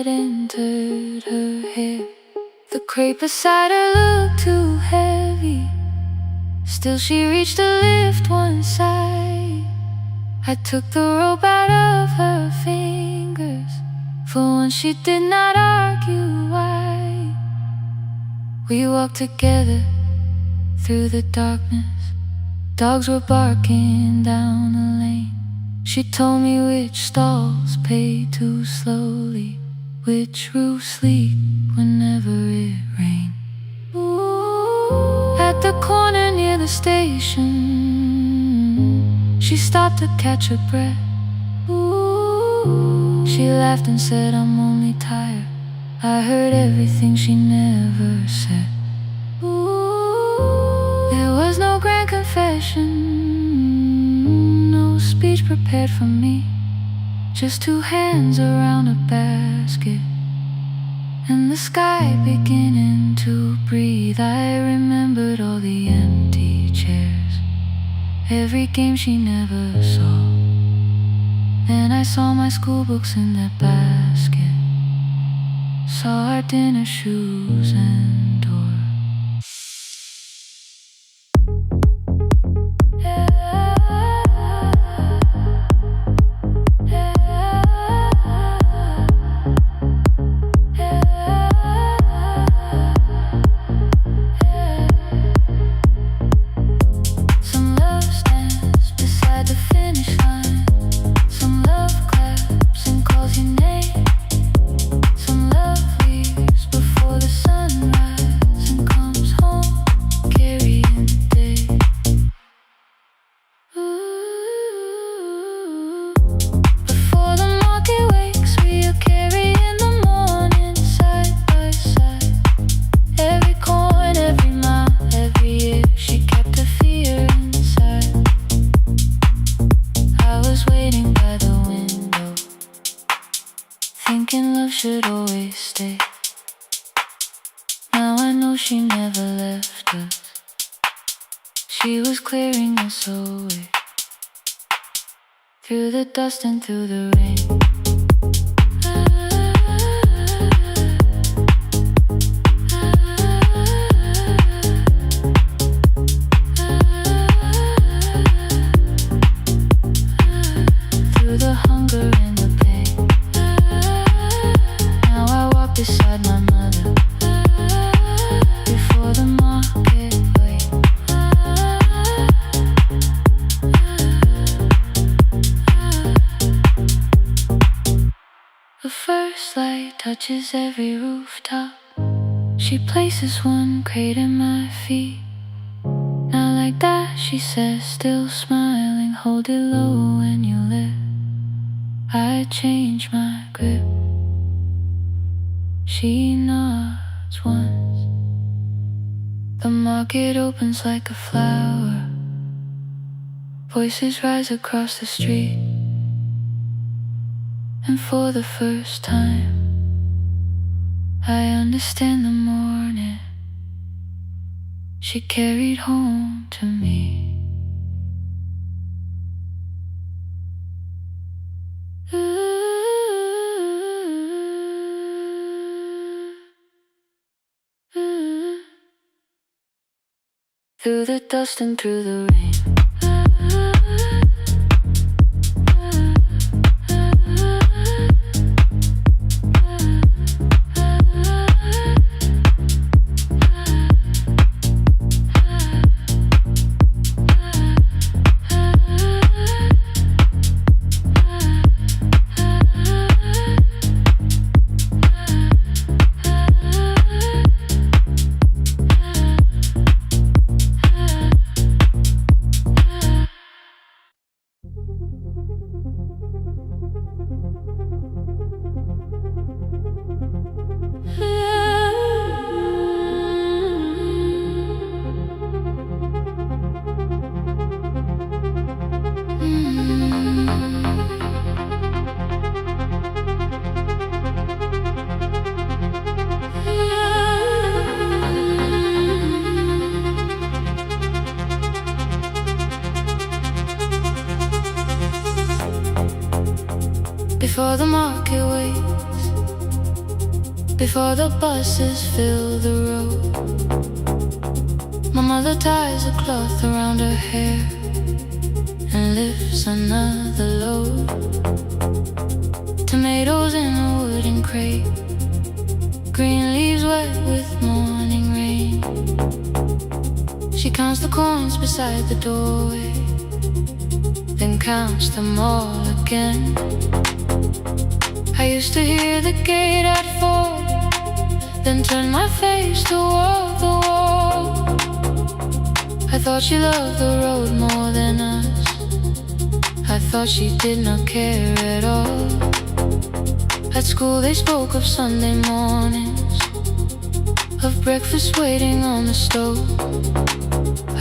entered her hair. The crepe beside her looked too heavy. Still she reached to lift one side. I took the rope out of her fingers. For once she did not argue why. We walked together through the darkness. Dogs were barking down the lane. She told me which stalls pay too slowly, which roofs leak whenever it rained. At the corner near the station, she stopped to catch her breath. She laughed and said, "I'm only tired." I heard everything she never said. There was no grand confession, no speech prepared for me. Just two hands around a basket and the sky beginning to breathe. I remembered all the empty chairs, every game she never saw. Then I saw my school books in that basket, saw our dinner shoes and door. Thinking love should always stay. Now I know she never left us. She was clearing us away, through the dust and through the rain. Through the hunger and the pain. Now I walk beside my mother, before the market wait. The first light touches every rooftop. She places one crate at my feet. Now like that, she says, still smiling, hold it low when you lift. I change my grip. She nods once. The market opens like a flower. Voices rise across the street. And for the first time, I understand the morning she carried home to me. Through the dust and through the rain. Before the market waits, before the buses fill the road. My mother ties a cloth around her hair and lifts another load. Tomatoes in a wooden crate, green leaves wet with morning rain. She counts the coins beside the doorway, then counts them all again. I used to hear the gate at 4, then turn my face toward the wall. I thought she loved the road more than us. I thought she did not care at all. At school they spoke of Sunday mornings, of breakfast waiting on the stove.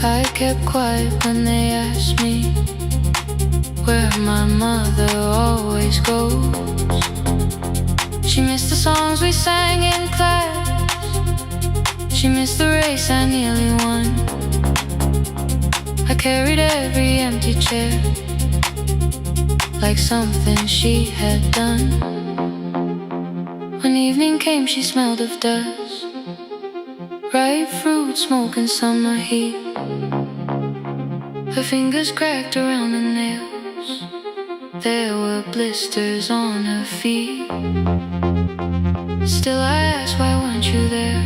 I kept quiet when they asked me where my mother always goes. She missed the songs we sang in class, she missed the race I nearly won. I carried every empty chair like something she had done. When evening came she smelled of dust, ripe fruit, smoke and summer heat. Her fingers cracked around the nails, there were blisters on her feet. Still I asked, why weren't you there?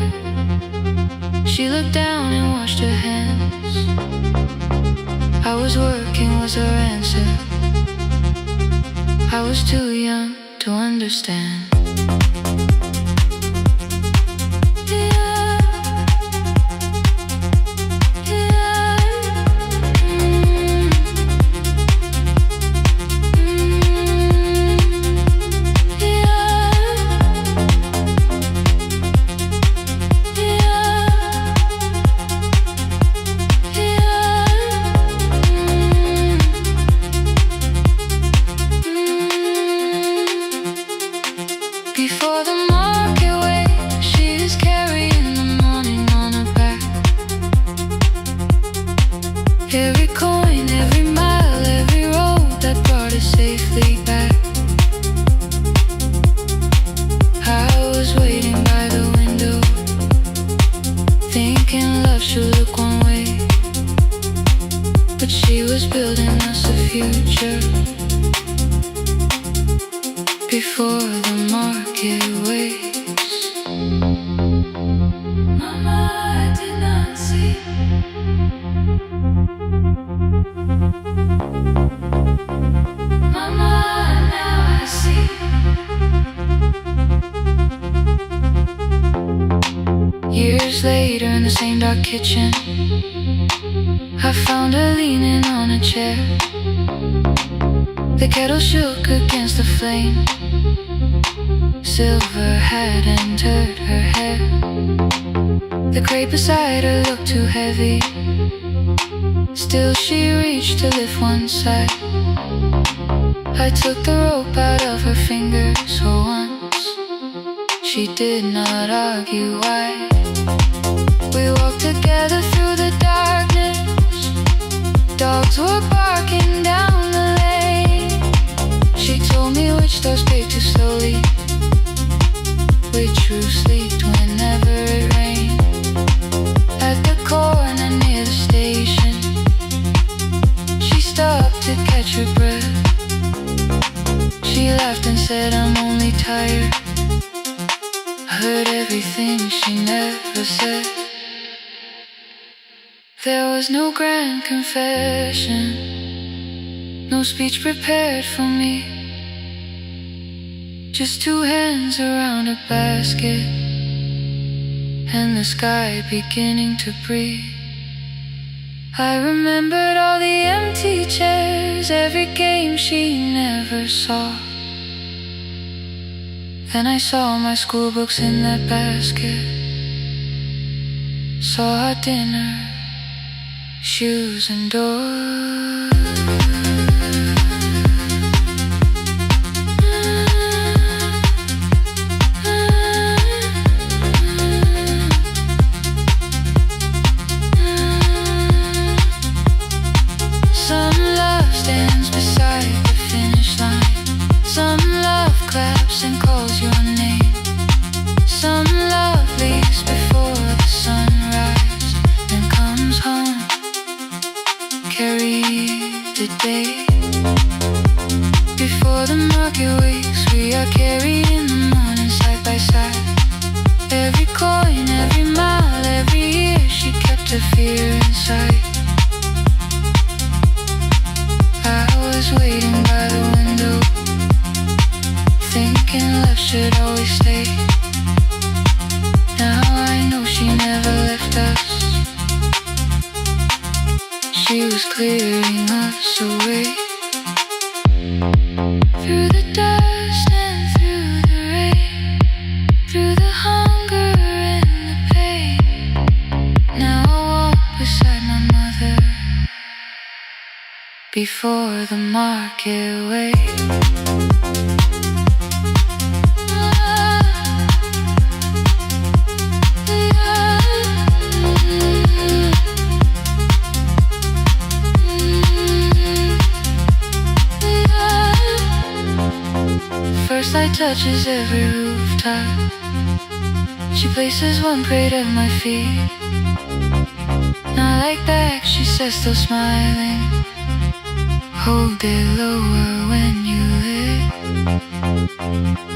She looked down and washed her hands. I was working was her answer. I was too young to understand. Before the market wakes, she is carrying the morning on her back. Every coin, every mile, every road that brought us safely back. I was waiting by the window, thinking love should look one way, but she was building us a future before the market wakes. Mama, I did not see. Mama, now I see. Years later in the same dark kitchen, I found her leaning on a chair. The kettle shook against the flame, silver had entered her hair. The crate beside her looked too heavy, still she reached to lift one side. I took the rope out of her fingers for once, she did not argue why. We walked together through the darkness, dogs were barking down the lane. She told me which doors paid too slowly, which roof leaked whenever it rained. At the corner near the station, she stopped to catch her breath. She laughed and said, I'm only tired. I heard everything she never said. There was no grand confession, no speech prepared for me, just two hands around a basket and the sky beginning to breathe. I remembered all the empty chairs, every game she never saw. Then I saw my school books in that basket, saw our dinner, shoes and doors. the fear inside. I was waiting by the window, thinking love should always stay. Now I know she never left us. She was clearing us away. Through the dust and through the rain, through the hunger and the pain. Now I walk beside my mother before the market way. First light touches every rooftop. She places one plate at my feet. Not like back, she says, still smiling. Hold it lower when you lit.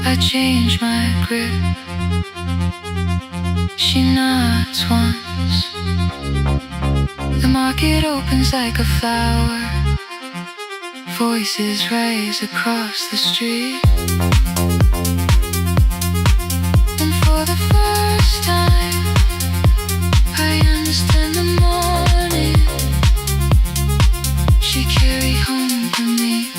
I change my grip. She nods once. The market opens like a flower. Voices rise across the street. And for the first time, I understand the morning she carried home to me.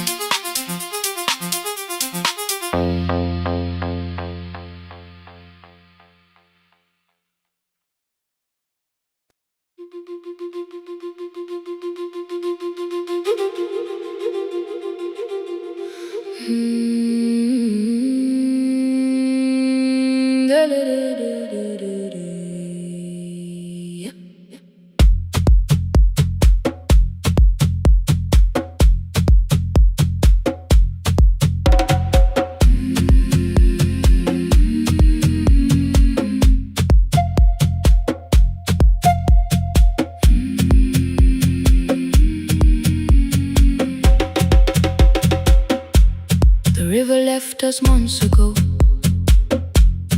Left us months ago,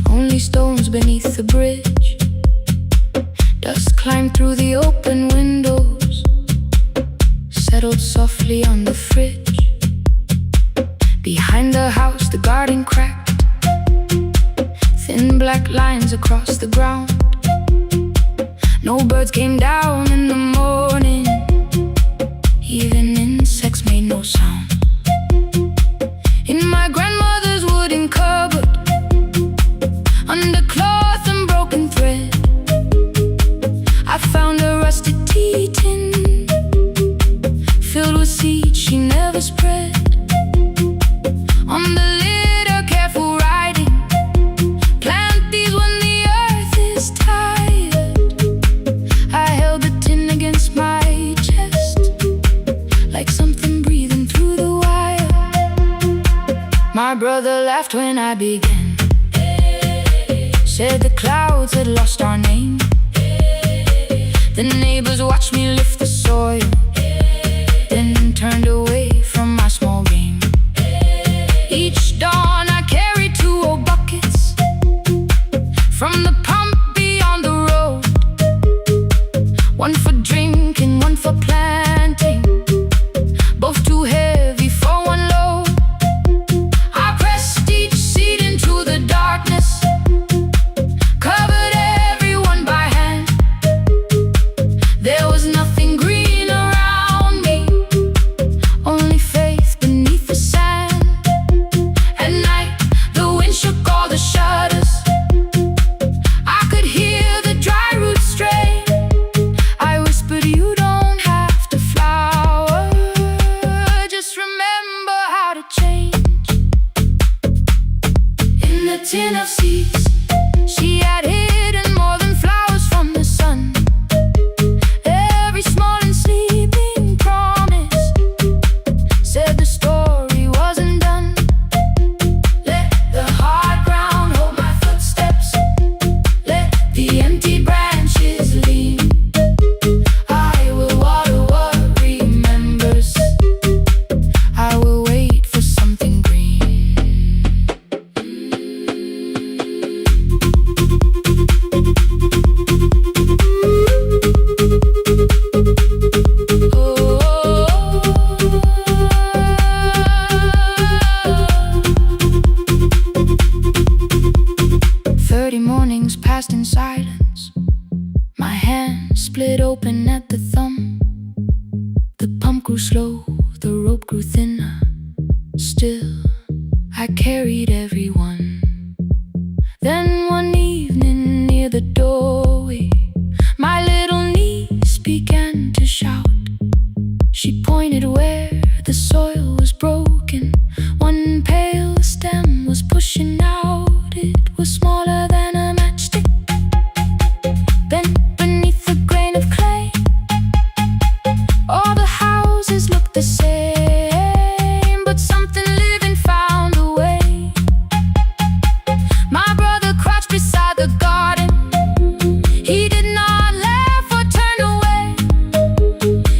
only stones beneath the bridge. Dust climbed through the open windows, settled softly on the fridge. Behind the house, the garden cracked, thin black lines across the ground. No birds came down in the morning, even insects made no sound. In my grandmother's wooden cupboard, under cloth and broken thread, I found a rusted tea tin filled with seeds she never spread. On the lid, a careful writing: plant these when the earth is tired. I held the tin against my chest, like something breathing through the wire. My brother laughed when I began, said the clouds had lost our name. The neighbors watched me lift the soil, then turned away from my small game. Each dawn I carried 2 old buckets from the pump beyond the road, one for drinking, one for planting, both too heavy for one load. I pressed each seed into the darkness, covered everyone by hand. There was nothing green around me, only faith beneath the sand. At night, the wind shook all the shutters. I could hear the dry roots stray. I whispered, you don't have to flower, just remember how to change. In the tin of seeds, she had hidden more than flowers from the sun. Every small and sleeping promise said the story wasn't done. Let the hard ground hold my footsteps, let the empty branches lean. I will water what remembers, I will wait for something green. Mornings passed in silence. My hand split open at the thumb. The pump grew slow, the rope grew thinner. Still, I carried everyone. Then one evening near the doorway, my little niece began to shout. She pointed where the soil was broken. One pale stem was pushing out. It was smaller than a matchstick, bent beneath a grain of clay. All the houses looked the same, but something living found a way. My brother crouched beside the garden. He did not laugh or turn away.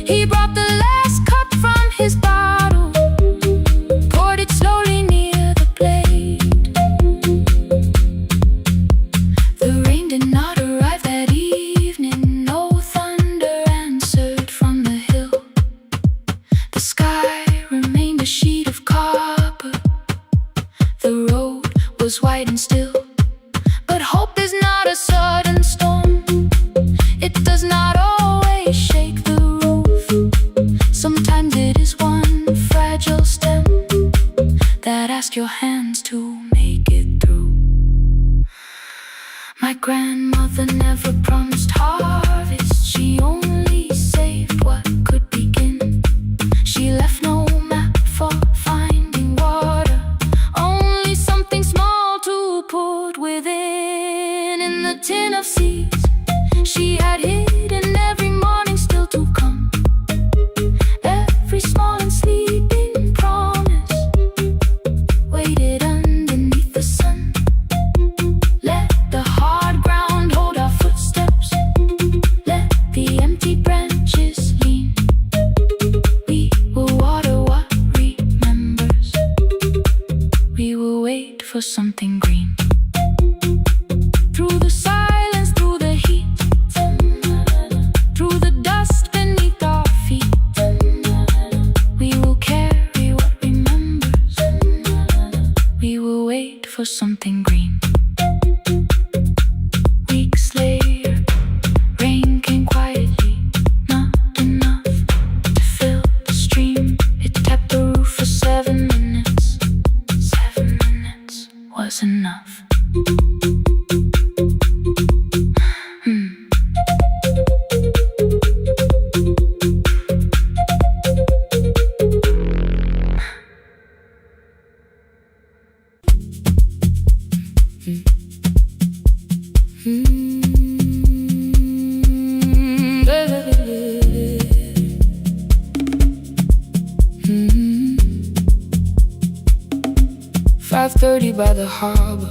He brought the last cup from his bottle, poured it slowly near the blade. The rain did not arrive that evening. No thunder answered from the hill. The sky remained a sheet of copper. The road was white and still. But hope is not a sudden storm. It does not always shake the roof. Sometimes it is one fragile stem that asks your hands to make it through. My grandmother never promised harvest. She only saved what could begin. She left no map for finding water, only something small to put within. In the tin of seeds she had hidden every morning still to come. Every small and sleeping promise waited underneath the sun. Let the hard ground hold our footsteps. Let the empty branches lean. We will water what remembers. We will wait for something green. Through the silence, through the heat, through the dust beneath our feet, we will carry what remembers. We will wait for something green. Weeks later, rain came quietly, not enough to fill the stream. It tapped the roof for 7 minutes. 7 minutes was enough. Mm-hmm. 5:30 by the harbor.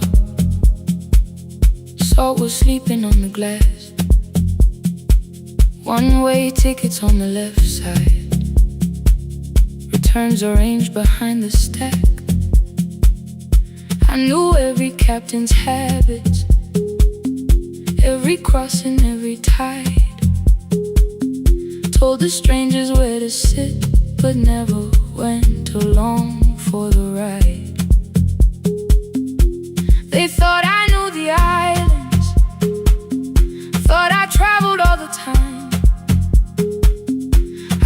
Salt was sleeping on the glass. One-way tickets on the left side. Returns arranged behind the stack. I knew every captain's habits, every crossing, every tide. Told the strangers where to sit, but never went along for the ride. They thought I knew the islands, thought I traveled all the time.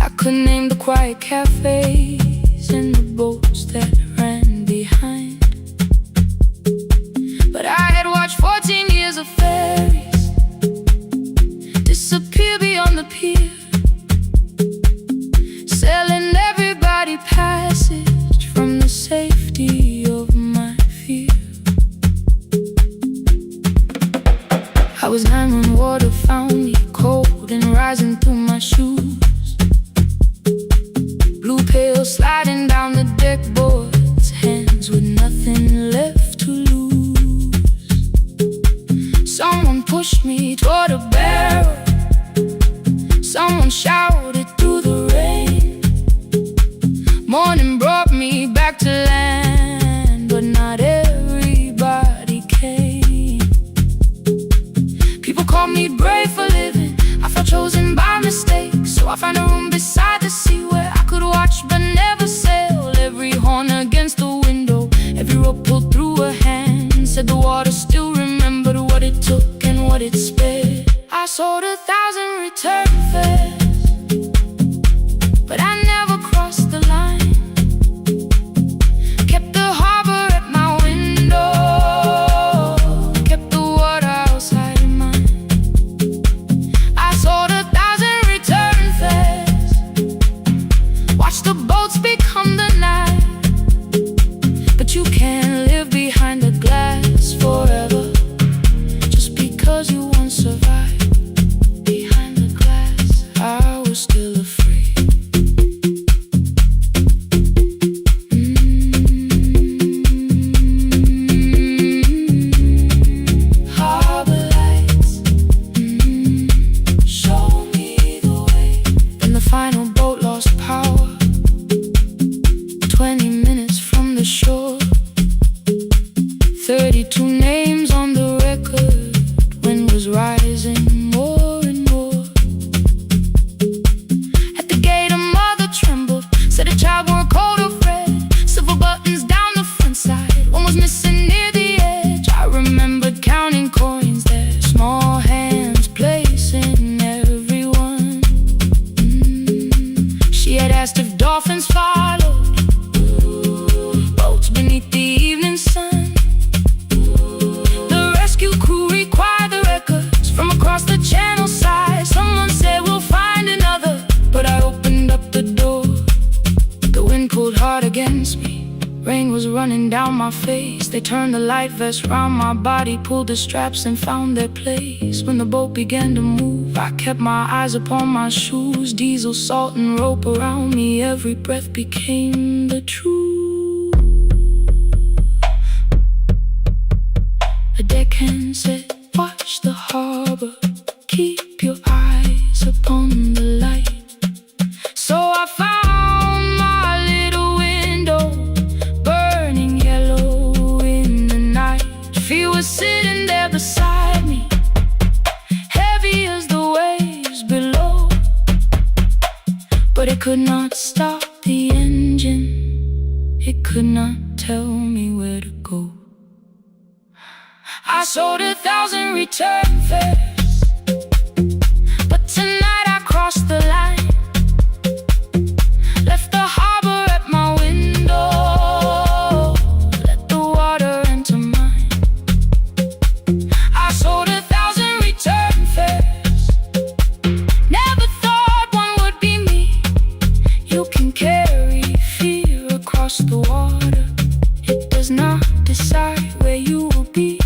I could name the quiet cafes and the boats that ran behind. But I had watched 14 years of ferries disappear beyond the pier, selling everybody passage from the safety of my fear. I was 9 when water found me, cold and rising through my shoes. Blue pail sliding down the deck boards, hands with nothing left to lose. Someone pushed me toward a barrel. Someone shouted through the rain. Morning brought me back to land, but not everybody came. People called me brave for living. I felt chosen by mistake, so I found a room beside the sea where I could watch but never sail. Every horn against the window, every rope pulled through a hand, said the water still remembers. remembered what it took and what it sped. I sold 1,000 return fares, but I never crossed the line. Kept the harbor at my window, kept the water outside of mine. I sold 1,000 return fares, watched the boats become the night. But you can't live behind the glass forever, just because you once survived. Behind the glass, I was still afraid. Harbor lights, show me the way. Then the final boat lost power, 20 minutes from the shore. 32 names on the record, wind was rising more and more. At the gate a mother trembled, said a child wore a coat of red, silver buttons down the front side, one was missing near the edge. I remembered counting coins there, small hands placing everyone. She had asked if dolphins followed, boats beneath the evening sun. Across the channel side, someone said we'll find another, but I opened up the door. The wind pulled hard against me, rain was running down my face. They turned the light vest round my body, pulled the straps and found their place. When the boat began to move, I kept my eyes upon my shoes. Diesel, salt and rope around me, every breath became the truth. A deckhand said, watch the harbor, keep your eyes upon the light. So I found my little window, burning yellow in the night. She was sitting there beside me, heavy as the waves below, but it could not stop the engine, it could not tell me where to go. I sold 1,000 return fares, but tonight I crossed the line. Left the harbor at my window, let the water enter mine. I sold 1,000 return fares, never thought one would be me. You can carry fear across the water, it does not decide where you will be.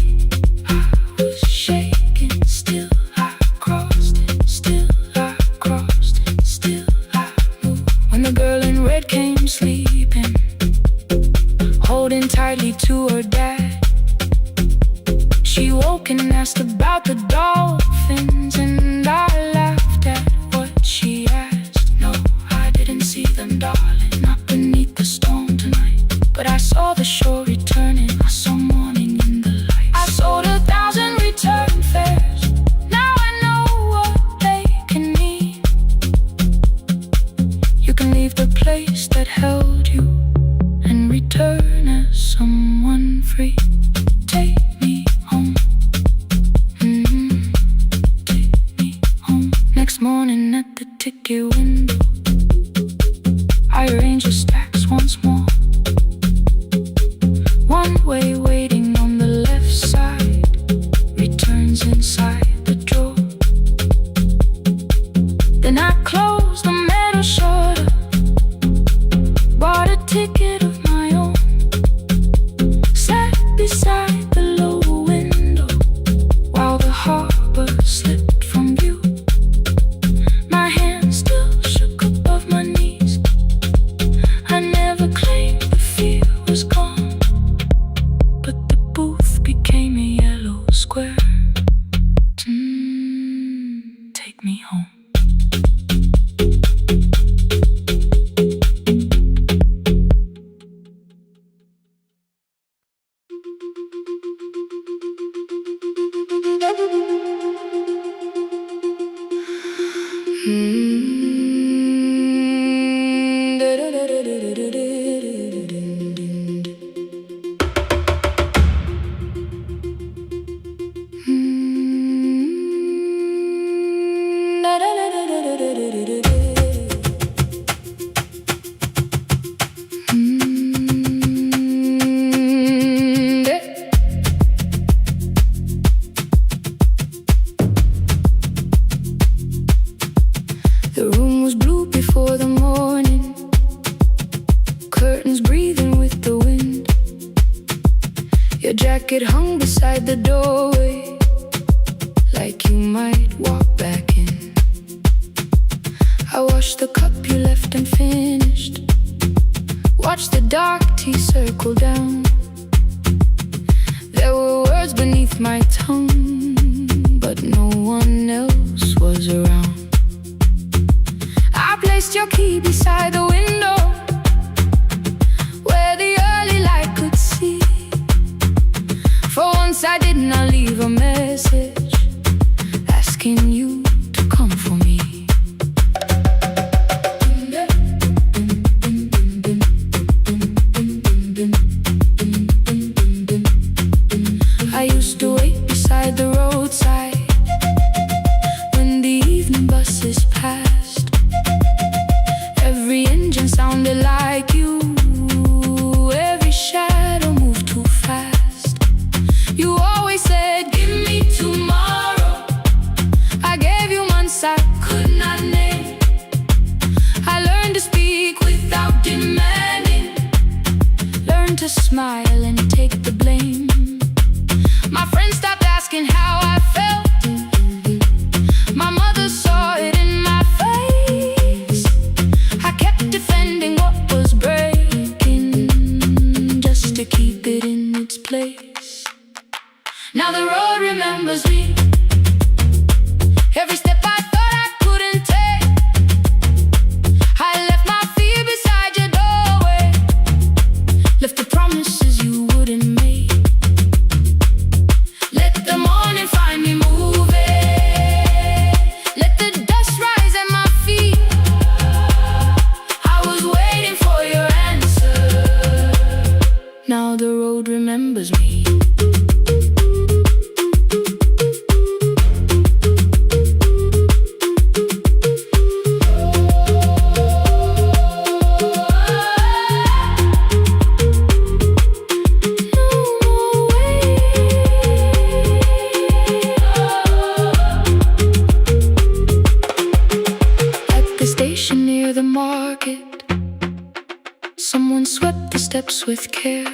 Sleeping, holding tightly to her dad. She woke and asked about the dolphins, and I laughed at what she asked. No, I didn't see them, darling, not beneath the storm tonight. But I saw the shore returning, I saw morning in the light. I sold 1,000 return fares, now I know what they can mean. You can leave the place that held you and return as someone free. Take me home, take me home. Next morning at the ticket window, I arrange the stacks once more. One way waiting on the left side, returns inside the drawer. Then I close the metal shutter, bought a ticket of my own, sat beside the low window while the harbor slipped from view. My hands still shook above my knees, I never claimed the fear was gone, but the booth became a yellow square. Take me home. jacket hung beside the doorway, like you might walk back in. I washed the cup you left unfinished, watched the dark tea circle down. There were words beneath my tongue, but no one else was around. I placed your key beside the window, where the early light could see. For once I did not leave a message asking you to come for me. I used to wait beside the roadside when the evening buses passed. Every engine sounded like you, every shadow moved too fast. You always said, give me tomorrow. I gave you months I could not name. I learned to speak without demanding, learned to smile and take the blame. My friends stopped asking how I felt. My mother saw it in my face. I kept defending what was breaking, just to keep it in its place. Now the road remembers me. Every step I thought I couldn't take, I left my fear beside your doorway, left the promises you wouldn't make. Let the morning find me moving, let the dust rise at my feet. I was waiting for your answer. Now the road remembers me. Near the market, someone swept the steps with care.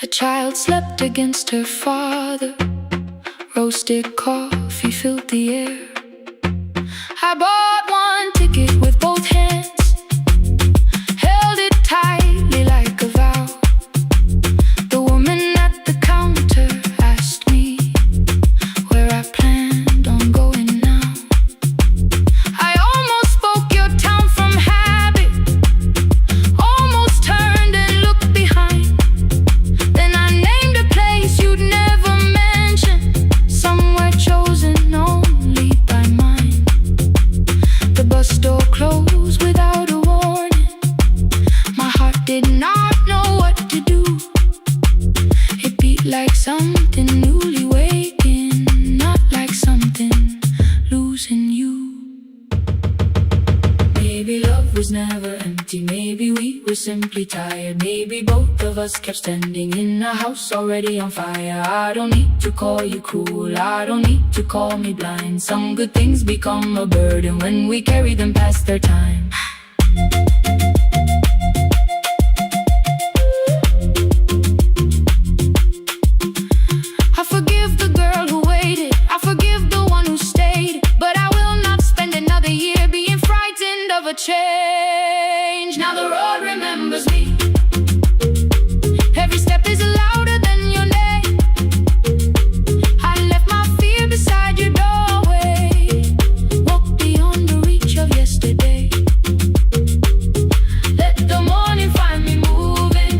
A child slept against her father, roasted coffee filled the air. I bought one ticket with both hands, held it tightly like a vow. The woman at the counter asked me where I planned on going now. I almost spoke your town from habit, almost turned and looked behind. Then I named a place you'd never mention, somewhere chosen only by mine. The bus door closed without a warning. My heart did not know what to do. It beat like something newly waking, not like something losing you. Maybe love was never empty, maybe we were simply tired. Maybe both of us kept standing in a house already on fire. I don't need to call you cruel, I don't need to call me blind. Some good things become a burden when we carry them past their time. I forgive the girl who waited, I forgive the one who stayed, but I will not spend another year being frightened of a change. Now the road remembers me. Every step is louder than your name. I left my fear beside your doorway, walked beyond the reach of yesterday. Let the morning find me moving,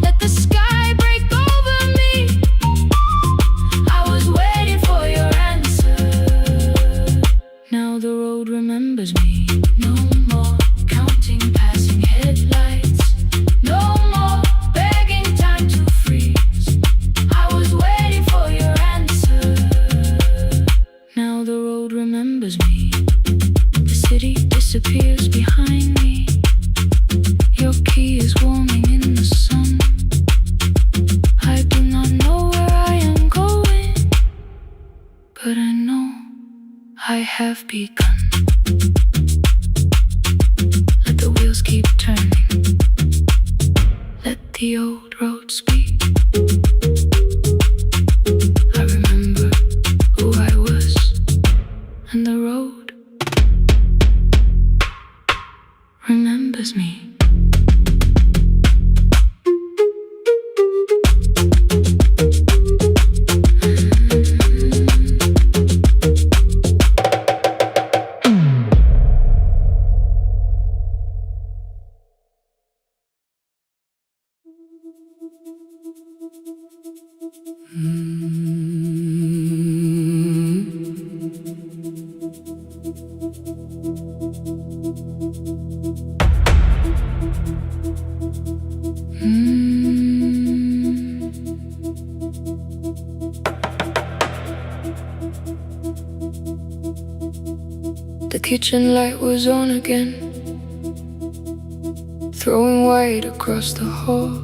let the sky break over me. I was waiting for your answer. Now the road remembers me. No more counting passing headlights, no more begging time to freeze. I was waiting for your answer. Now the road remembers me. The city disappears behind me. Your key is warming in the sun. I do not know where I am going, but I know I have begun. Let the wheels keep turning, let the old road speak. The kitchen light was on again, throwing white across the hall.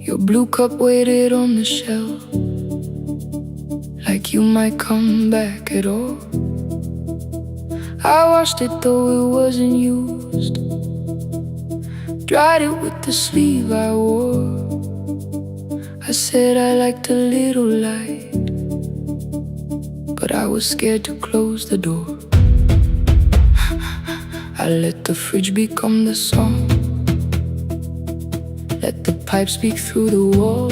Your blue cup waited on the shelf, like you might come back at all. I washed it though it wasn't used, dried it with the sleeve I wore. I said I liked a little light, but I was scared to close the door. I let the fridge become the song, let the pipe speak through the wall.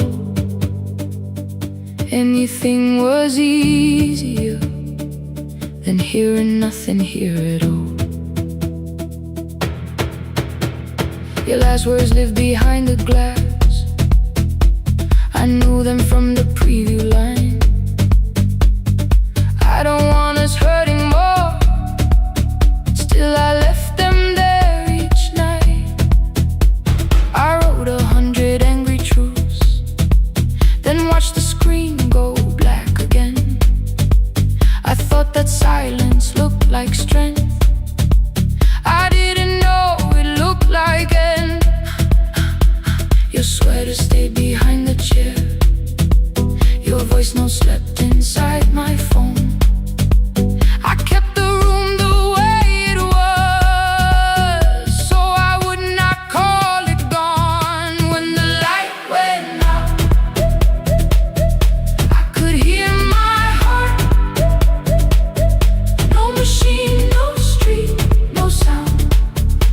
Anything was easier than hearing nothing here at all. Your last words live behind the glass, I knew them from the preview line. I don't want us hurting more, still I left them there each night. I wrote 100 angry truths, then watched the screen go black again. I thought that silence looked like strength, I didn't know it looked like end. Your sweater stayed behind the chair, your voice no slept inside my phone. I kept the room the way it was, so I would not call it gone. When the light went out, I could hear my heart. No machine, no street, no sound,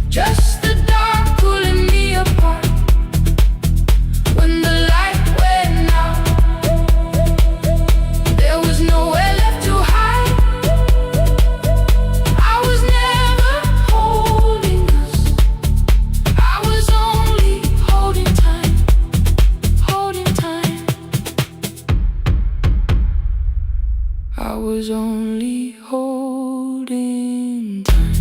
just the dark pulling me apart. When the light went out, there was nowhere left to hide. I was never holding us, I was only holding time, holding time. I was only holding time.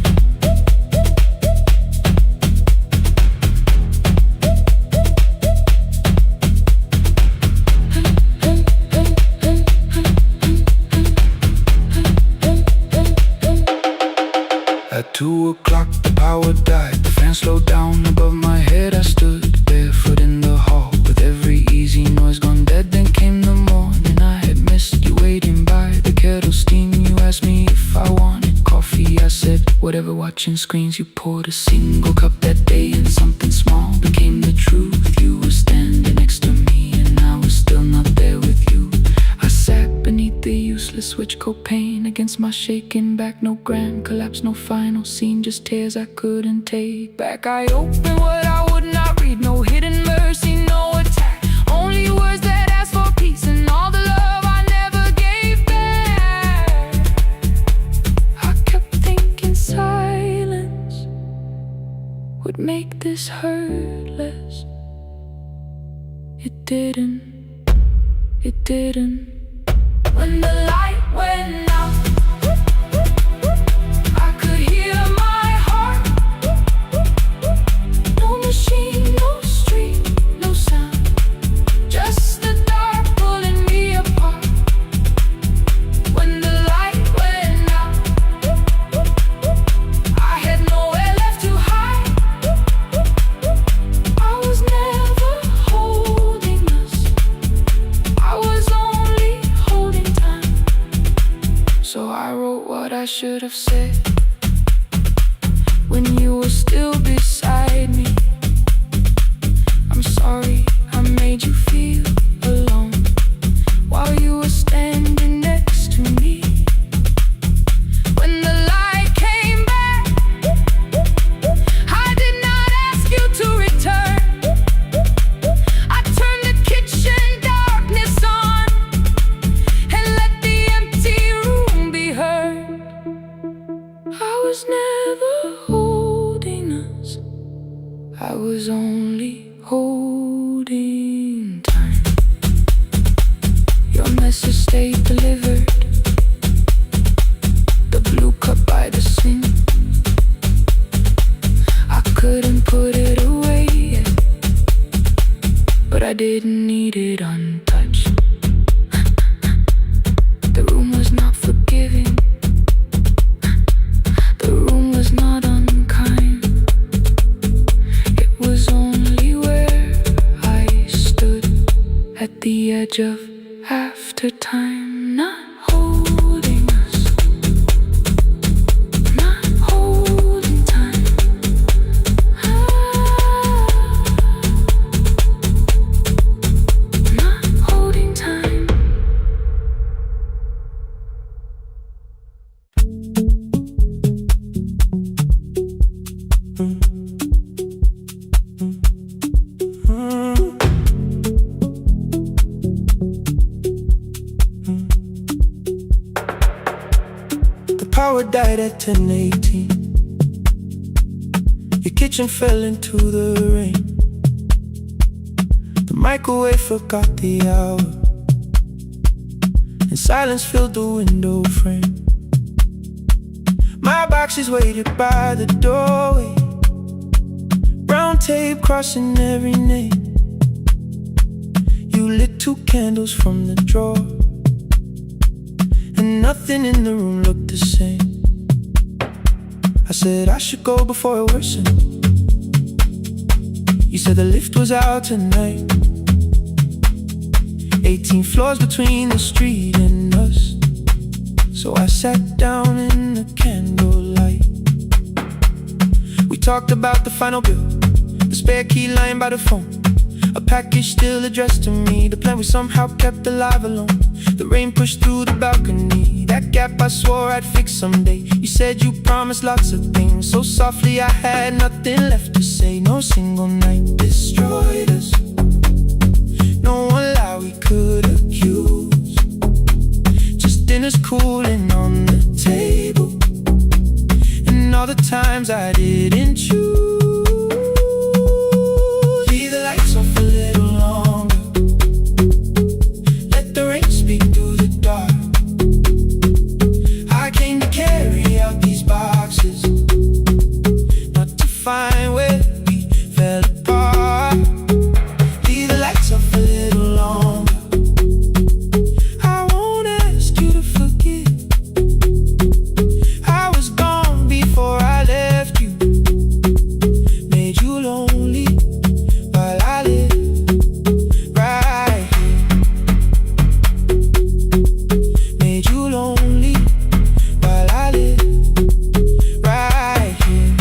At 2 o'clock the power died, the fan slowed down above my head. I stood barefoot in the hall with every easy noise gone dead. Then came the morning, I had missed you waiting by the kettle steam. You asked me if I wanted coffee, I said whatever. Watching screens, you poured a single cup that day, and something small became the truth. You were standing next to me and I was still not there with you. I sat beneath the useless switch, copain against my shaking back. No grand collapse, no final scene, just tears I couldn't take back. I opened what I would not read, no hidden mercy, no attack, only words that asked for peace and all the love I never gave back. I kept thinking silence would make this hurt less. It didn't, it didn't. When the light went out, I could hear my heart. No machine, no street, no sound, just the dark pulling me apart. When the light went out, I had nowhere left to hide. I was never holding us, I was only holding time. So I wrote what I should have said when you were still beside me. I'm sorry I made you feel alone while you were standing next to me. When the light came back, I did not ask you to return. I turned the kitchen darkness on and let the empty room be heard. I was never holding us, I was only holding message stayed delivered. The blue cup by the sink. I couldn't put it away yet, but I didn't need it untouched. The room was not forgiving. The room was not unkind. It was only where I stood at the edge of after time, not holding us, not holding time. Not holding time. Power died at 10:18. Your kitchen fell into the rain. The microwave forgot the hour, and silence filled the window frame. My boxes waited by the doorway, brown tape crossing every name. You lit 2 candles from the drawer, and nothing in the room looked the same. I said I should go before it worsened. You said the lift was out tonight. 18 floors between the street and us. So I sat down in the candlelight. We talked about the final bill, the spare key lying by the phone, a package still addressed to me, the plan we somehow kept alive alone. The rain pushed through the balcony, that gap I swore I'd fix someday. You said you promised lots of things, so softly I had nothing left to say. No single night destroyed us, no one lie we could accuse. Just dinners cooling on the table, and all the times I didn't choose. Leave the lights off a little longer, let the rain speak through the dark. I came to carry out these boxes, not to find where we fell apart. Leave the lights off a little longer. I won't ask you to forget. I was gone before I left you, made you lonely while I live right here. Made you lonely while I live right here.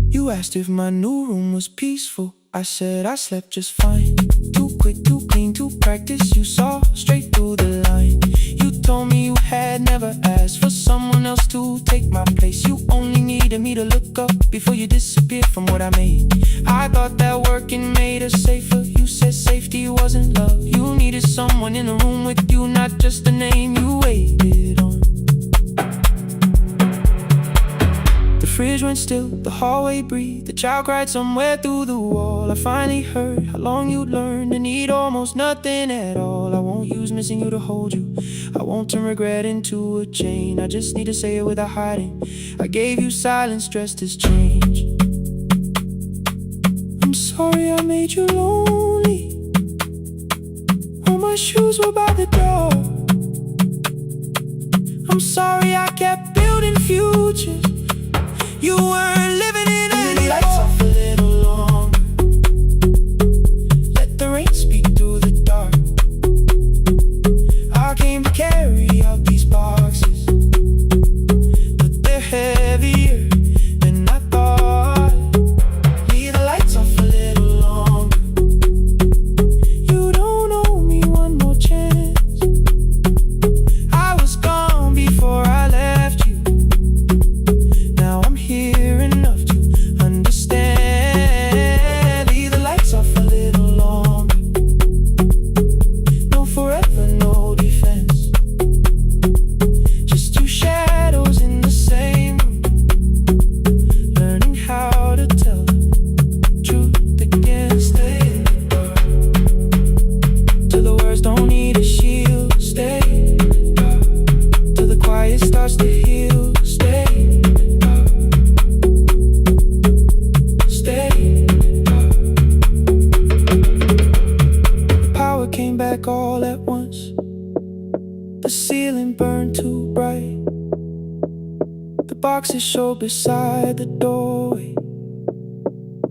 You asked if my new room was peaceful. I said I slept just fine. Too quick, too clean, too practiced. You saw straight through the line. You told me you had never asked for someone else to take my place. You only needed me to look up before you disappeared from what I made. I thought that working made us safer. You said safety wasn't love. You needed someone in the room with you, not just the name you waited on. The fridge went still, the hallway breathed, the child cried somewhere through the wall. I finally heard how long you'd learned to need almost nothing at all. I won't use missing you to hold you, I won't turn regret into a chain. I just need to say it without hiding. I gave you silence dressed as change. I'm sorry I made you lonely. All my shoes were by the door. I'm sorry I kept building futures you weren't living in anymore. Lights off a little longer, let the rain speak through the dark. I came to carry out these boxes, but they're heavier than I thought. Leave the lights off a little longer. You don't owe me one more chance. I was gone before I left you. Now I'm here and boxes show beside the doorway,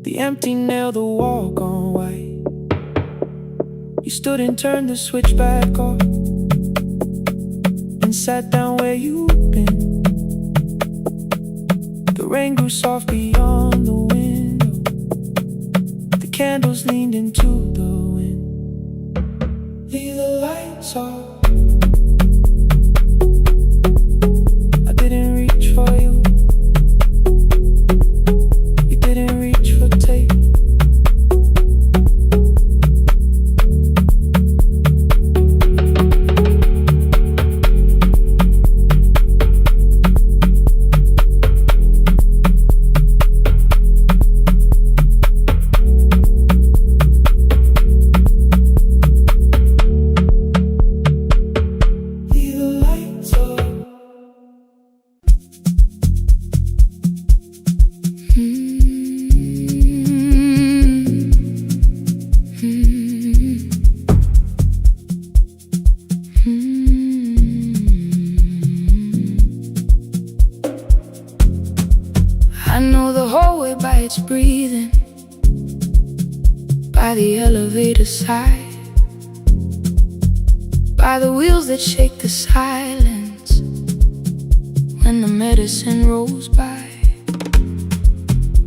the empty nail, the wall gone white. You stood and turned the switch back off and sat down where you'd been. The rain grew soft beyond the window, the candles leaned into the wind. Leave the lights off. I didn't reach for you. You didn't reach for tape. I know the hallway by its breathing, by the elevator side, by the wheels that shake the silence when the medicine rolls by.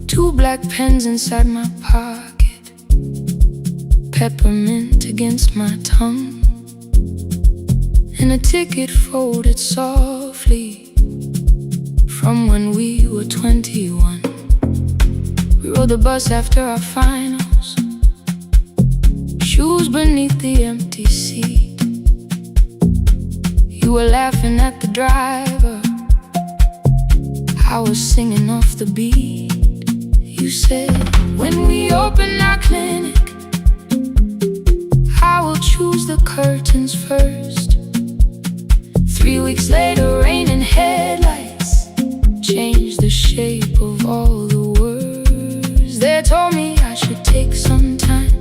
2 black pens inside my pocket, peppermint against my tongue, and a ticket folded softly from when we were 21. We rode the bus after our finals, shoes beneath the empty seat. You were laughing at the driver, I was singing off the beat. You said, when we open our clinic, I will choose the curtains first. 3 weeks later, rain and headlights changed the shape of all the words. They told me I should take some time.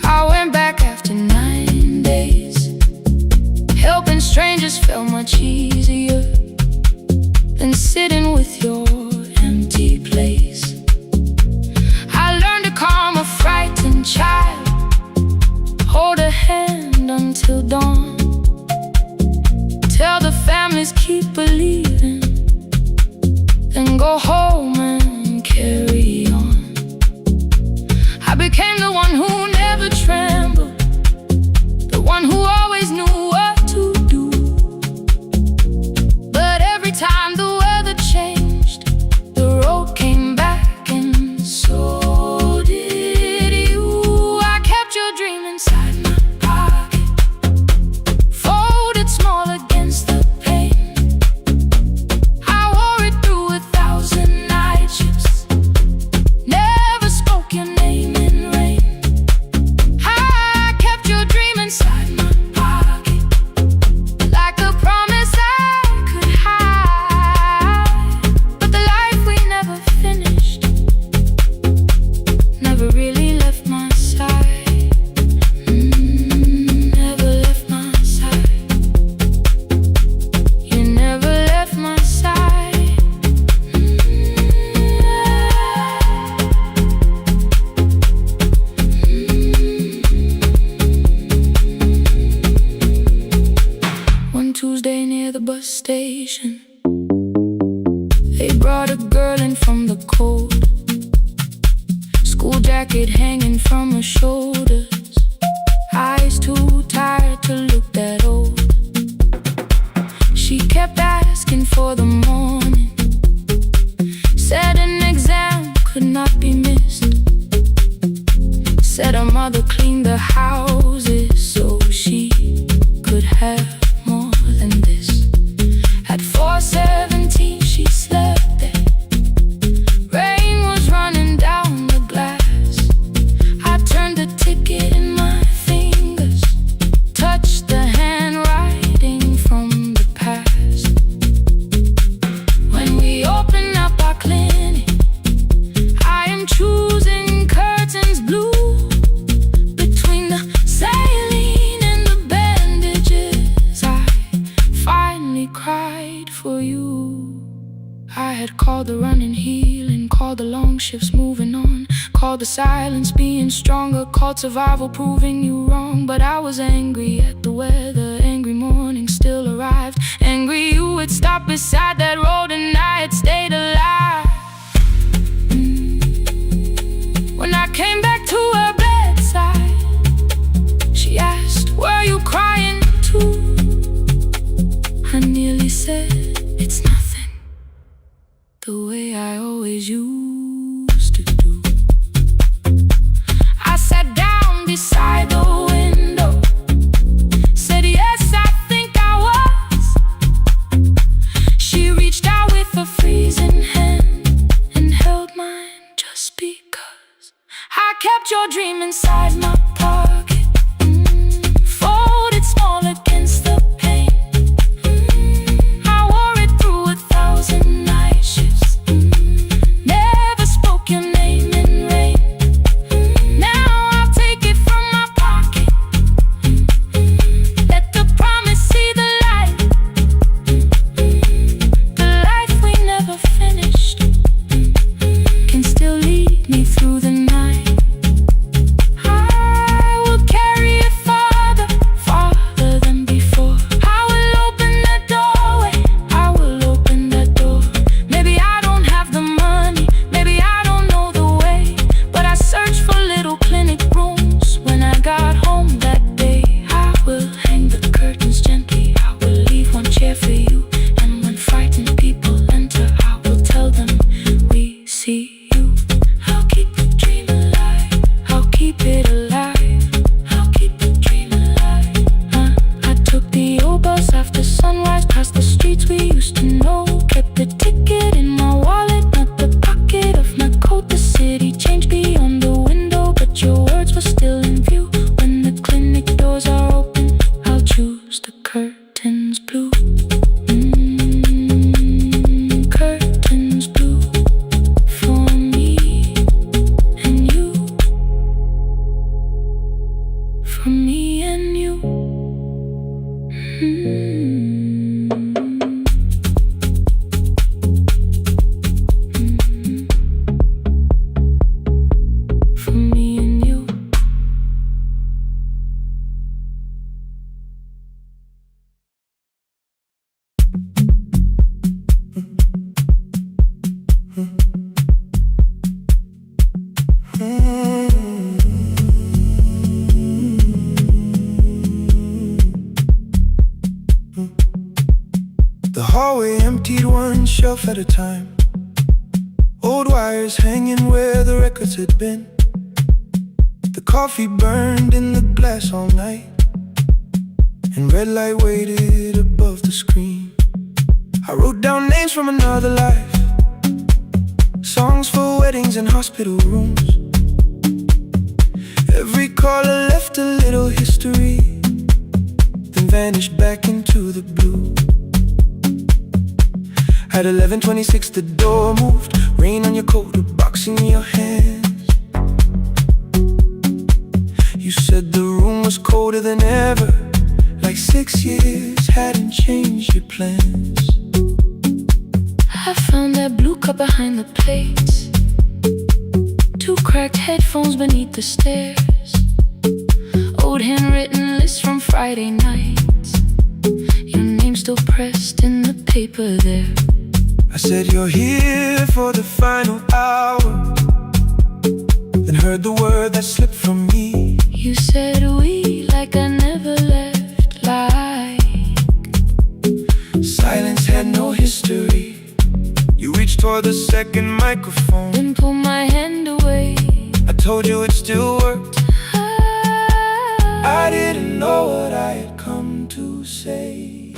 I went back after 9 days. Helping strangers felt much easier than sitting with your empty place. I learned to calm a frightened child, hold a hand until dawn, tell the families keep believing, then go home and carry on. I became the one who never trembled, the one who always knew what to do. But every time the weather changed, the road came back, and so did you. I kept your dream inside my pocket, folded small against the pain. I wore it through 1,000 night shifts, never spoke your name in rain. I kept your dream inside my pocket, like a promise I could hide. But the life we never finished never really left my side. Never left my side. You never left my side. One Tuesday near the bus station, they brought a girl in from the cold, school jacket hanging from her shoulders, eyes too tired to look that old. She kept asking for the morning, said an exam could not be missed, said her mother cleaned the houses so she could have more than this. At 4:17 she slept there, rain was running down the glass. I turned the called the long shifts moving on, called the silence being stronger, called survival proving you wrong. But I was angry at the weather, angry morning still arrived, angry you had stopped beside that road and I had stayed alive. When I came back to her bedside, she asked, were you crying too? I nearly said, it's nothing, the way I always used to do. I sat down beside the window, said yes, I think I was. She reached out with a freezing hand and held mine just because I kept your dream inside my pocket, folded small against the pain. I wore it through 1,000 night shifts, never spoke your name in rain. Now I'll take it from my pocket, let the promise see the light, the life we never finished can still lead me through the night. I will carry it farther, farther than before. I will open that doorway, I will open that door. Maybe I don't have the money, maybe I don't know the way, but I searched for little clinic rooms when I got home that day. I will hang the curtains gently, I will leave one chair for you, and when frightened people enter, I will tell them we see you. I'll keep the dream alive, I'll keep it alive, I'll keep the dream alive. I took the old bus after sunrise, past the streets we used to know, kept the ticket in my wallet, not the pocket of my coat. The city changed beyond the window, but your words were still in view. When the clinic doors are open, I'll choose the curtains blue. Curtains blue for me and you, for me and you. For me and you. The hallway emptied one shelf at a time, old wires hanging where the records had been. The coffee burned in the glass all night, and red light waited above the screen. I wrote down names from another life, songs for weddings and hospital rooms. Every caller left a little history, then vanished back into the blue. At 11:26 the door moved, rain on your coat, a box in your hands. You said the room was colder than ever, like 6 years hadn't changed your plans. I found that blue cup behind the plates, 2 cracked headphones beneath the stairs, old handwritten lists from Friday nights, your name still pressed in the paper there. I said you're here for the final hour, then heard the word that slipped from me. You said we like I never left, like Silence had no history. You reached toward the second microphone, then pull my hand away. I told you it still worked. I didn't know what I had come to say.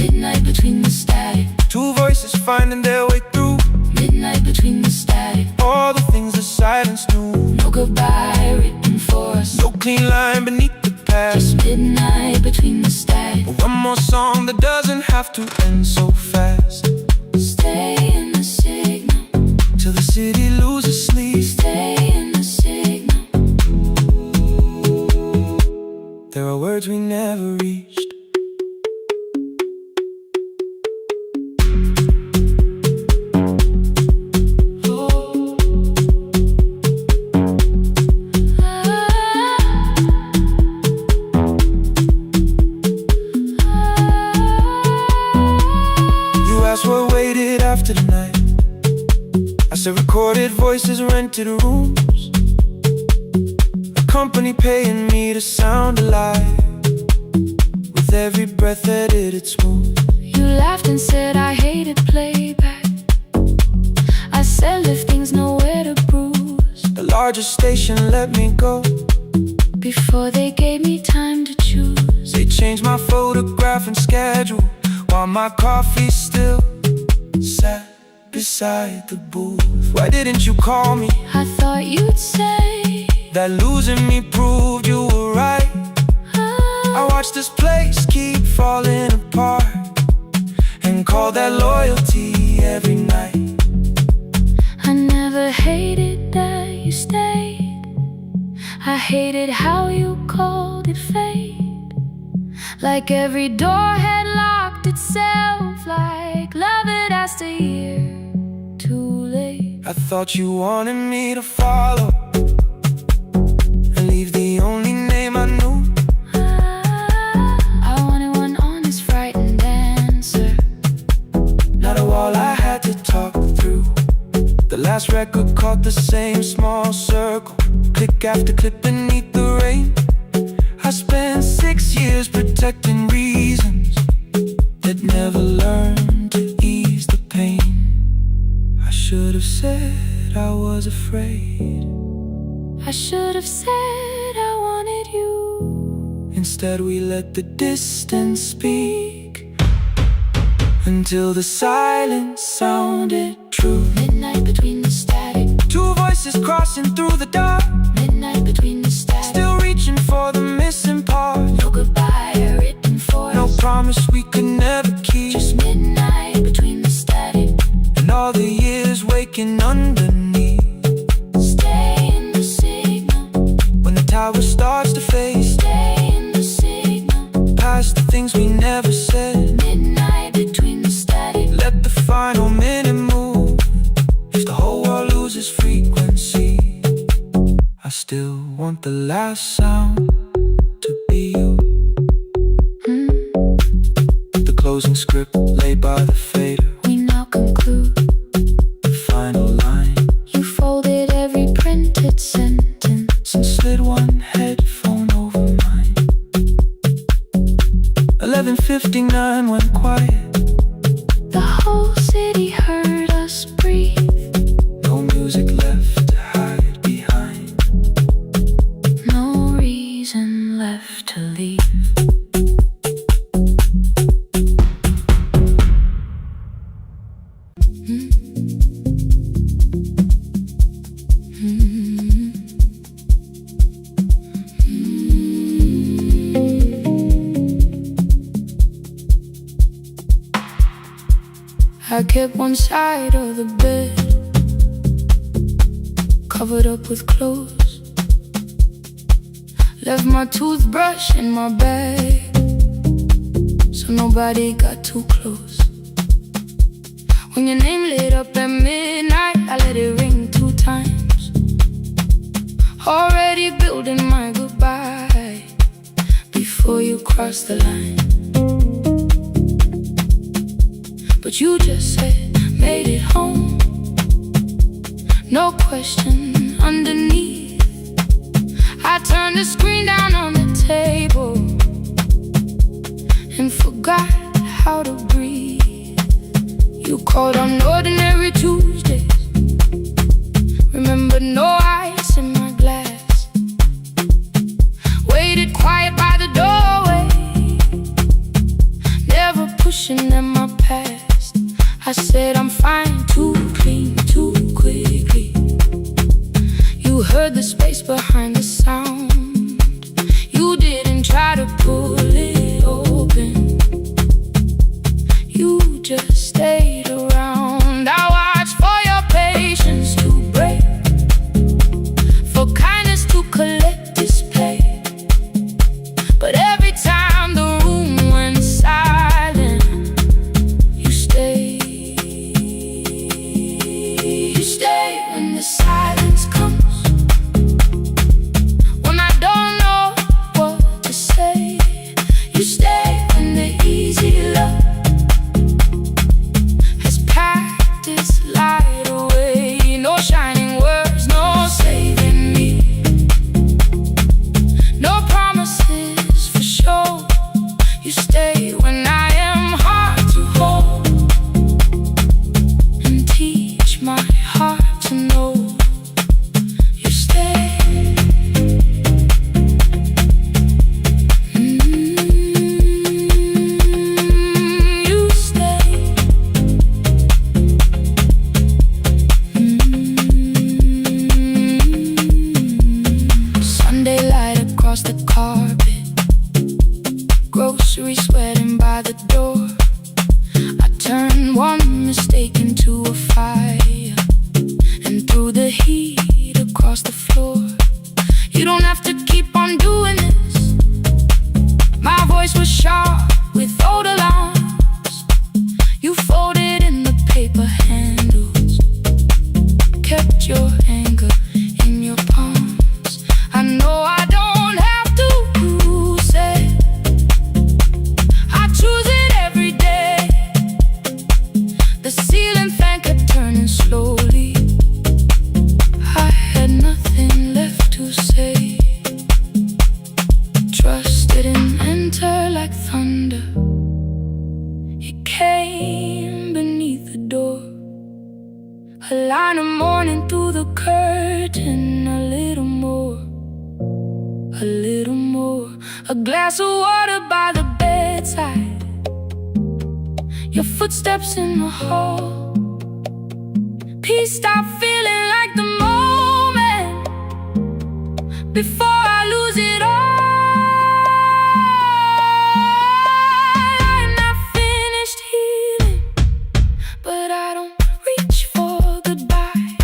Midnight between the static, 2 voices finding their way through. midnight between the static, All the things the silence knew. no goodbye written for us, No clean line beneath the past. just midnight between the static. One more song that doesn't have to end so fast. Stay in the signal, Till the city loses sleep. stay in the signal. There are words we never reached. Oh. So recorded voices, rented rooms, a company paying me to sound alive. With every breath edited smooth. You laughed and said I hated playback. I said lifting's nowhere to bruise. The largest station let me go before they gave me time to choose. They changed my photograph and schedule while my coffee still sat beside the booth. Why didn't you call me? I thought you'd say that losing me proved you were right. I watched this place keep falling apart and call that loyalty every night. I never hated that you stayed. I hated how you called it fate. Like every door had locked itself, like love had asked a year too late. I thought you wanted me to follow and leave the only name I knew. I wanted one honest, frightened answer, not a wall I had to talk through. The last record caught the same small circle, click after click beneath the rain. I spent 6 years protecting reasons that never learned to ease the pain. I should have said I was afraid. I should have said I wanted you. Instead we let the distance speak until the silence sounded true. Midnight between the static, two voices crossing through the dark. Midnight between the static, still reaching for the missing part. no goodbye written for No us. promise we could never keep. Just midnight between the static and all the years waking underneath. Stay in the signal When the tower starts to fade, stay in the signal. past the things we never said. Midnight between the static, Let the final minute move. If the whole world loses frequency, I still want the last sound to be you. The closing script laid by the fader. we now conclude. The final line. You folded every printed sentence and slid one headphone over mine. 11:59 went quiet. The whole city heard us breathe. No music left to hide behind. No reason left to leave. I kept one side of the bed covered up with clothes. Left my toothbrush in my bag so nobody got too close. When your name lit up at midnight, I let it ring 2 times. Already building my goodbye before you cross the line. But you just said, made it home. No question underneath. I turned the screen down on the table and forgot how to breathe. You called on ordinary Tuesdays. Remember, no ice in my glass. Waited quiet by the doorway, never pushing at my past. I said I'm fine, too clean, too quickly. You heard the space behind the sound. You didn't try to pull it open. You just stayed around. I watched for your patience to break, for kindness to collect display. But every time the room went silent, you stayed. You stay when the silence comes, across the floor. You don't have to keep on doing this. My voice was sharp with old alarms. You folded in the paper handles, kept your anger in your palms. I know I don't have to say I choose it every day. The ceiling fan kept turning slowly. I had nothing left to say. Trust didn't enter like thunder. It came beneath the door. A line of mourning through the curtain. A little more, a little more. A glass of water by the bedside. Your footsteps in the hall. Peace stopped feeling like the moment before I lose it all. I'm not finished healing, but I don't reach for goodbye.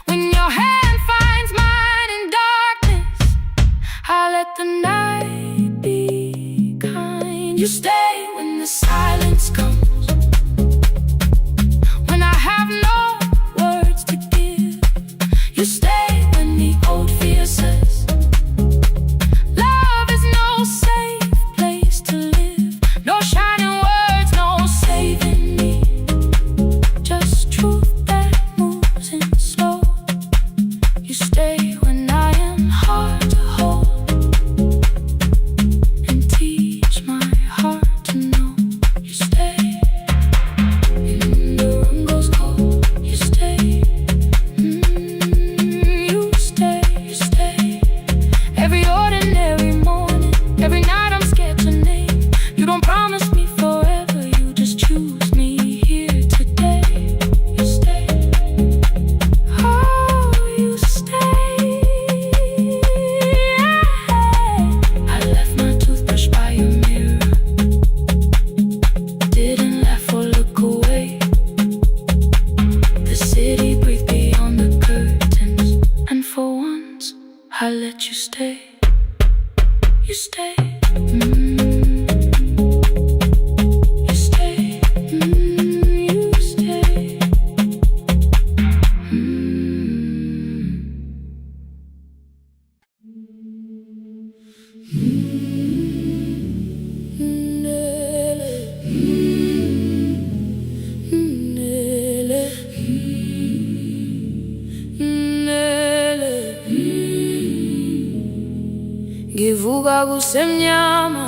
When your hand finds mine in darkness, I let the night be kind. You stay when the silence comes, when I have no words to give. You stay when the old fear says love is no safe place to live. No shining words, no saving me. Just truth that moves in slow. You stay when I am hard to hold, and teach my heart to know. You stay when the room goes cold. You stay, you stay, you stay. Every ordinary morning, every night I'm scared to name. You don't promise me forever, you just choose me here today. You stay, oh, you stay. I left my toothbrush by your mirror, didn't laugh or look away. The city breathed beyond the curtains, and for once I let you stay. You stay, you stay, you stay. Ngivuka kusemnyama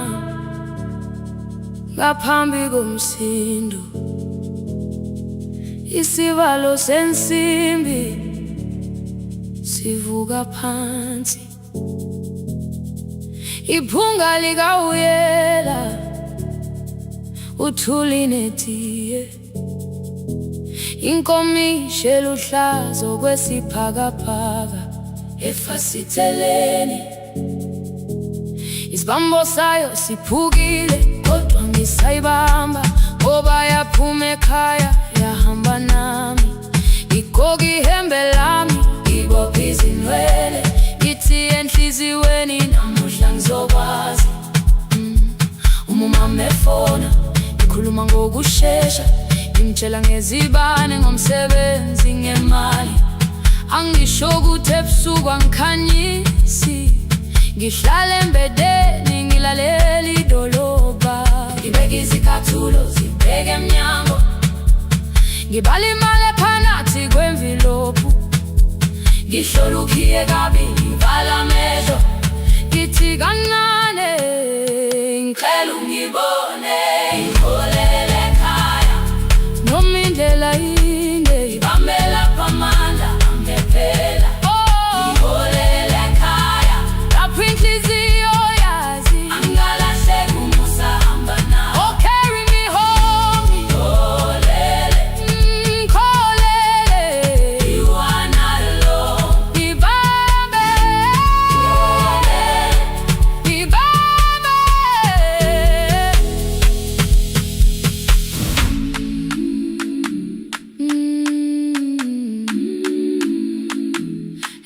ngaphambi komsindo. Isivalo sensimbi sivuka phansi. Iphunga likawuyela uthuli netiye. Inkomishi eluhlaza okwesiphakapaka efasiteleni. Isibambo sayo siphukile kodwa ngisayibamba, ngoba yaphuma ekhaya yahamba nami. Igoga ihembe lami, ibopha izinwele. Ithi enhliziyweni namuhla ngizokwazi. Umama efona, ikhuluma ngokushesha, imtshela ngezibane, ngomsebenzi, ngemali. Angisho ukuthi ebusuku angikhanyisi, ngihlala embedeni ngilalela idolobha. Ngibeka izicathulo zibheke emnyango, ngibala imali ephakathi kwemvilophu. Ngihlola ukhiye kabili, ngivala amehlo, ngithi kancane ngicela ungibone. Ngipholele ekhaya noma indlela inde, ngibambela phamandla angephela. Ngipholele ekhaya lapho inhliziyo yazi angalahleki umusa hamba nawe. Oh, carry me home. Ngipholele, ngipholele. You are not alone. Ngibambe, ngipholele, ngibambe.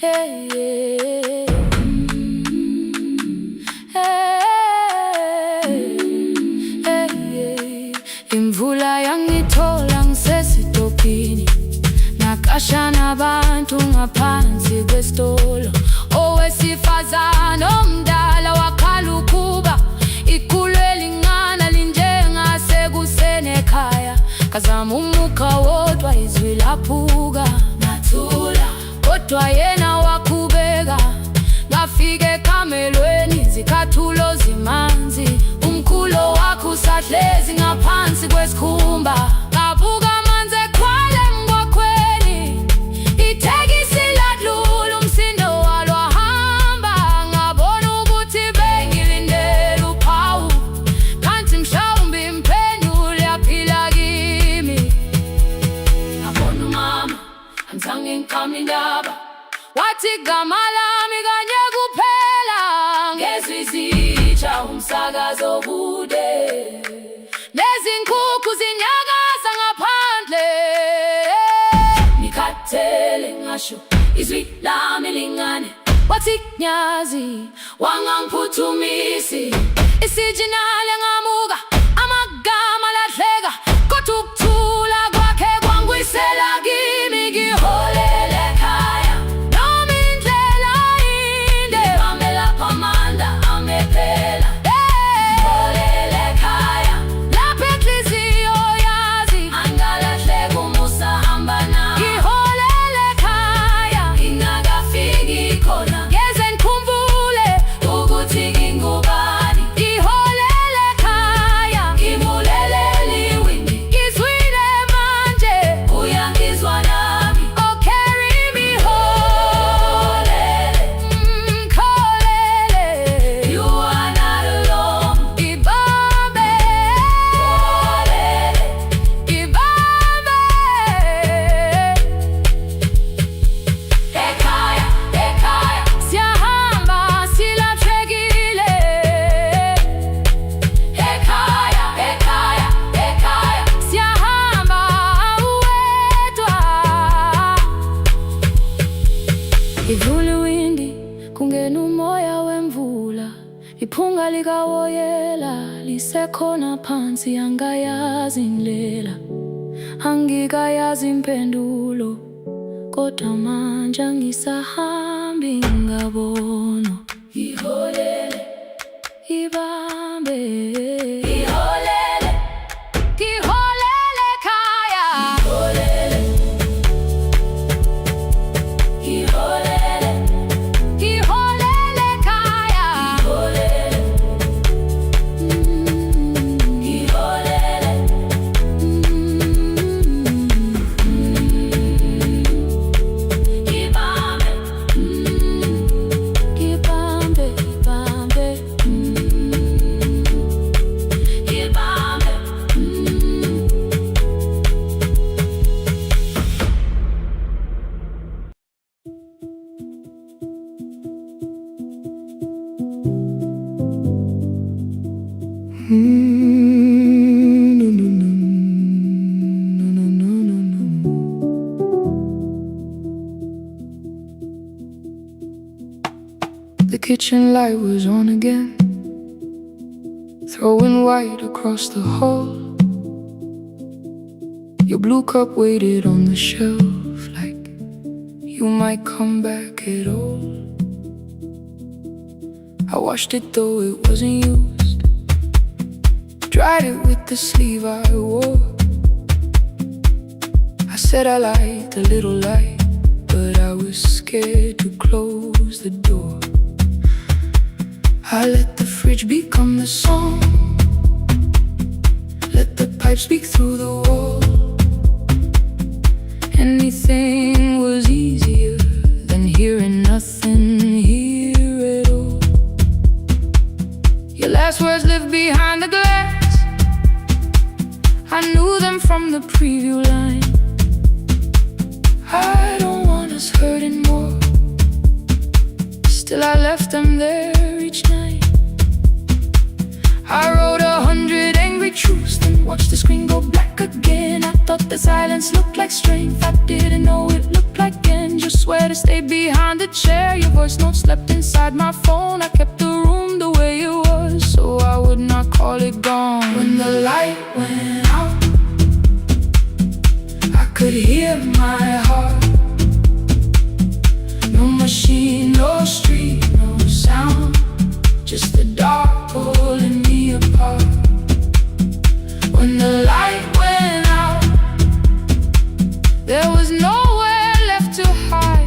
Hey, hey, hey, hey. Imvula yangithola ngisesitopini, nakasha nabantu ngaphansi kwesitolo. Owesifazane omdala wakhala ukuba ikhulu elingana linjengasekuseni ekhaya. Kazama umuka wodwa izwi laphuka, ngathula kodwa yena wakhubeka. Ngafika ekamelweni zikathulo zimanzi, umkhulo wakhe usahlezi ngaphansi kwesikhumba. Ngabuka amanzi ekhwale emgwaqweni, itekisi ladlula umsindo walo wahamba. Ngabona ukuthi bengilindele uphawu, kanti mhlawumbe impendulo yaphila kimi. Ngabona umama angizange ngiqame indaba, wathi igama lami kanye kuphela. Ngezwi izitsha umsakazo kude, nezinkukhu zinyakaza ngaphandle. Ngikhathele ngasho izwi lami lingane, wathi nyazi wangangiphuthumisi. Isijinali ngamuka, amagama lahleka, kodwa ukuthula kwakhe kwangwisela kimi. Ngiholele ekhaya noma indlela inde, ngihambela phamanda amephela. Ngiholele ekhaya lapho inhliziyo yazi angalahleka umusa hamba nami. Ngiholele ekhaya ingakafiki khona, ngeze ngikhumbule ukuthi ngingubani. Ngiholele ekhaya ngimulelele iwindi, ngizwile manje uyangizwa nami. Oh, carry me holele, kholele, you are not alone. Ibambe holele, ibambe. Ekhaya, ekhaya siyahamba silahlekile. Ekhaya, ekhaya, ekhaya siyahamba awedwa. Ivula iwindi kungena umoya wemvula, iphunga likawoyela lisekhona phansi. Angayazi indlela, angikayazi impendulo, kodwa manje angisahambi ngabona. Ngiholele, ibambe, ngiholele, ngiholele ekhaya. Ngiholele, ngiholele, ngiholele ekhaya. Ngiholele, ngiholele, ibambe, ibambe, ibambe, ibambe. The kitchen light was on again, throwing white across the hall. Your blue cup waited on the shelf, like you might come back at all. I washed it though it wasn't used, dried it with the sleeve I wore. I said I liked a little light, but I was scared to close the door. I let the fridge become the song, let the pipe speak through the wall. Anything was easier than hearing nothing here at all. Your last words lived behind the glass, I knew them from the preview line. I don't want us hurting more, still I left them there each night. I wrote 100 angry truths, then watched the screen go black again. I thought the silence looked like strength, I didn't know it looked like end. Just swear to stay behind the the chair, your voice note slept inside my phone. I kept the room the way it was, so I would not call it gone. When the light went out, I could hear my heart. No machine, no street, no sound, just the dark pulling me apart. When the light went out, there was nowhere left to hide.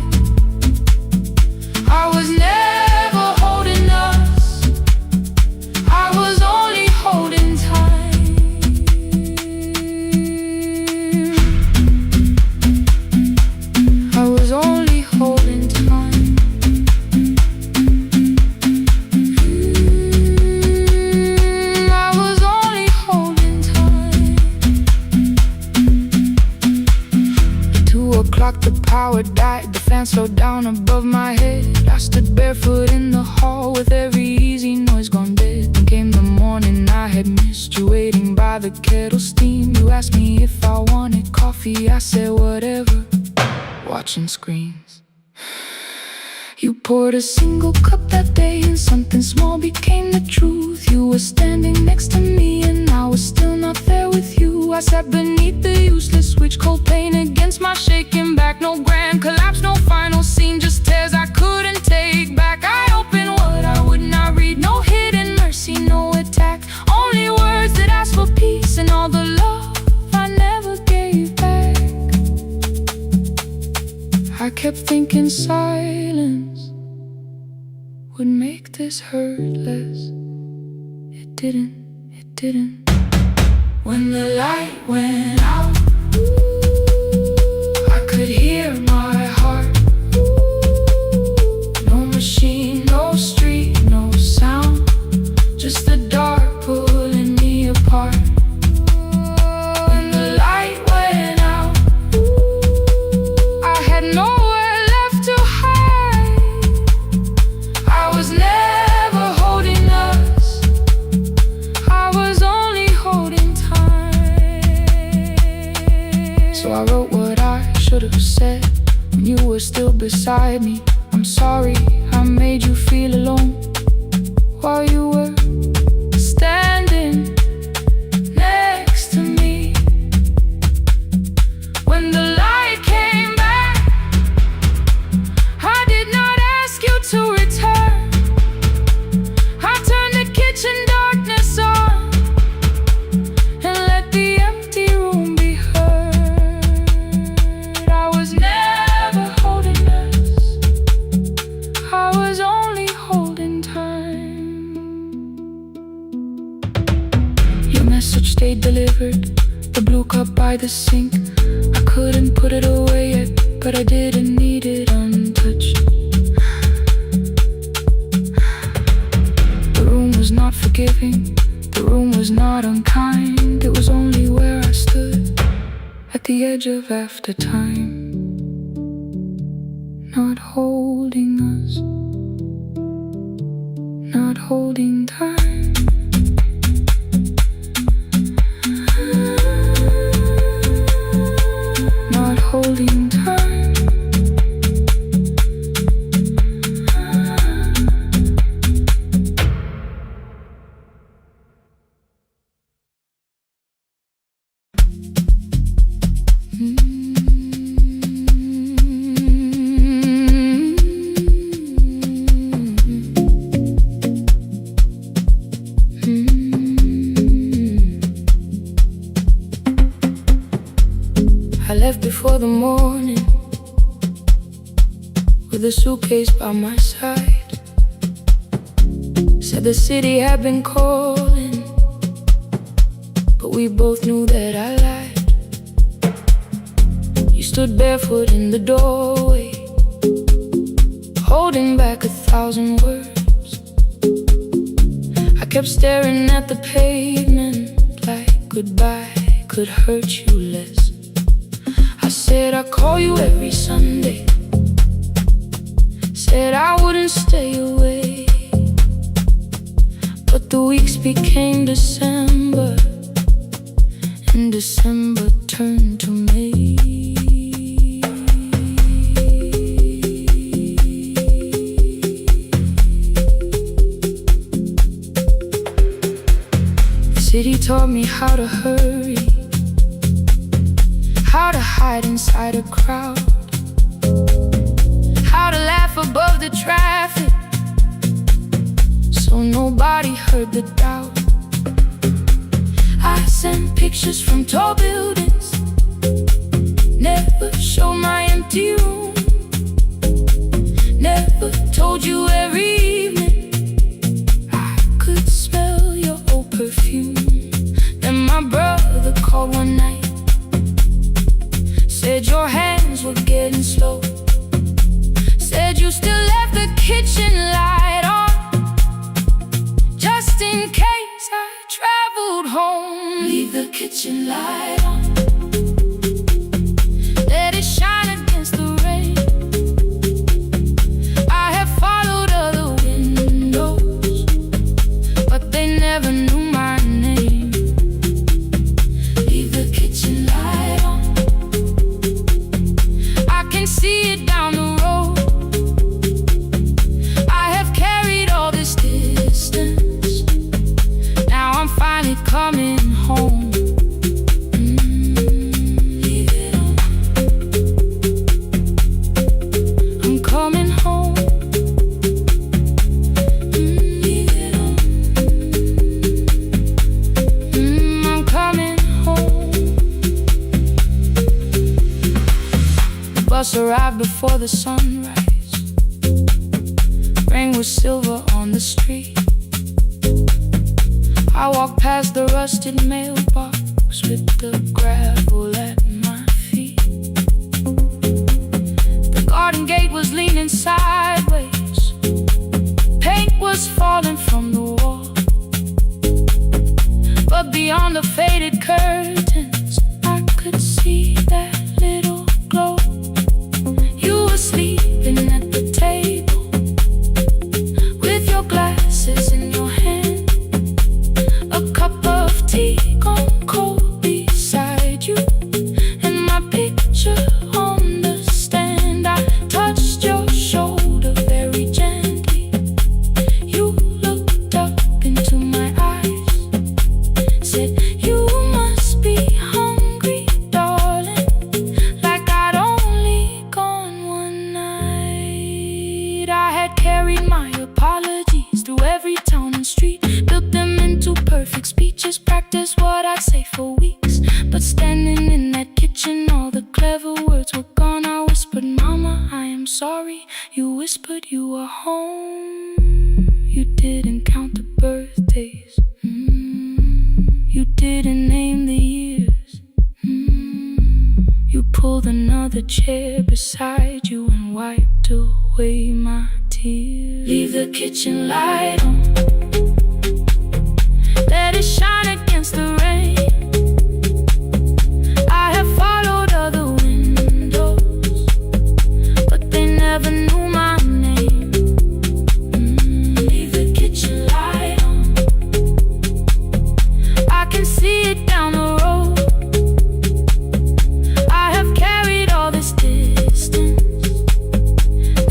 I was never holding us, I was only holding time. I was only holding time. I was only holding time. At 2 o'clock the power died, the fan slowed down above my head. I stood barefoot in the hall with every easy noise gone dead. Then came the morning, I had missed you waiting by the kettle steam. You asked me if I wanted coffee, I said whatever, watching screens. You poured a single cup that day and something small became the truth. You were standing next to me and I was still not there with you. I sat beneath the useless switch, cold pain against my shaking back. No grand collapse, no final scene, just tears I couldn't take back. I opened what I would not read, no hidden mercy, no attack. Only words that ask for peace and all the love I never gave back. I kept thinking silence would make this hurt less. It didn't, it didn't. When the light went out, I could hear my heart. No machine, no street, no sound, just the dark pulling me apart. When the light went out, I had nowhere left to hide. I was never holding us, I was only holding time. So I wrote what I should have said when you were still beside me. I'm sorry I made you feel alone while you were standing next to me. When the light came back, I did not ask you to return. I turned the kitchen darkness on and let the empty room be heard. I was never holding us, I was only holding time. Your message stayed delivered, the blue cup by the sink. I couldn't put it away yet, but I didn't need it untouched. The room was not forgiving, the room was not unkind. It was only where I stood at the edge of after time, not holding us, not holding time. Not holding time. I left before the morning with a suitcase by my side. Said the city had been calling, but we both knew that I lied. You stood barefoot in the doorway, holding back 1,000 words. I kept staring at the pavement like goodbye could hurt you less. I said I'd call you every Sunday, said I wouldn't stay away. But the weeks became December, and December turned to May. city taught me how to hurry, how to hide inside a crowd, how to laugh above the traffic, so nobody heard the doubt. I sent pictures from tall buildings, never showed my empty room, never told you every evening I could smell your old perfume. Then my brother called one night, said your hands were getting slow, said you still left the kitchen light on, just in case I traveled home. Leave the kitchen light on, let it shine against the rain. I have followed other windows, but they never knew my name. Leave the kitchen light on, I can see it down the road. I have carried all this distance, now I'm finally coming home. Leave it on, I'm coming home. Leave it on, I'm coming home. The bus arrived before the sunrise, rain was silver on the street. I walked past the rusted mailbox with the gravel at my feet. The garden gate was leaning sideways, paint was falling from the wall, but beyond the faded curtains I could see that little glow. You were sleeping at the table with your glasses in your hand, a cup of tea gone cold beside you, and my picture on the stand. I touched your shoulder very gently. You looked up into my eyes, said, "You must be hungry, darling," like I'd only gone one night. I had carried my apologies through every town and street, built them into perfect speeches, practiced what I'd say for weeks. But standing in that kitchen, all the clever words were gone. I whispered, "Mama, I am sorry." You whispered you were home. You didn't count the birthdays, you didn't name the years. You pulled another chair beside you and wiped away my tears. Leave the kitchen light on, let it shine against the rain. I have followed other windows, but they never knew my name. Leave the kitchen light on, I can see it down the road. I have carried all this distance,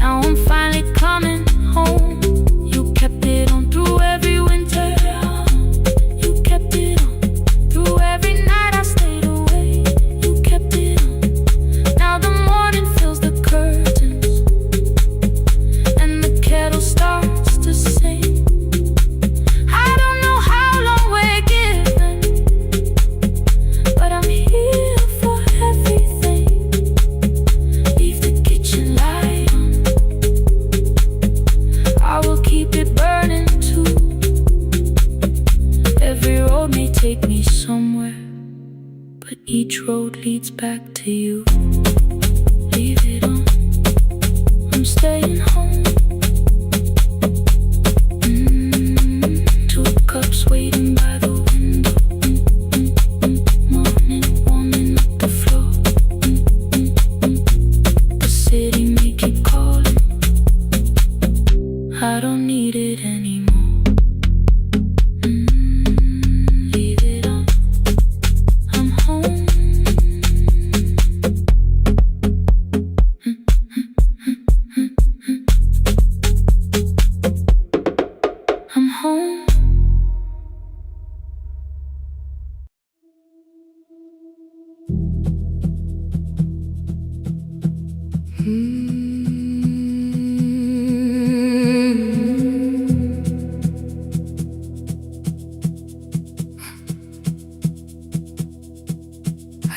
now I'm finally coming home. You kept it on through every winter, you kept I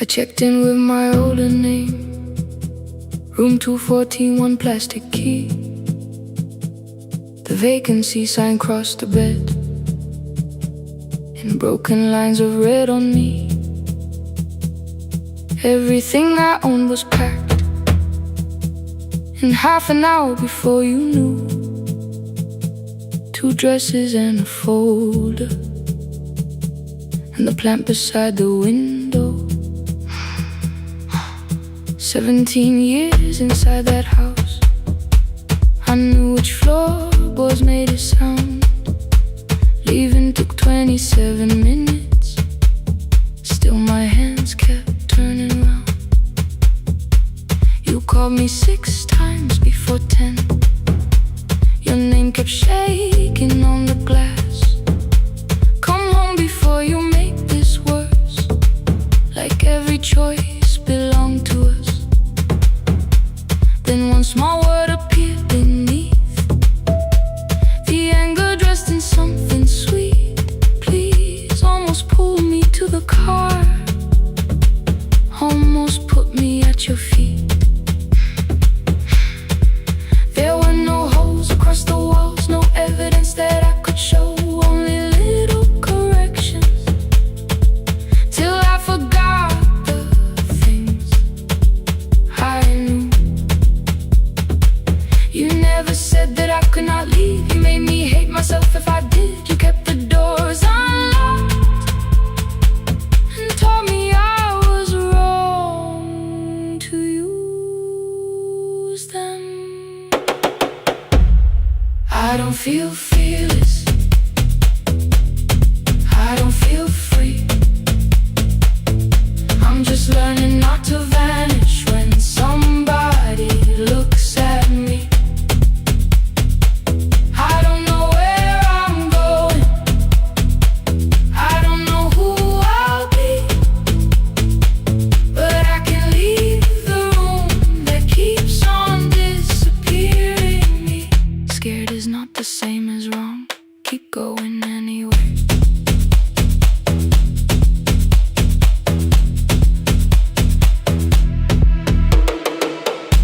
checked in with my older name, room 214, one plastic key. The vacancy sign crossed the bed in broken lines of red on me. Everything I owned was packed in half an hour before you knew. 2 dresses and a folder, and the plant beside the window. 17 years inside that house, I knew which floorboards made a sound. Leaving took 27 minutes, still my hands kept turning round. You called me 6 times before 10. Your name kept shaking on the glass. Come home before you make this worse, like every choice belonged to us. Then one small word appeared beneath the anger, dressed in something sweet. Please, almost pulled me to the car, almost put me at your feet. There were no holes across the walls, no evidence that I could show, only little corrections, till I forgot the things I knew. You never said that I could not leave. You made me hate myself if I did. You kept the doors unlocked and told me I was wrong to use them. I don't feel fearless, I don't feel free. I'm just learning not to vanish when somebody looks at me. I don't know where I'm going, I don't know who I'll be, but I can leave the room that keeps on disappearing me. Scared is not the same as wrong, keep going anyway.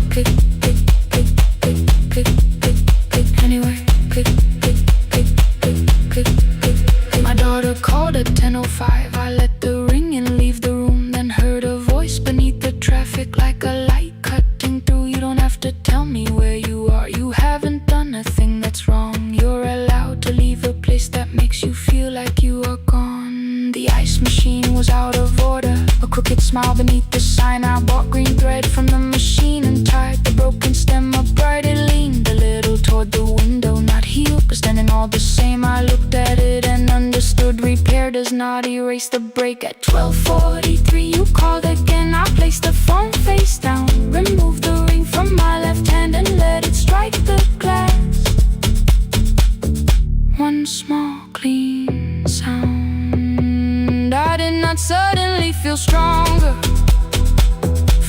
Pick, pick, pick, pick, pick, pick, pick, anyway. Pick, pick, pick, pick, pick, pick, pick. My daughter called at 10:05. I let the ring and leave the room, then heard a voice beneath the traffic like a light cutting through. You don't have to tell me where you are, you haven't done a thing that's wrong. You're allowed to leave a place that makes you feel like you are gone. The ice machine was out of order, a crooked smile beneath the sign. I bought green thread from the machine and tied the broken stem upright. It leaned a little toward the window, not healed but standing all the same. I looked at it and understood repair does not erase the break. At 12:43 you called again. I placed the phone face down, removed the ring from my left hand and let it strike the glass. One small clean sound. I did not suddenly feel stronger.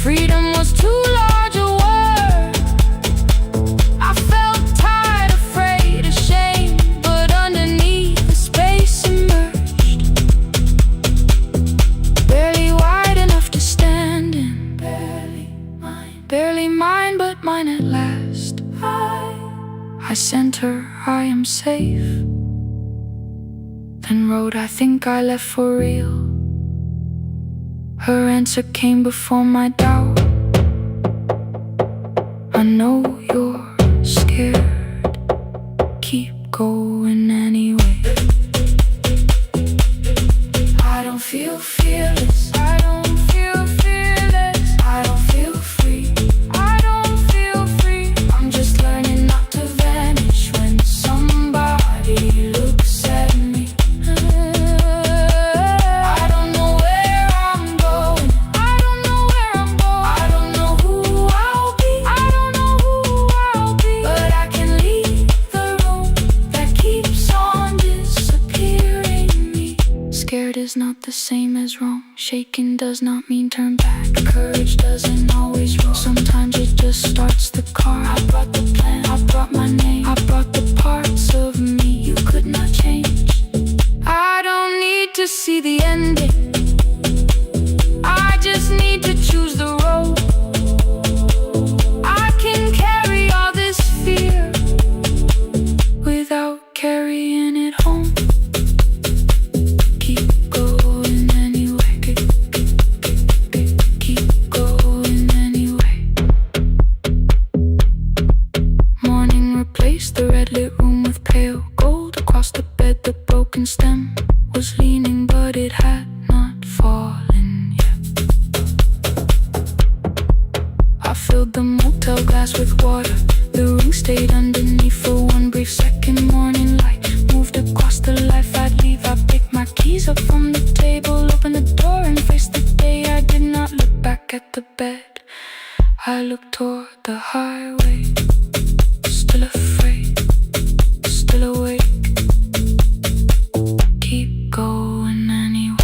Freedom was too large a word. I felt tired, afraid, ashamed, but underneath the space emerged, barely wide enough to stand in. Barely mine, but mine at last. I sent her, I am safe, then wrote, I think I left for real. Her answer came before my doubt. I know you're scared, keep going anyway. I don't feel fearless, I don't feel fearless, I don't feel free, I don't feel free. I'm just learning not to vanish when somebody looks at me. I don't know where I'm going, I don't know where I'm going, I don't know who I'll be, I don't know who I'll be, but I can leave the room that keeps on disappearing me. Scared is not the same as wrong, shaken does not mean turn back. Courage doesn't always roll, sometimes it just starts what's the car? I brought the plan, I brought my name, I brought the parts of me you could not change. I don't need to see the ending, I just need to choose the road. I can carry all this fear without carrying it home. Keep going anyway, keep going anyway. Morning replaced the red lit room with pale gold. Across the bed the broken stem was leaning, but it had not fallen yet. I filled the motel glass with water, the ring stayed underneath for one brief second. Morning light moved across the life I'd leave. I picked my keys up from the table, opened the door and faced the day. I did not look back at the bed, I looked toward the highway. Still afraid, still awake, keep going anyway.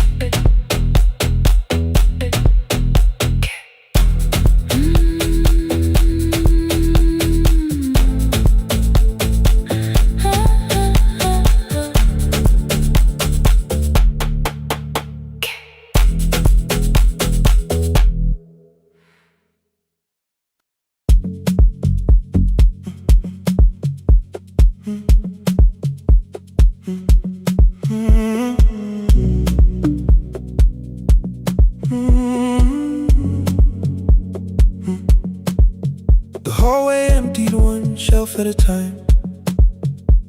The hallway emptied one shelf at a time,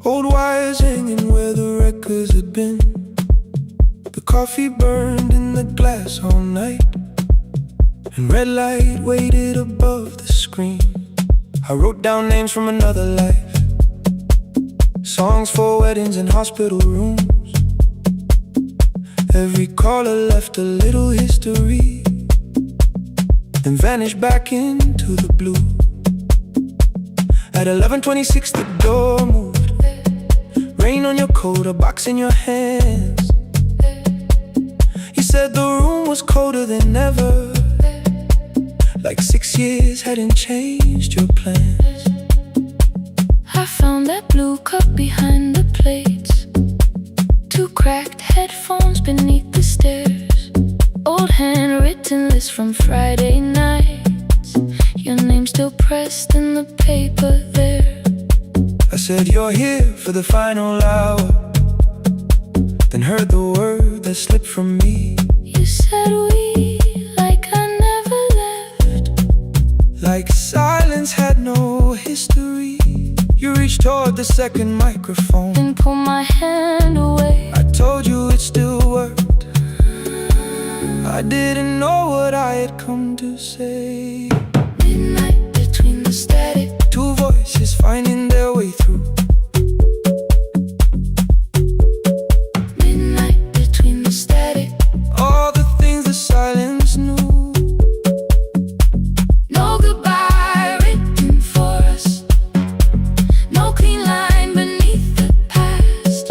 old wires hanging where the records had been. The coffee burned in the glass all night, and red light waited above the screen. I wrote down names from another life, songs for weddings and hospital rooms. Every caller left a little history, then vanished back into the blue. At 11:26 the door moved, rain on your coat, a box in your hands. You said the room was colder than ever, like 6 years hadn't changed your plans. I found that blue cup behind the plates, two cracked headphones beneath the stairs, old handwritten list from Friday nights, your name still pressed in the paper there. I said you're here for the final hour, then heard the word that slipped from me. You said we, like I never left, like silence had no history. You reached toward the second microphone and pulled my hand away. I told you it still worked, I didn't know what I had come to say. Midnight between the static, two voices finding their way through. Midnight between the static, all the things the silence knew. no goodbye written for us, no clean line beneath the past,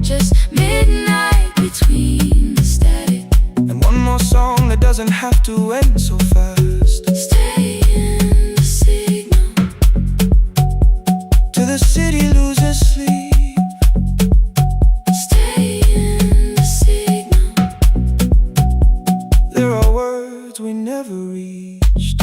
just midnight between the static. And one more song that doesn't have to end so fast. Stay in the signal till the city loses sleep. Stay in the signal. There are words we never reached.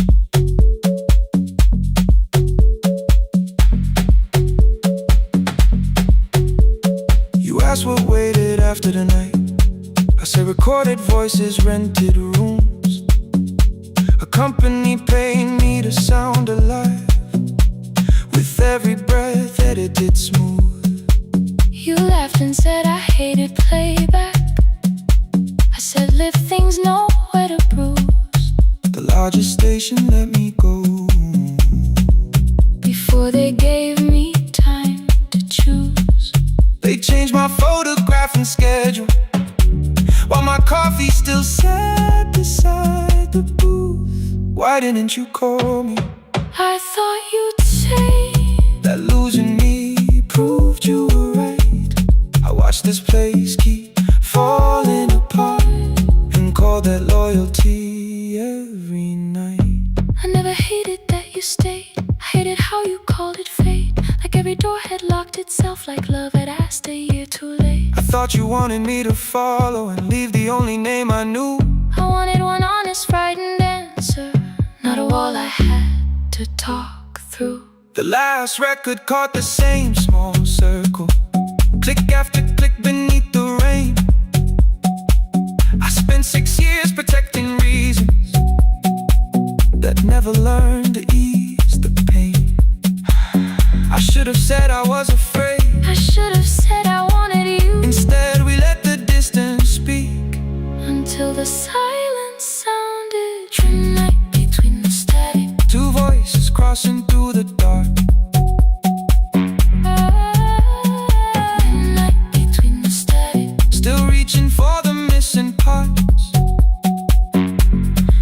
You asked what waited after the night. I said recorded voices, rented rooms, a company paying me to sound alive, with every breath edited smooth. You laughed and said I hated playback. I said live things nowhere to bruise. The largest station let me go Before they gave me time to choose. They changed my photograph and schedule, while my coffee still sat beside the booth. Why didn't you call me? I thought you'd say that losing me proved you were right. I watched this place keep falling apart, and called that loyalty every night. I never hated that you stayed. I hated how you called it fate, like every door had locked itself, like love had asked a year too late. I thought you wanted me to follow and leave the only name I knew. I wanted one honest, frightened answer, not a wall I had to talk through. The last record caught the same small circle, click after click beneath the rain. I spent 6 years protecting reasons that never learned to ease the pain. I should have said I was afraid. I should have said I wanted you. Instead we let the distance speak, until the silence sounded midnight between the static. two voices crossing through the dark. Midnight between the static. Still reaching for the missing parts.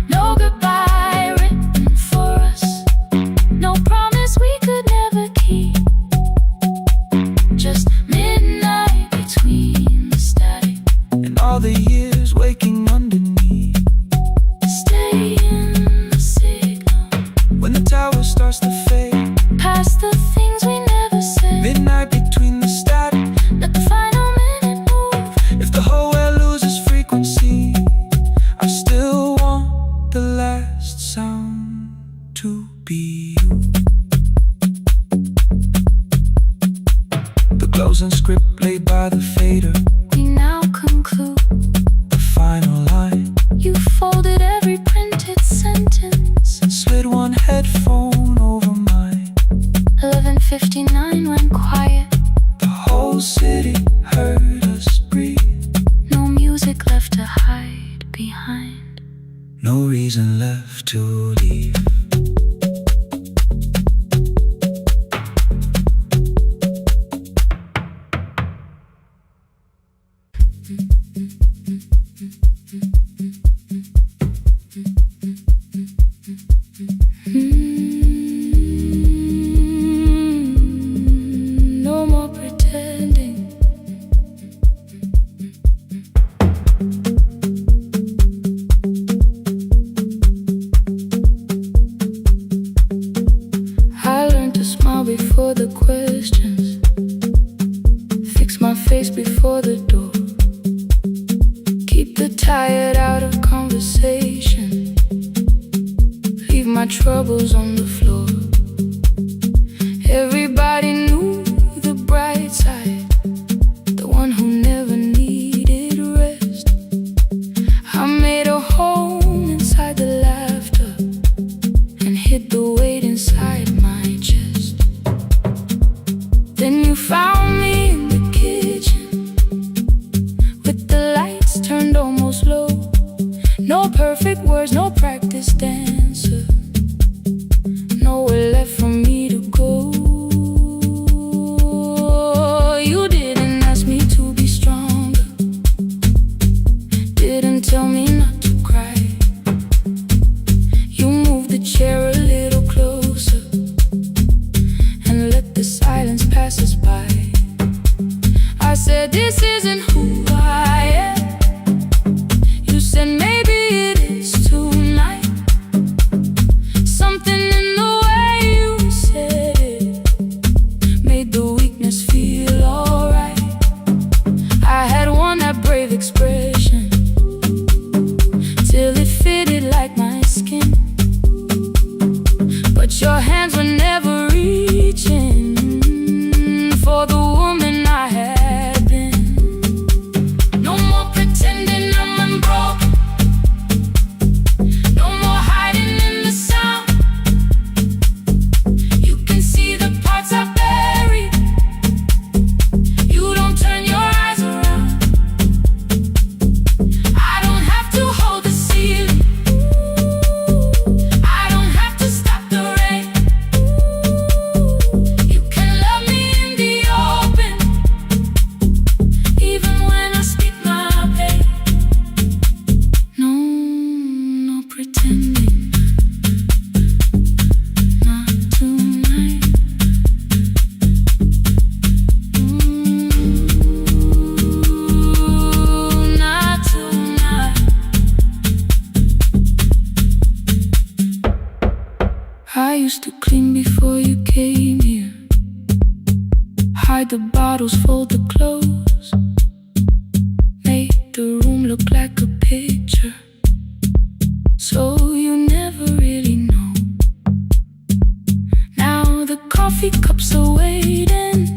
No goodbye written for us, no promise we could never keep. Just midnight between the static And all the years waking underneath. stay in the signal. When the tower starts to fade, Past the things we never said. midnight between the static. Let the final minute move. If the whole world loses frequency, I still want the last sound to be you. The closing script laid by the fader, We now conclude. the final line. You folded every printed sentence. And slid one headphone over mine. 11:59 went quiet. The whole city heard us breathe. No music left to hide behind. No reason left to leave. No more pretending. I learned to smile before the questions, fix my face before the door, keep the tired out of conversation, leave my troubles on the floor. Everybody knew the bright side, the one who never needed rest. I made a home inside the laughter and hid the weight inside my chest. Then you found me in the kitchen, before you came here. Hide the bottles, fold the clothes, make the room look like a picture, so you never really know. Now the coffee cups are waiting,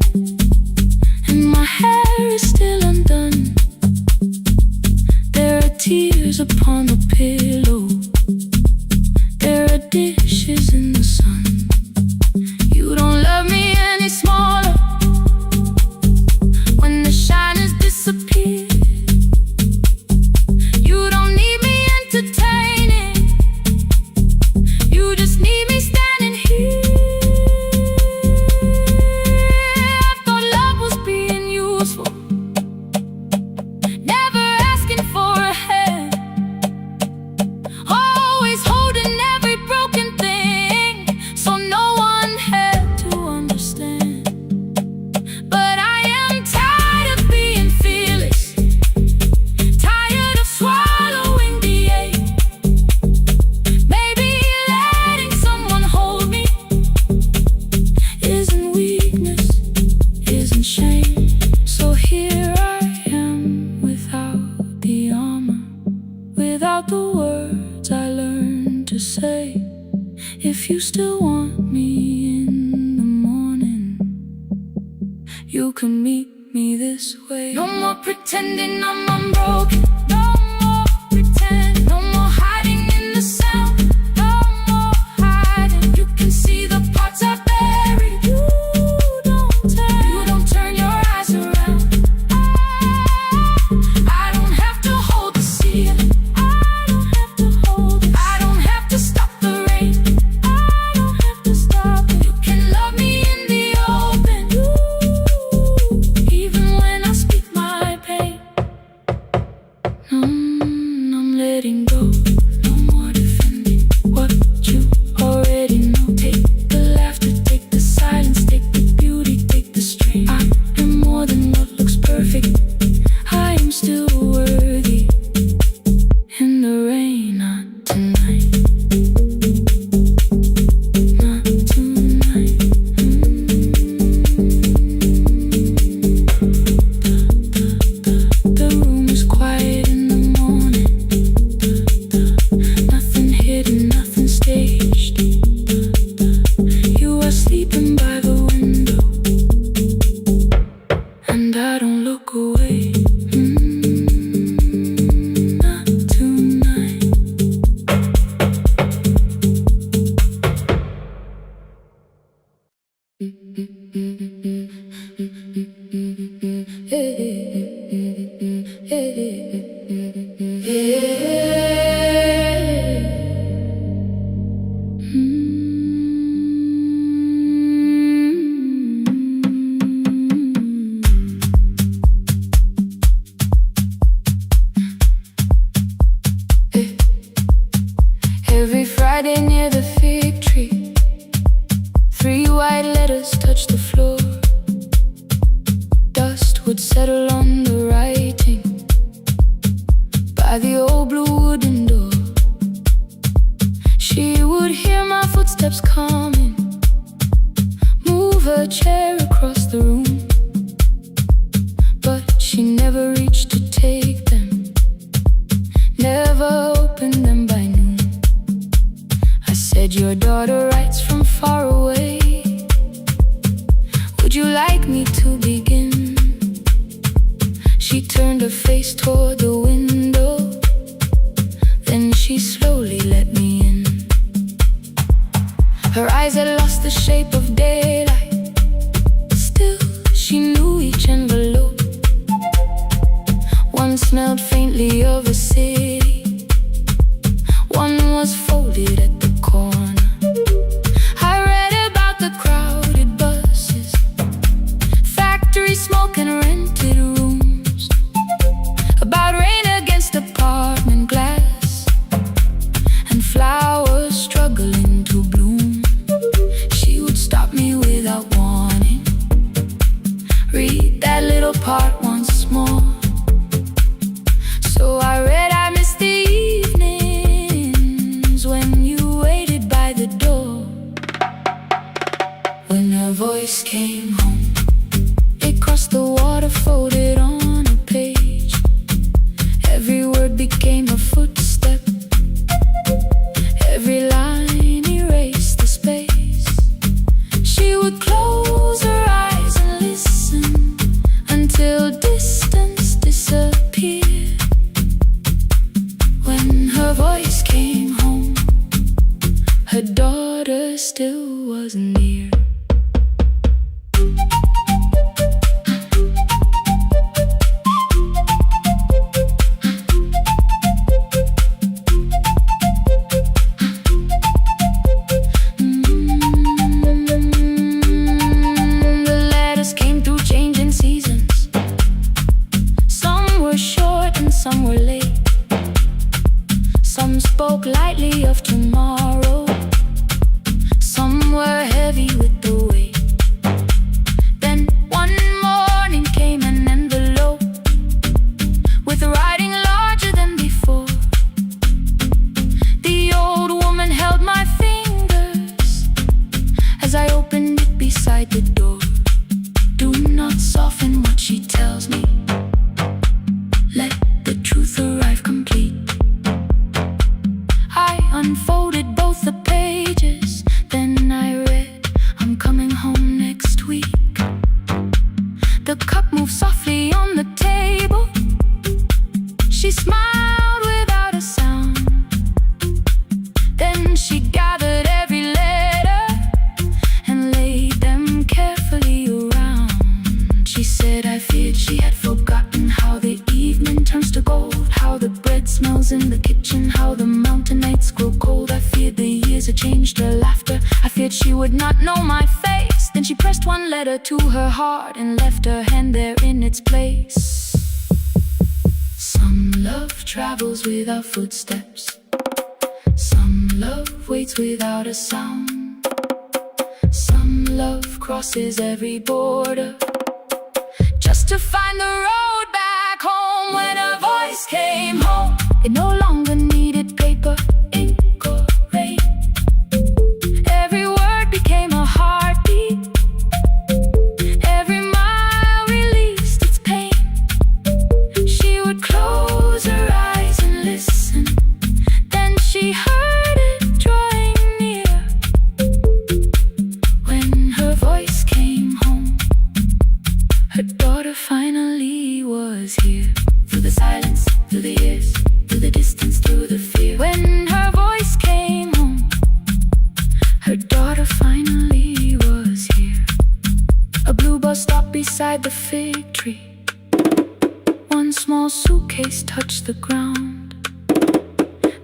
and my hair is still undone. There are tears upon the pillow, there are dishes in the sun. You don't love me any smaller when the shine has disappeared. You don't need me entertaining, you just need me standing here. I thought love was being useful, never asking for a hand, always holding every broken thing, so no one had to understand. But I am tired of being fearless, tired of swallowing the ache. Maybe letting someone hold me isn't weakness, isn't shame. So here I am without the armor, without the words I learned to say. If you still want me in the morning, you can meet me this way. No more pretending I'm unbroken, no more pretend, no more hiding in the sound, no more hiding. You can see the parts I buried, you don't turn your eyes around. I don't have to hold the ceiling, I don't have to hold it, I don't have to stop the rain, I don't have to stop it. You can love me in the open, even when I speak my pain. I'm letting go, no more defending what you already know. Take the laughter, take the silence, take the beauty, take the strain. I am more than what looks perfect, I am still worthy. In the rain, not tonight, not tonight. The room is quiet in the morning, nothing hidden, nothing staged. You are sleeping by the window, and I don't look away. Not tonight. Every Friday near the fig tree, 3 white letters touch the floor. Dust would settle on the writing by the old blue wooden door. She would hear my footsteps coming, move her chair across the room, but she never reached to take them, never opened them by noon. I said, your daughter writes from far away, would you like me to begin? She turned her face toward the window, then she slowly let me in. Her eyes had lost the shape of daylight, still she knew each envelope. One smelled faintly of a city, one was folded at the corner. I read about the crowded buses, factory smoke and rented rooms, about rain against apartment glass and flowers struggling to bloom. She would stop me without warning, read that little part once more. So I read, I missed the evenings when you waited by the door. her voice came home. It crossed the water, folded on a page. Every word became a footstep. Every line erased the space. She would close her eyes and listen until distance disappeared. When her voice came home, her daughter still wasn't near. Some were late. Some spoke lightly of tomorrow. Some were heavy with the weight. Then one morning came an envelope with writing larger than before. The old woman held my fingers as I opened it beside the door. Do not soften what she tells me. Let the truth arrive complete. I unfolded both the pages, then I read, I'm coming home next week. The cup moved softly on the table. She smiled without a sound. Then she gathered every letter and laid them carefully around. She said I feared she had forgotten how the evening turns to gold, how the bread smells in the kitchen, how the mountain nights grow cold. I feared the years had changed her laughter. I feared she would not know my face. Then she pressed one letter to her heart and left her hand there in its place. Some love travels without footsteps. Some love waits without a sound. Some love crosses every border just to find the road back home. When her voice came home, it no longer needed paper, ink or rain. Every word became a heartbeat. Every mile released its pain. She would close her eyes and listen. Then she heard it drawing near. When her voice came home, her daughter finally was here. Through the silence, through the years, through the distance, through the fear. When her voice came home, her daughter finally was here. A blue bus stopped beside the fig tree. One small suitcase touched the ground.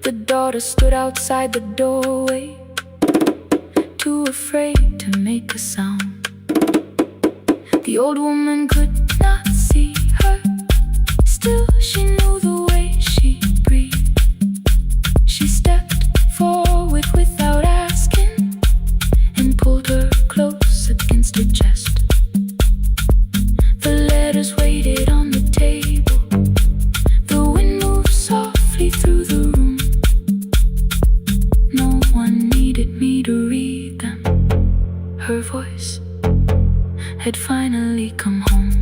The daughter stood outside the doorway, too afraid to make a sound. The old woman could not see her. Still she knew the way she breathed. She stepped forward without asking and pulled her close against her chest. The letters waited on the table. The wind moved softly through the room. No one needed me to read them. Her voice had finally come home.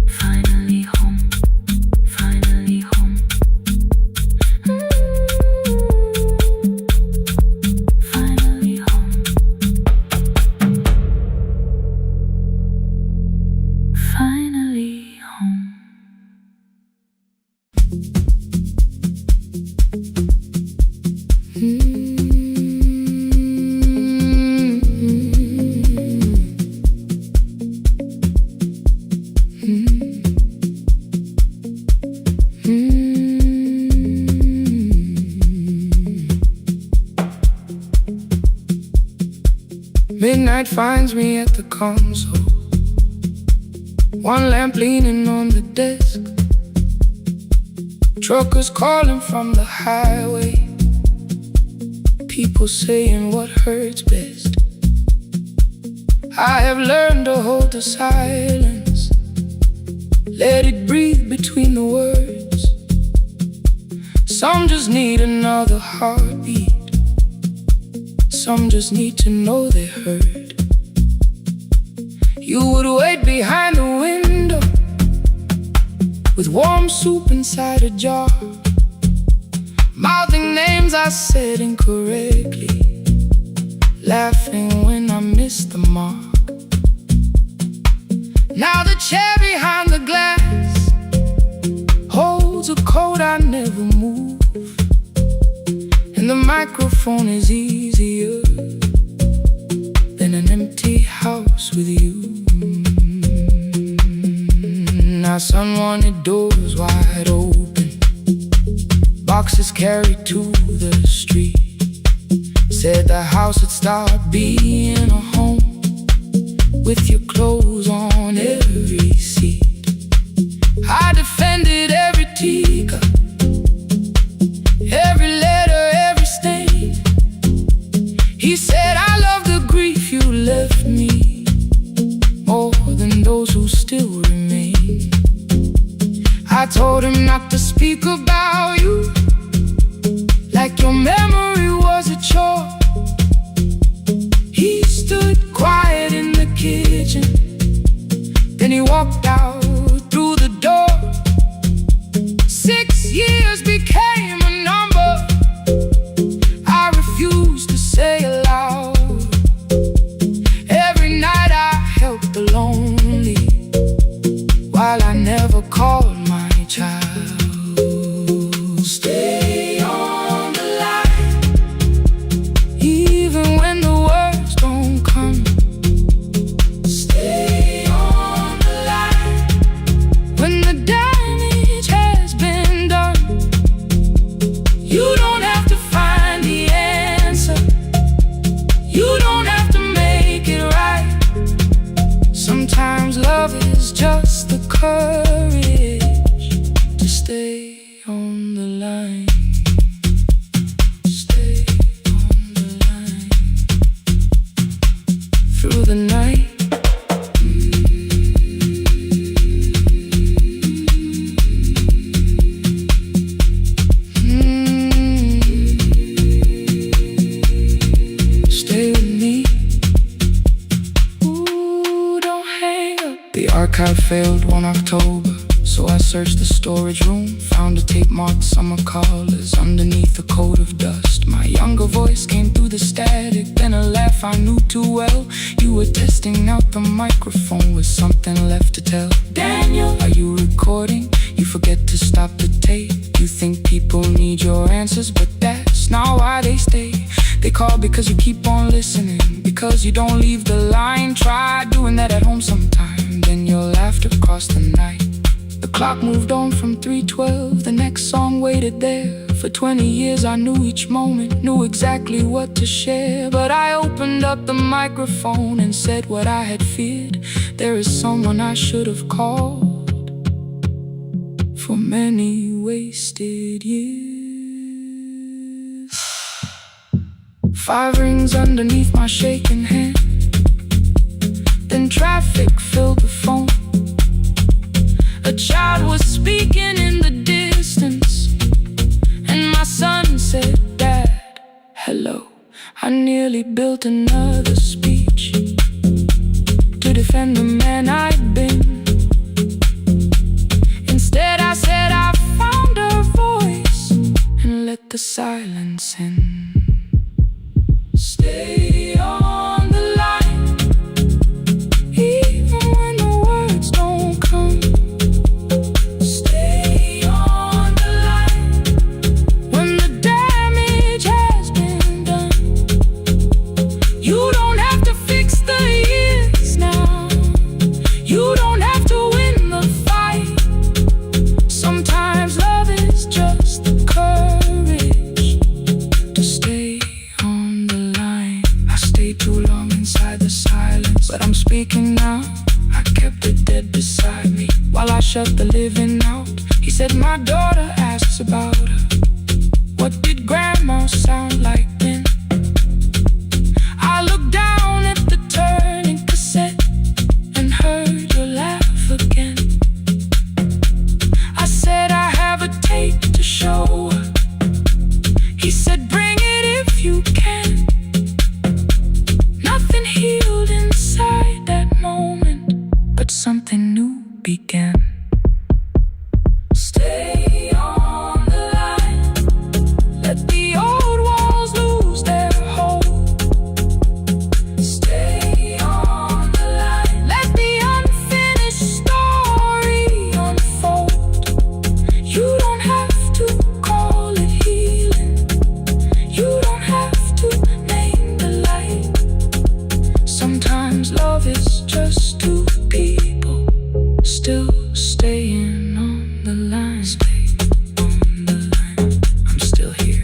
Finally home. Finally home. Finally home. Finally home. Midnight finds me at the console. One lamp leaning on the desk. Truckers calling from the highway. People saying what hurts best. I have learned to hold the silence. Let it breathe between the words. Some just need another heartbeat. Some just need to know they're heard. You would wait behind the window with warm soup inside a jar, mouthing names I said incorrectly, laughing when I missed the mark. Now the chair behind the glass holds a coat I never move, and the microphone is easier than an empty house with you. Our son wanted doors wide open, boxes carried to the street. Said the house would start being a home with your clothes on every seat. I defended every teacup, every letter, every stain. He said I love the grief you left me more than those who still remain. I told him not to speak about you like your memory was a chore. He stood quiet in the kitchen, then he walked out through the door. 6 years became a number I refused to say aloud. Every night I helped the lonely while I never called my child. Stay on the line, even when the words don't come. Stay on the line, when the damage has been done. You don't have to find the answer, you don't have to make it right. Sometimes love is just the courage to stay on the line. Stay on the line through the night. Stay with me. Ooh, don't hang up. The archive failed one October, so I searched the storage room, found a tape marked summer callers underneath a coat of dust. My younger voice came through the static, then a laugh I knew too well. You were testing out the microphone with something left to tell. Daniel, are you recording? You forget to stop the tape. You think people need your answers, but that's not why they stay. They call because you keep on listening, because you don't leave the line. Try doing that at home sometime, then you'll laugh across the night. The clock moved on from 3:12, the next song waited there. For 20 years I knew each moment, knew exactly what to share. But I opened up the microphone and said what I had feared. There is someone I should have called for many wasted years. 5 rings underneath my shaking hand, then traffic filled the phone. A child was speaking in the distance, and my son said, "Dad, hello." I nearly built another speech to defend the man I'd been. Instead I said I found a voice and let the silence in. Stay on the line, even when the words don't come. But I'm speaking now. I kept it dead beside me while I shut the living out. He said my daughter asks about her. What did grandma sound like then? I looked down at the turning cassette and heard her laugh again. I said I have a tape to show her. He said bring it if you can. Nothing healed inside that moment. us, just two people, still staying on the line. Stay on the line, I'm still here.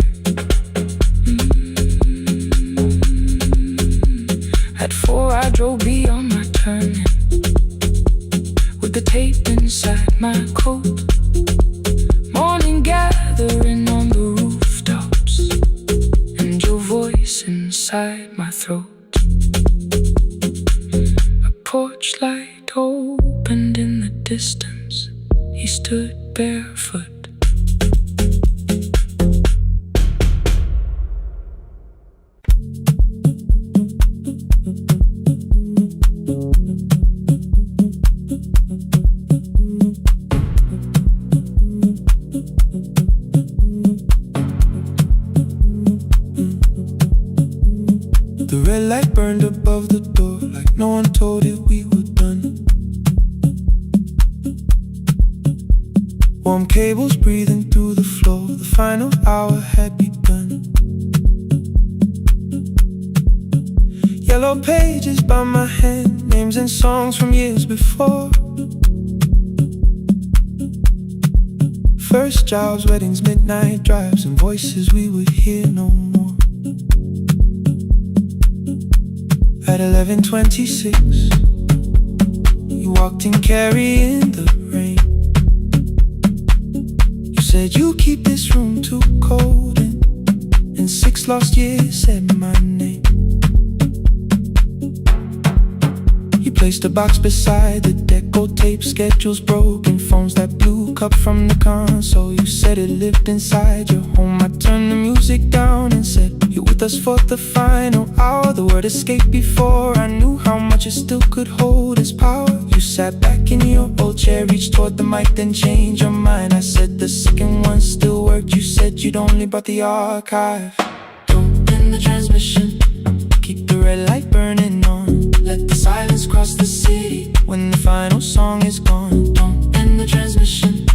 At 4 I drove beyond my turning, with the tape inside my coat. Morning gathering on the rooftops, and your voice inside my throat. A porch light opened in the distance. He stood barefoot. The red light burned above the door, like no one told it we were done. Warm cables breathing through the floor, the final hour had begun. Yellow pages by my hand, names and songs from years before. First jobs, weddings, midnight drives, and voices we would hear no more. At 11:26, you walked in carrying the rain. You said you keep this room too cold, and in 6 lost years said my name. You placed a box beside the deck, old tape, schedules, broken phones, that blue cup from the console. You said it lived inside your home. I turned the music down and said, you're with us for the final hour. The word escaped before I knew how much it still could hold its power. You sat back in your old chair, reached toward the mic, then changed your mind. I said the second one still worked. You said you'd only brought the archive. Don't end the transmission, keep the red light burning on. Let the silence cross the city when the final song is gone. Don't end the transmission,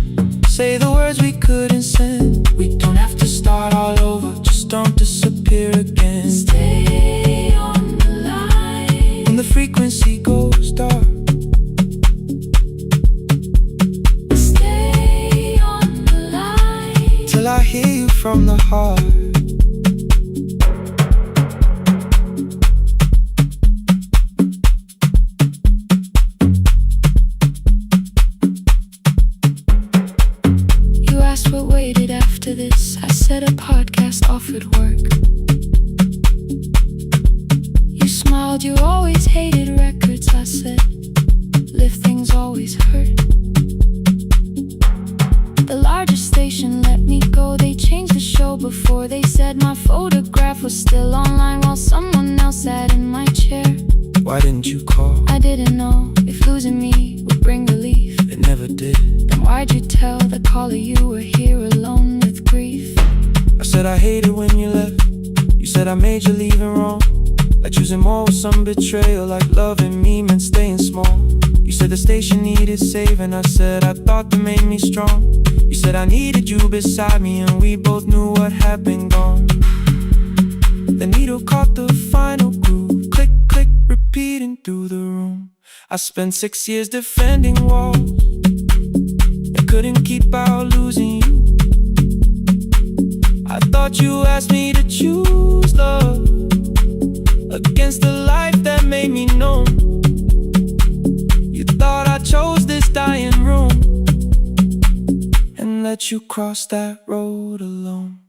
say the words we couldn't send. We don't have to start all over, just don't disappear again. Stay on the line when the frequency goes dark. Stay on the line till I hear you from the heart. What waited after this? I said a podcast offered work. You smiled, you always hated records. I said, live things always hurt. The largest station let me go. They changed the show before they said my photograph was still online while someone else sat in my chair. Why didn't you call? I didn't know if losing me would bring relief. It never did. Then why'd you tell the caller you were here alone with grief? I said I hated when you left. You said I made you leaving wrong, like choosing more with some betrayal, like loving me meant staying small. You said the station needed saving. I said I thought that made me strong. You said I needed you beside me, and we both knew what had been gone. The needle caught the final groove, click, click, repeating through the room. I spent 6 years defending walls and couldn't keep out losing you. I thought you asked me to choose love against the life that made me numb. You thought I chose this dying room and let you cross that road alone.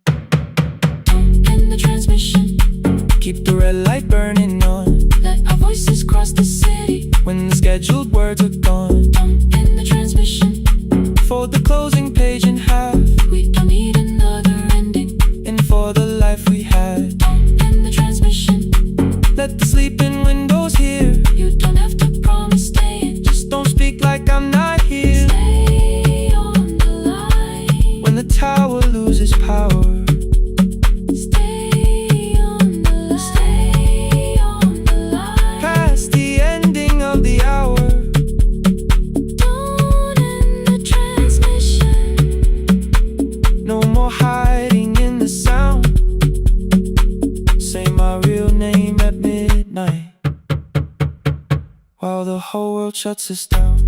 Don't end the transmission, keep the red light burning on. let our voices cross the city when the scheduled words are gone. Don't end the transmission, fold the closing page in half. we don't need another ending. And for the life we had, Don't end the transmission, let the sleeping windows hear. you don't have to promise staying. Just don't speak like I'm not here. Stay on the line When the tower loses power, stay on the line, stay on the line. past the ending of the hour. Don't end the transmission. while the whole world shuts us down.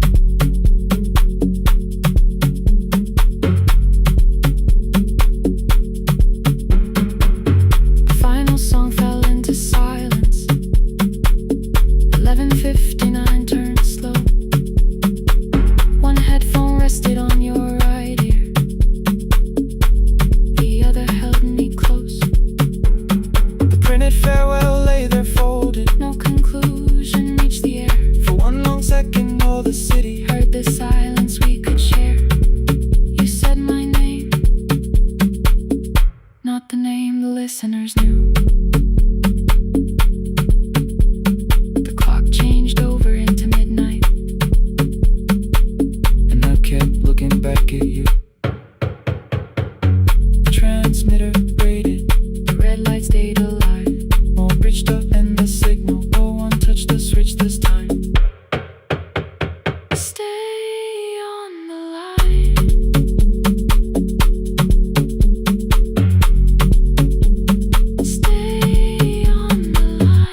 Final song fell into silence. 11:59 turned slow. One headphone rested on your right ear, the other held me close. The printed farewell lay there folded. No conclusion reached the air. For one long second all the city Heard the silence we could share. You said my name, not the name the listeners knew. The clock changed over into midnight, and I kept looking back at you. The transmitter braided, the red light stayed alive. more bridged up and the signal. No one touched the switch this time. Stay on the line. Stay on the line.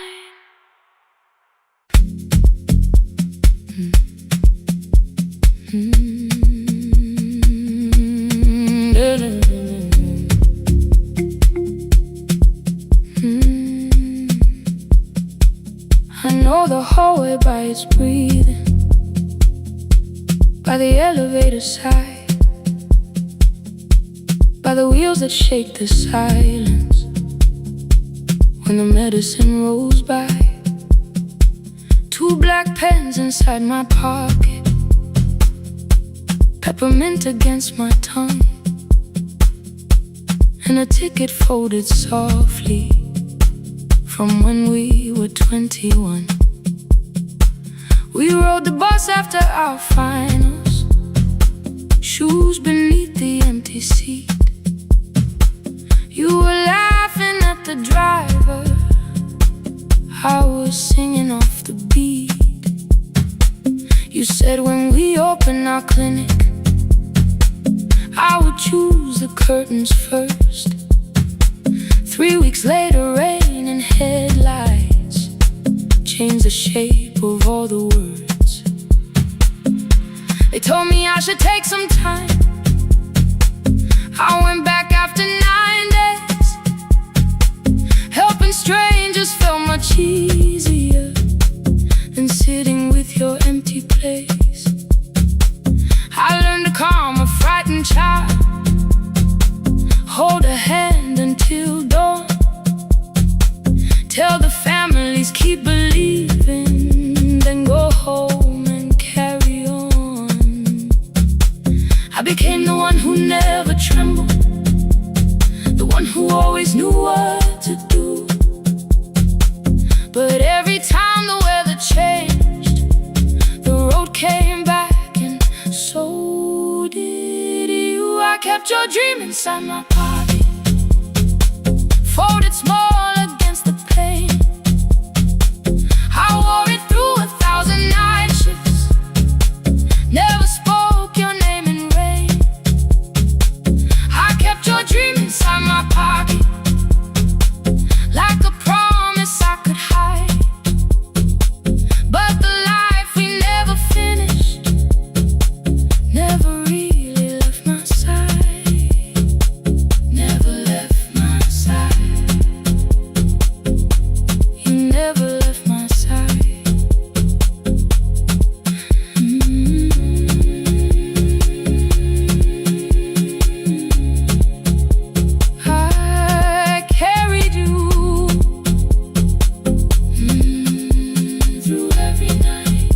I know the hallway by its breathing, by the elevator side, by the wheels that shake the silence when the medicine rolls by. Two black pens inside my pocket, peppermint against my tongue, and a ticket folded softly from when we were 21. We rode the bus after our finals, shoes beneath the empty seat. You were laughing at the driver, I was singing off the beat. You said when we open our clinic, I would choose the curtains first. 3 weeks later, rain and headlights changed the shape of all the words. They told me I should take some time. I went back after 9 days. Helping strangers felt much easier than sitting with your empty place. I learned to calm a frightened child, hold a hand until dawn, tell the families keep believing, then go home and carry on. I became the one who never trembled, the one who always knew what to do. But every time the weather changed, the road came back, and so did you. I kept your dream inside my pocket, folded small against the pain. I wore it through 1,000 night shifts, never spoke your name in rain. I kept your dream inside my pocket, like a promise I could hide. But the life we never finished never really left my side, never left my side. You never left my side. I carried you through every night.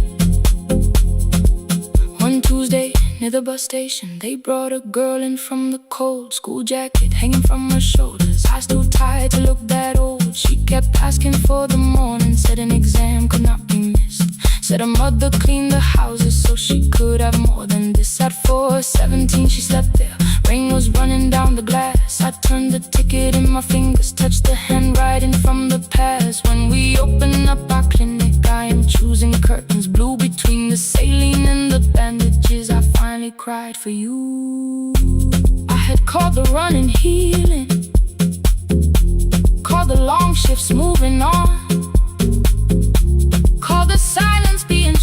One Tuesday near the bus station, they brought a girl in from the cold, school jacket hanging from her shoulders, eyes too tired to look that old. She kept asking for the morning, said an exam could not be missed, said her mother cleaned the houses so she could have more than this. At 4:17 she slept there, rain was running down the glass. I turned the ticket in my fingers, touched the handwriting from the past. When we open up our clinic, I am choosing curtains blue between the saline and the bandages. I finally cried for you. I had called the running healing, called the long shifts moving on, called the silence being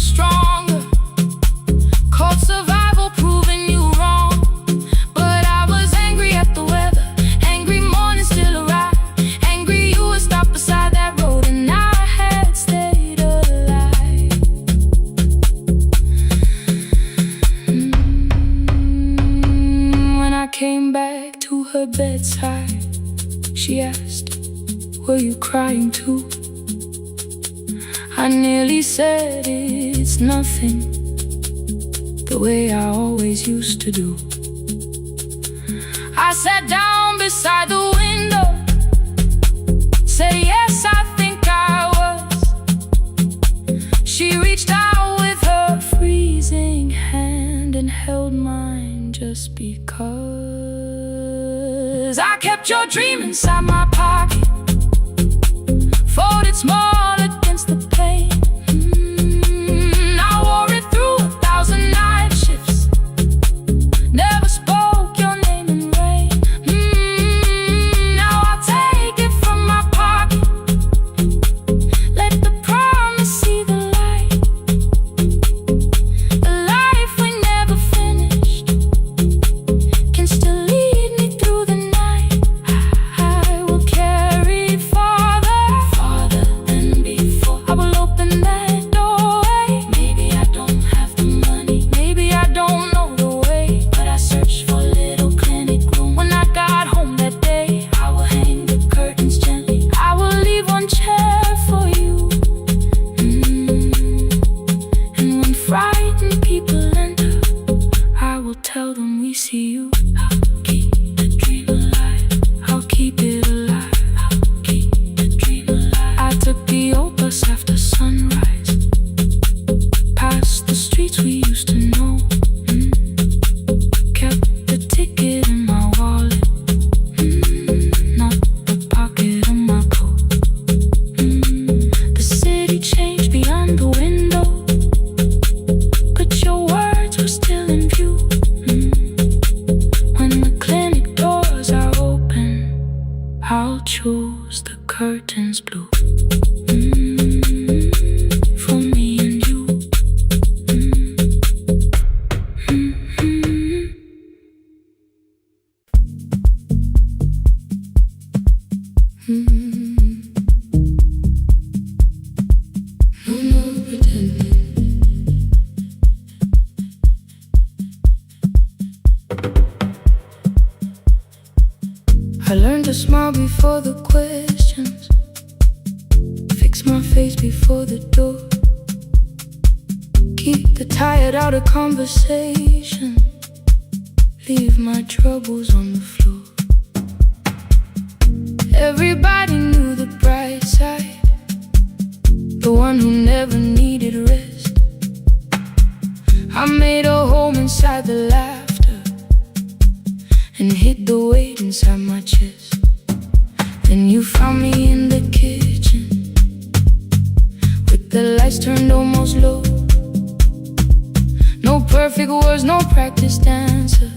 her bedside. She asked, "Were you crying too?" I nearly said it's nothing, the way I always used to do. I sat down beside the window, said yes, I think I was. She reached out with her freezing hand and held mine just because. I kept your dream inside my pocket, folded small against the pain. I wore it through 1,000 night shifts, never spoke your name in rain. Now I'll take it from my pocket, let the promise see the light. The life we never finished can still lead me through the night. I will carry farther than before. I will open that doorway. Maybe I don't have the money, maybe I don't know the way, but I searched for a little clinic room. When I got home that day, I will hang the curtains gently. I will leave one chair for you. And when frightened people enter, I will tell them we see you. I'll keep the dream alive, I'll keep it alive, I'll keep the dream alive. I took the old bus after sunrise, past the streets we used to know. Kept the ticket in my wallet, not the pocket of my coat. The city changed beyond the window, but your words were still in view. When the clinic doors are open, I'll choose the curtains blue. For me and you. No more pretending. I learned to smile before the questions, fix my face before the door, keep the tired out of conversation, leave my troubles on the floor. Everybody knew the bright side, the one who never needed rest. I made a home inside the laughter and hid the weight inside my chest. Then you found me in the kitchen, with the lights turned almost low. No perfect words, no practice dancer,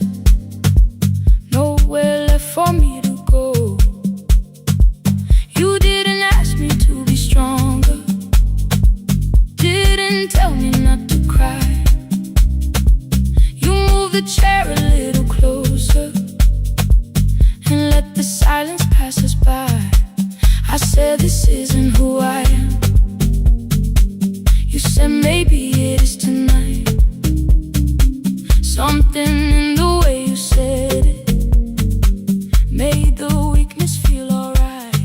nowhere left for me to go. You didn't ask me to be stronger, didn't tell me not to cry. You moved the chair a little closer and let the silence pass us by. I said this isn't who I am. You said maybe it is tonight. Something in the way you said it made the weakness feel alright.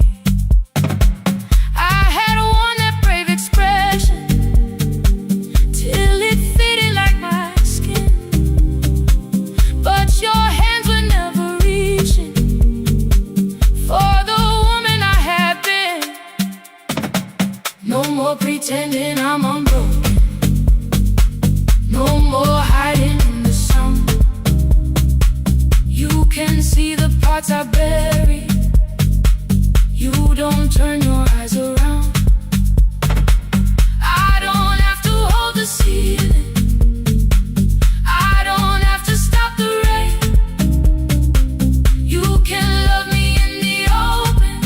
I had worn that brave expression till it fitted like my skin, but your hands were never reaching for the woman I had been. No more pretending I'm unbroken, no more hiding in the sun. You can see the parts I bury, you don't turn your eyes around. I don't have to hold the ceiling, I don't have to stop the rain. You can love me in the open,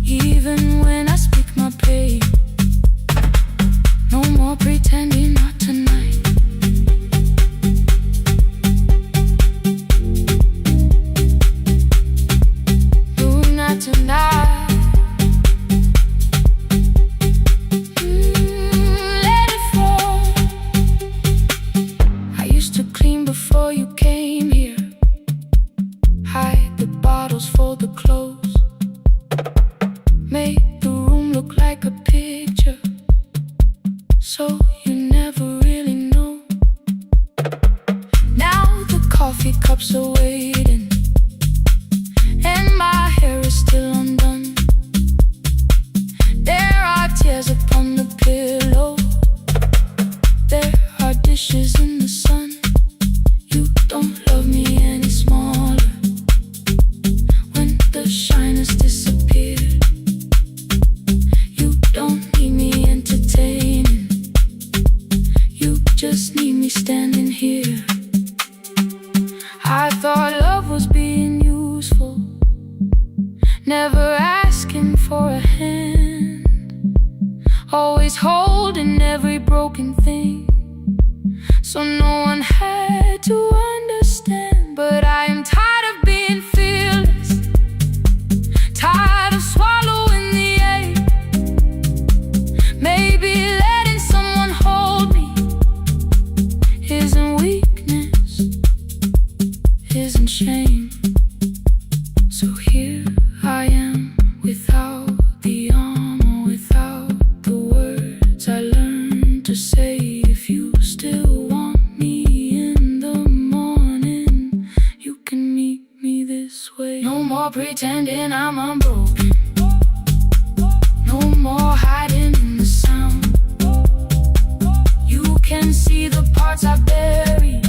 even when I speak my pain. No more pretending, not tonight. No, not tonight. Let it fall. I used to clean before you came here, hide so you never really know. Now the coffee cups are waiting, and my hair is still undone. There are tears upon the pillow, there are dishes in the sun. You don't love me any smaller when the shine has disappeared. You don't need me entertaining, you just need me standing here. I thought love was being useful, never asking for a hand, always holding every broken thing, so no one had to understand. But I am tired of being fearless, tired of swallowing the ache. Maybe letting someone hold me isn't weakness, isn't shame. So here I am, without the armor, without the words I learned to say. If you still want me in the morning, you can meet me this way. No more pretending I'm unbroken, no more hiding in the sound. You can see the parts I bury,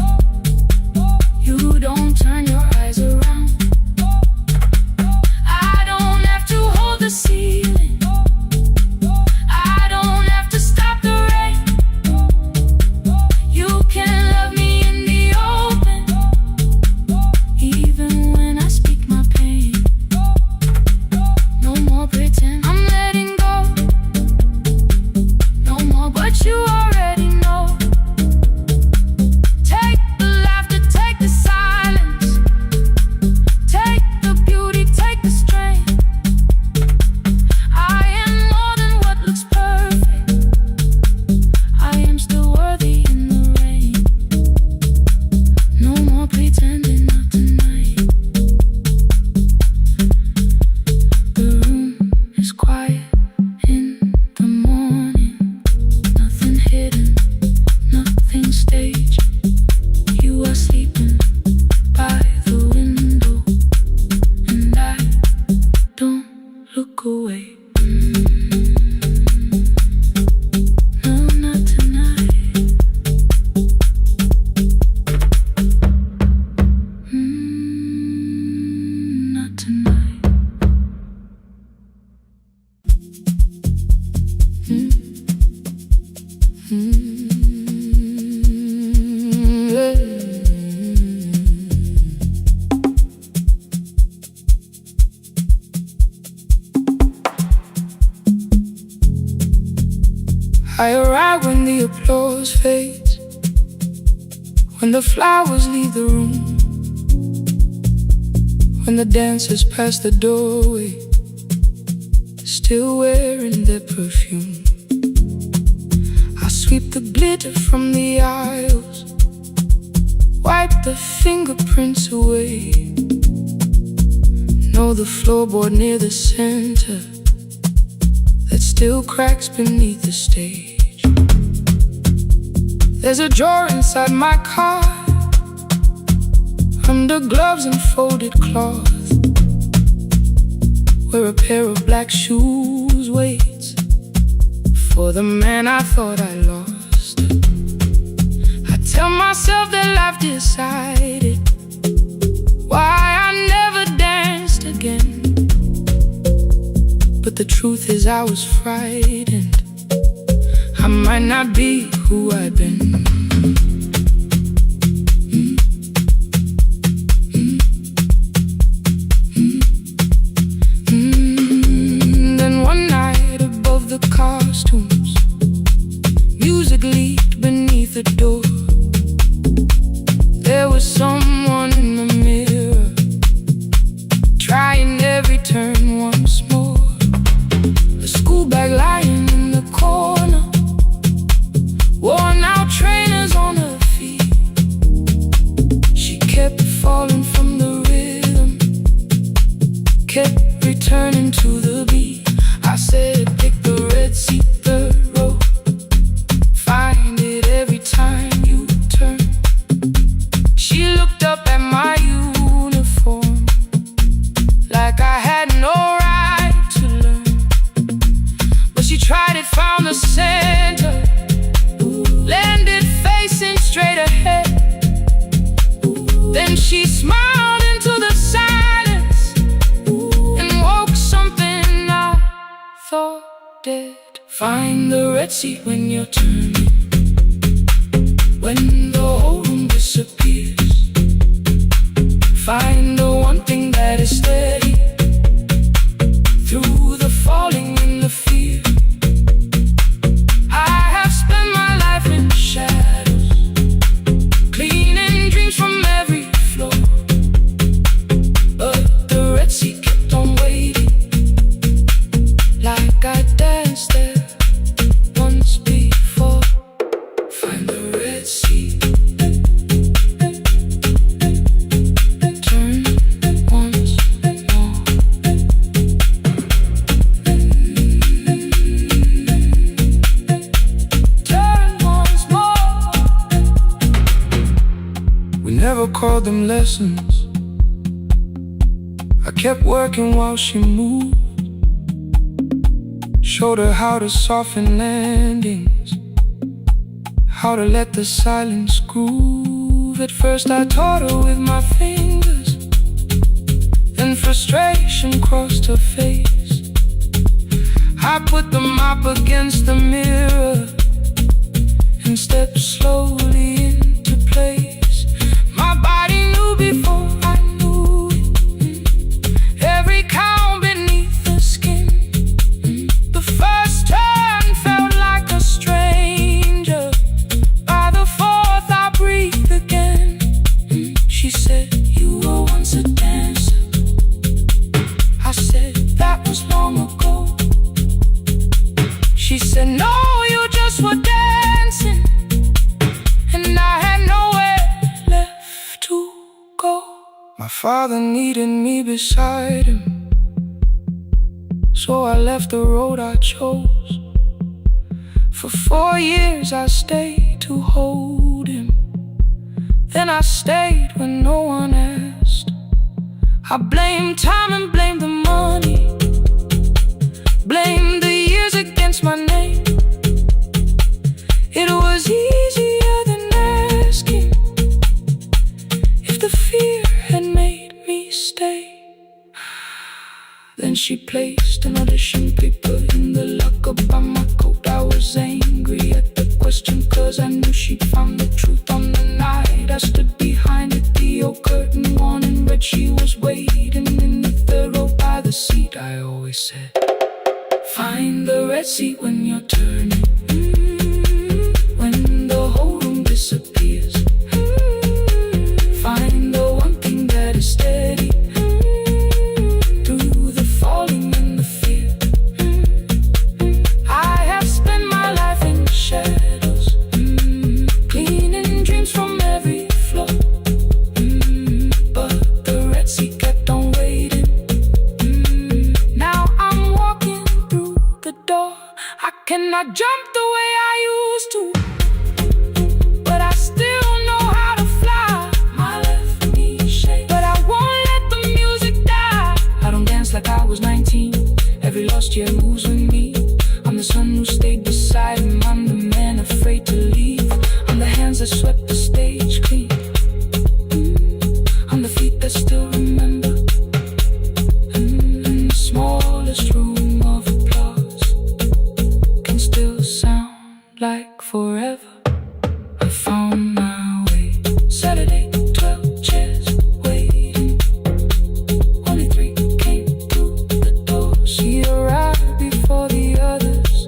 you don't turn your eyes around. I don't have to hold the ceiling, I don't have to stop the rain. You can love me in the open, even when I speak my pain. No more pretend, I'm letting go. No more, but you already know. Take the laughter, take the silence, take the beauty, take the strength. I am more than what looks perfect, I am still worthy in the rain. No more pretending, not tonight. The room is quiet in the morning, nothing hidden, nothing staged. You are sleeping by the window, and I don't look away. No, not tonight. Not tonight. I arrive when the applause fades, when the flowers leave the room, when the dancers pass the doorway, still wearing their perfume. I sweep the glitter from the aisles, wipe the fingerprints away. Know the floorboard near the center that still cracks beneath the stage. There's a drawer inside my car, under gloves and folded cloth, where a pair of black shoes waits for the man I thought I lost. I tell myself that life decided why I never danced again, but the truth is I was frightened. I might not be who I've been. Then one night above the costumes, music leaked beneath the door. There was someone in the mirror, trying every turn once more. A school bag lying in the corner, worn out trainers on her feet. She kept falling from the rhythm, kept returning to the beat. I said, pick the red seat, third row, Red Sea when you're turning, when the whole room disappears. Find the one thing that is steady through the falling and the fear. I have spent my life in shadows, cleaning dreams from every floor. But the Red Sea kept on waiting, like I danced there once before. Find the Red Sea, turn once more. Turn once more. We never called them lessons. I kept working while she moved, showed her how to soften landings, how to let the silence groove. At first I taught her with my fingers, then frustration crossed her face. I put the mop against the mirror and stepped slowly into place. My body knew before I knew it, every count beneath the skin. The first turn felt like a stranger. By the fourth I breathed again. She said, you were once a dancer. I said, that was long ago. She said, no, you just were dancing, and I had nowhere left to go. My father needed me beside him, so I left the road I chose. For 4 years I stayed to hold him, then I stayed when no one asked. I blamed time and blamed the money, blamed the years against my name. It was easier than asking if the fear had made me stay. Then she placed an audition paper in the locker by my coat. I was angry at the question, cause I knew she'd found the truth on the night I stood behind it. The old curtain worn in red, she was waiting in the third row by the seat. I always said, find the Red Sea when you're turning, when the whole room disappears. Find the one thing that is steady through the falling and the fear. I have spent my life in shadows, cleaning dreams from every floor. But the Red Sea kept on waiting. Now I'm walking through the door. I cannot jump the way I used to, but I still know how to fly. My left knee shakes, but I won't let the music die. I don't dance like I was 19. Every lost year moves with me. I'm the son who stayed beside him. I'm the man afraid to leave. I'm the hands that swept the stage clean. I'm the feet that still remember. In the smallest room of applause can still sound like forever. I found my way. Saturday, 12 chairs waiting. Only 3 came through the door. She arrived before the others,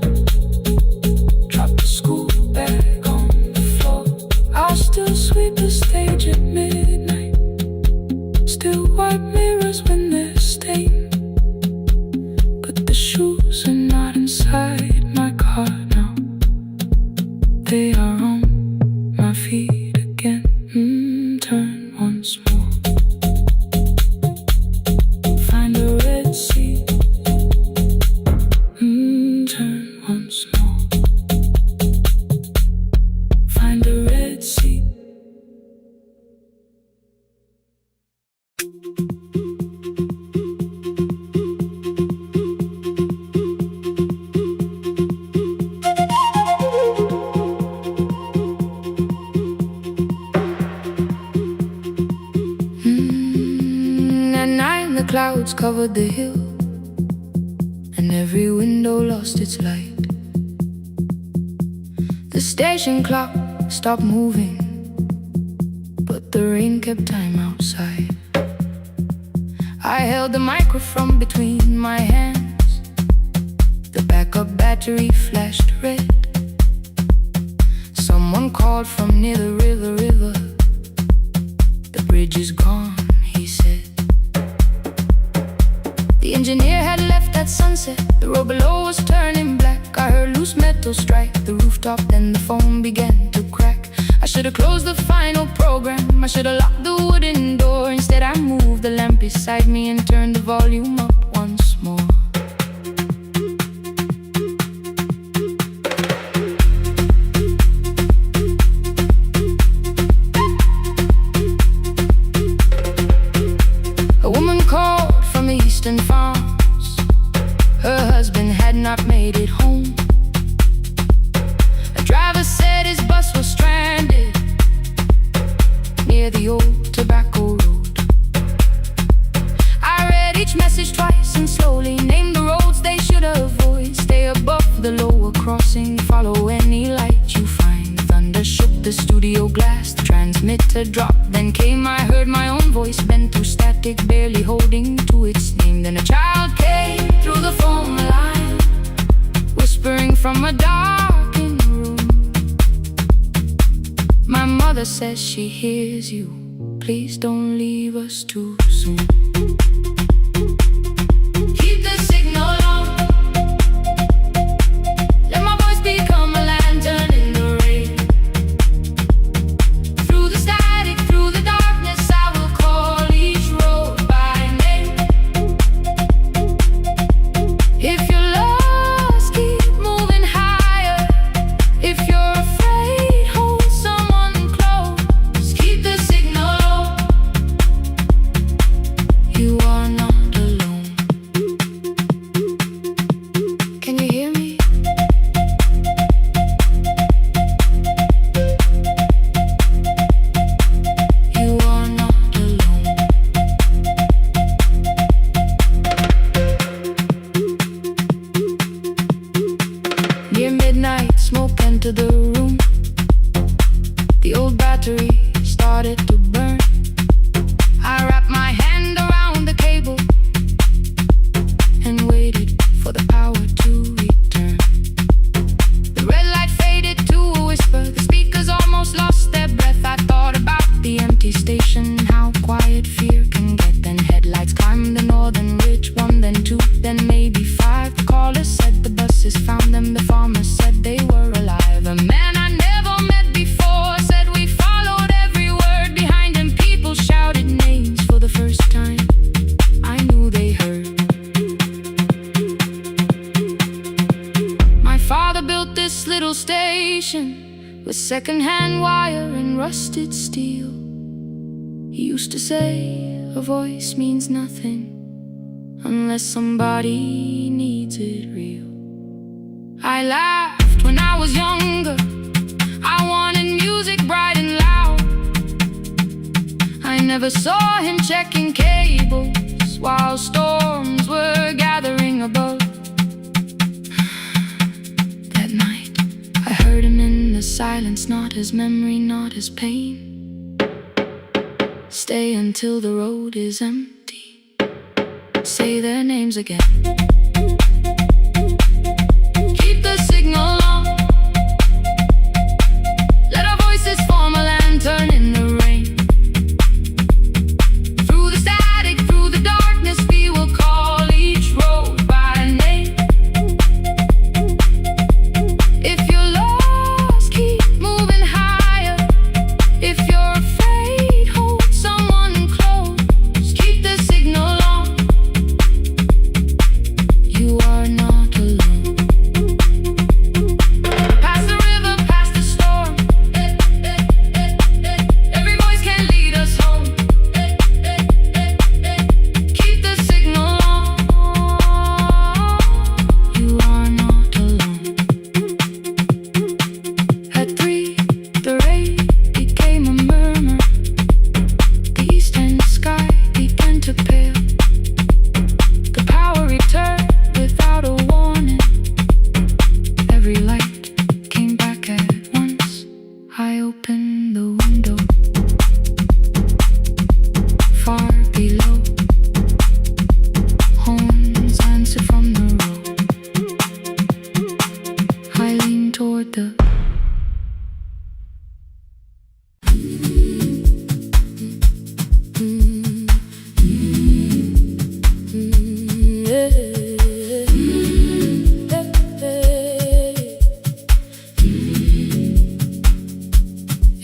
dropped the school bag on the floor. I'll still sweep the stage at midnight, still wipe mirrors when they're stained. But the shoes are not inside my car now, they are on my feet again. Turn once more. Find the Red Sea. Turn once more. Find the Red Sea. Clouds covered the hill, and every window lost its light. The station clock stopped moving, but the rain kept time outside. I held the microphone between my hands. The backup battery flashed red. Someone called from near the river. The bridge is gone, he said. The engineer had left at sunset. The road below was turning black. I heard loose metal strike the rooftop, then the phone began to crack. I should've closed the final program. I should've locked the wooden door. Instead I moved the lamp beside me and turned the volume up once more. A woman called from the eastern farms. Her husband had not made it home. A driver said his bus was stranded near the old tobacco road. I read each message twice and slowly named the roads they should avoid. Stay above the lower crossing, follow any light you find. Thunder shook the studio glass, the transmitter dropped. Then came, I heard my own voice bent through static, barely holding to its name. Then a child came through the phone line, whispering from a darkened room. My mother says she hears you. Please don't leave us too soon. Keep the signal on. Let my voice become a lantern in the rain. Through the static, through the darkness, I will call each road by name. If you're lost, keep moving higher. If you're afraid, hold someone close. Keep the signal low. You are not alone. Can you hear me? You are not alone. Near midnight, smoke entered the room. The old battery started to burn. I wrapped my hand around the cable and waited for the power to return. The red light faded to a whisper. The speakers almost lost their breath. I thought about the empty station, how quiet fear can get. Then headlights climbed the northern ridge, one, then two, then maybe five. The caller said the buses found them. The farmer said they were alive. A man I never met before said we followed every word behind him. People shouted names for the first time. I knew they heard. My father built this little station with second-hand wire and rusted steel. He used to say a voice means nothing unless somebody needs it real. I laughed when I was younger. I wanted music bright and loud. I never saw him checking cables while storms were gathering above. That night, I heard him in the silence, not as memory, not as pain. Stay until the road is empty. Say their names again. Keep the signal on. Let our voices form a lantern in the rain. Through the static, through the darkness, we will call each road by name. If you're lost, keep moving higher. If you're afraid, hold someone close. Keep the signal on.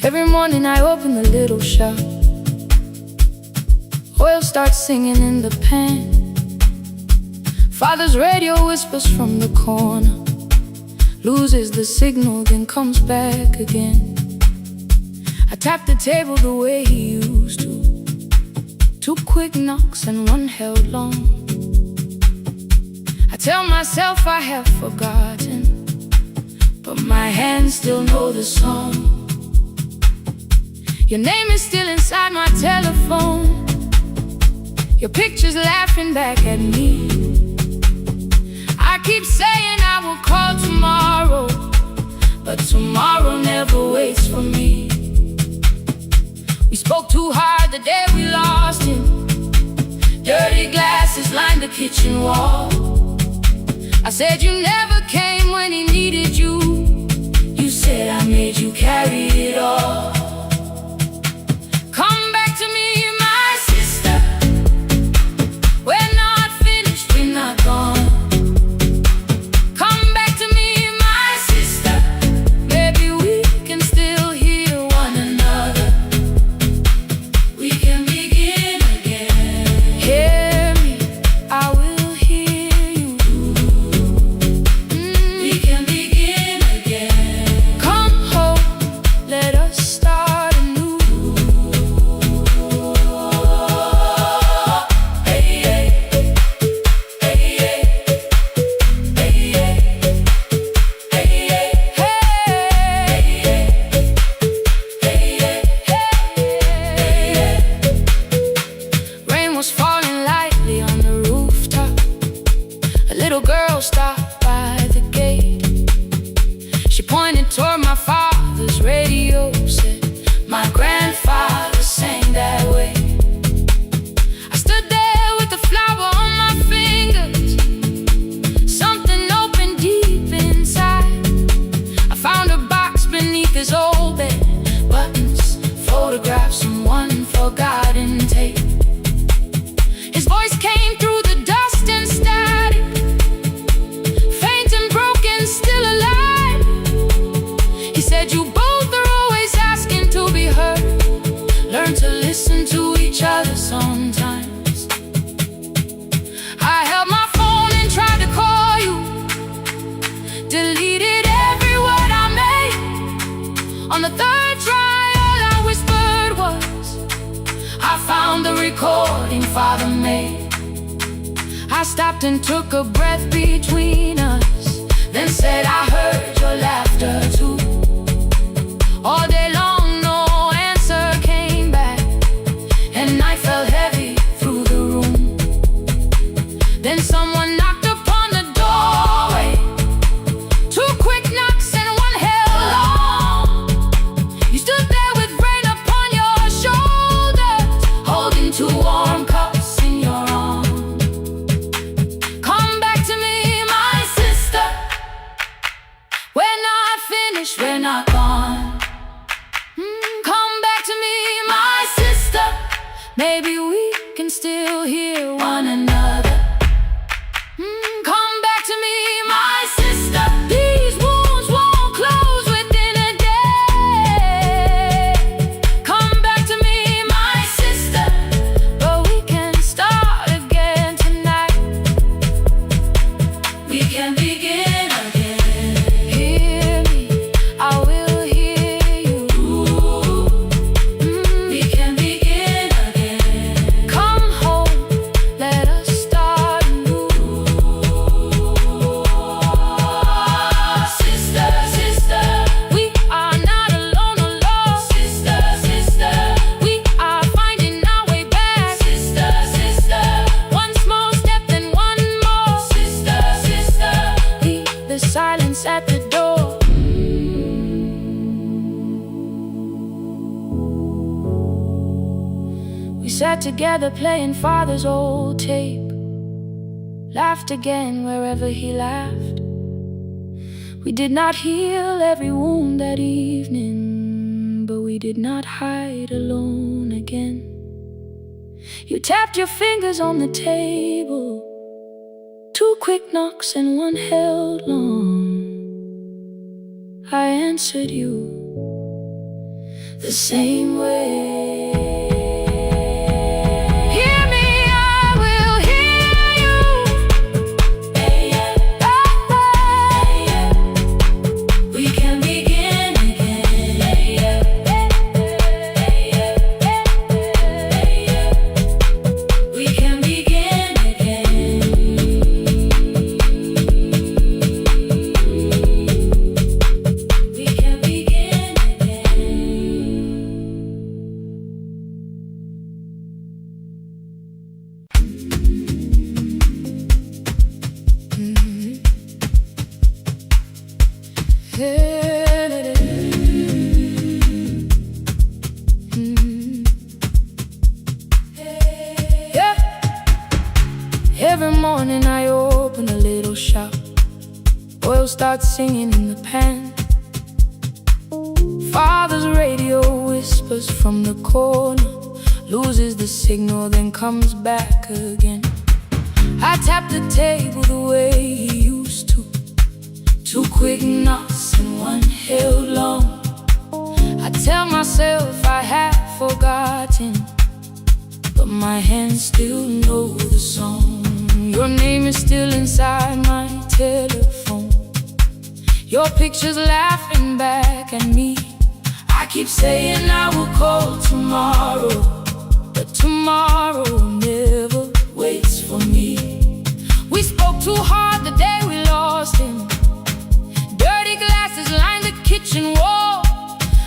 Every morning I open the little shop. Oil starts singing in the pan. Father's radio whispers from the corner, loses the signal, then comes back again. I tap the table the way he used to. 2 quick knocks and 1 held long. I tell myself I have forgotten, but my hands still know the song. Your name is still inside my telephone. Your picture's laughing back at me. I keep saying I will call tomorrow, but tomorrow never waits for me. We spoke too hard the day we lost him. Dirty glasses lined the kitchen wall. I said you never came when he needed you. You said I made you carry it all. Come back to me, my sister. We're not finished, we're not gone. Come back to me, my sister. Maybe we can still hear one another. We can begin again. Hear me, I will hear you. We can begin again. Come home, let us start anew. Hey, hey, hey, hey, hey, hey. Rain was falling lightly on the rooftop. A little girl stopped by the gate. She pointed toward my father's radio, said, my grandfather sang that way. I stood there with the flower on my fingers. Something opened deep inside. I found a box beneath his old bed. Buttons, photographs, and 1 forgotten tape. His voice came through the dust and static, faint and broken, still alive. He said, you both are always asking to be heard. Learn to listen to each other sometimes. I held my phone and tried to call you, deleted every word I made. On the 3rd try, all I whispered was, I found the recording Father made. I stopped and took a breath between us, then said, I heard your laughter too. All day long, no answer came back, and night fell heavy through the room. Then someone knocked upon the doorway. 2 quick knocks and 1 held long. You stood there with rain upon your shoulders, holding 2 warm cups in your arms. Come back to me, my sister. We're not finished, we're not gone. Come back to me, my sister. Maybe we can still hear one another. Come back to me, my sister. These wounds won't close within a day. Come back to me, my sister. But we can start again tonight. We can begin again. Hear me, I will hear you. We can begin again. Come home, let us start anew. Sister, sister, we are not alone, alone. Sister, sister, we are finding our way back. Sister, sister, 1 small step, then 1 more. Sister, sister, leave the silence at the door. We sat together playing Father's old tape, laughed again wherever he laughed. We did not heal every wound that evening, but we did not hide alone again. You tapped your fingers on the table, 2 quick knocks and 1 held long. I answered you, the same way. Every morning I open a little shop. Oil starts singing in the pan. Father's radio whispers from the corner, loses the signal, then comes back again. I tap the table the way he used to. 2 quick knocks and 1 held long. I tell myself I have forgotten, but my hands still know the song. Your name is still inside my telephone. Your picture's laughing back at me. I keep saying I will call tomorrow, but tomorrow never waits for me. We spoke too hard the day we lost him. Dirty glasses lined the kitchen wall.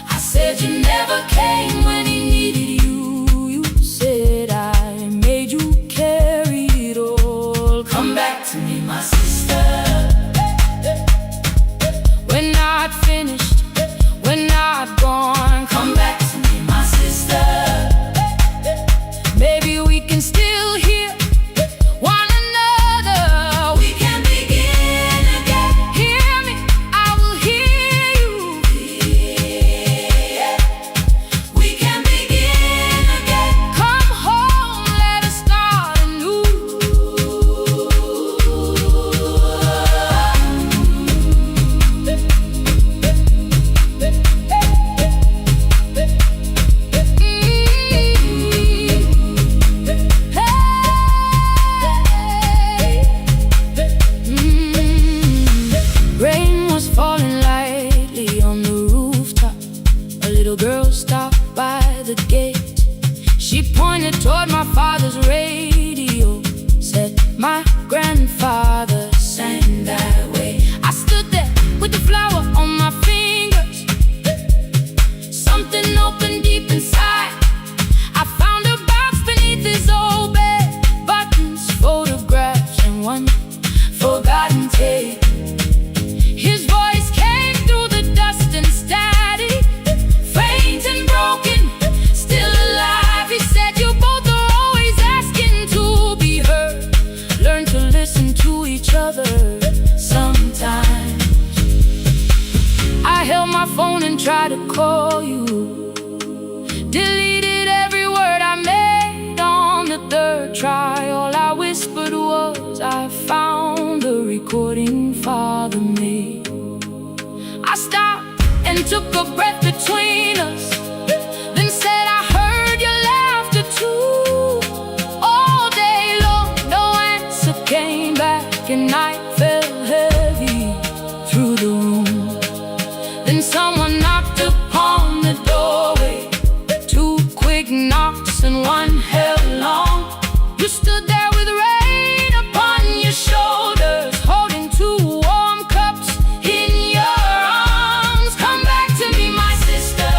I said you never came when he needed you. You said I made you carry it all. Come back to me, my sister. When I'd finished, when I'd gone, come back to me, my sister. Maybe we can still hear one another. We can begin again. Hear me, I will hear you. Yeah. We can begin again. Come home, let us start anew. Rain was falling lightly on the rooftop. A little girl stopped by the gate. She pointed toward my father's radio, said my grandfather sang that way. I stood there with the flower on my fingers. Something opened deep inside. I found a box beneath his old bed, buttons, photographs, and 1 forgotten tape. His voice came through the dust and static, faint and broken, still alive. He said you both are always asking to be heard. Learn to listen to each other sometimes. I held my phone and tried to call you. Deleted every word I made on the 3rd try. All I whispered was I found the recording Father made. I stopped and took a breath between us, then said I heard your laughter too. All day long, no answer came back, and night fell heavy through the room. Then someone knocked upon the doorway. 2 quick knocks and 1 held long. You stood there with rain upon your shoulders, holding 2 warm cups in your arms. Come back to me, my sister.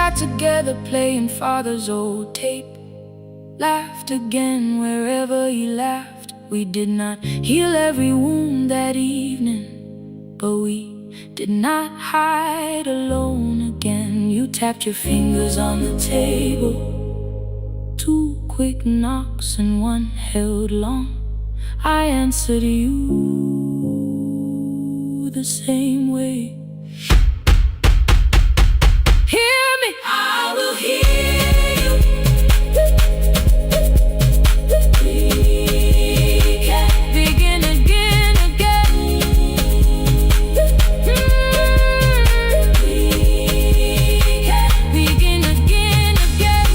sat together playing father's old tape. Laughed again wherever he laughed. We did not heal every wound that evening, but we did not hide alone again. You tapped your fingers on the table, 2 quick knocks and 1 held long. I answered you the same way. Hear me, I will hear you. We can begin again, again. We can begin again, again.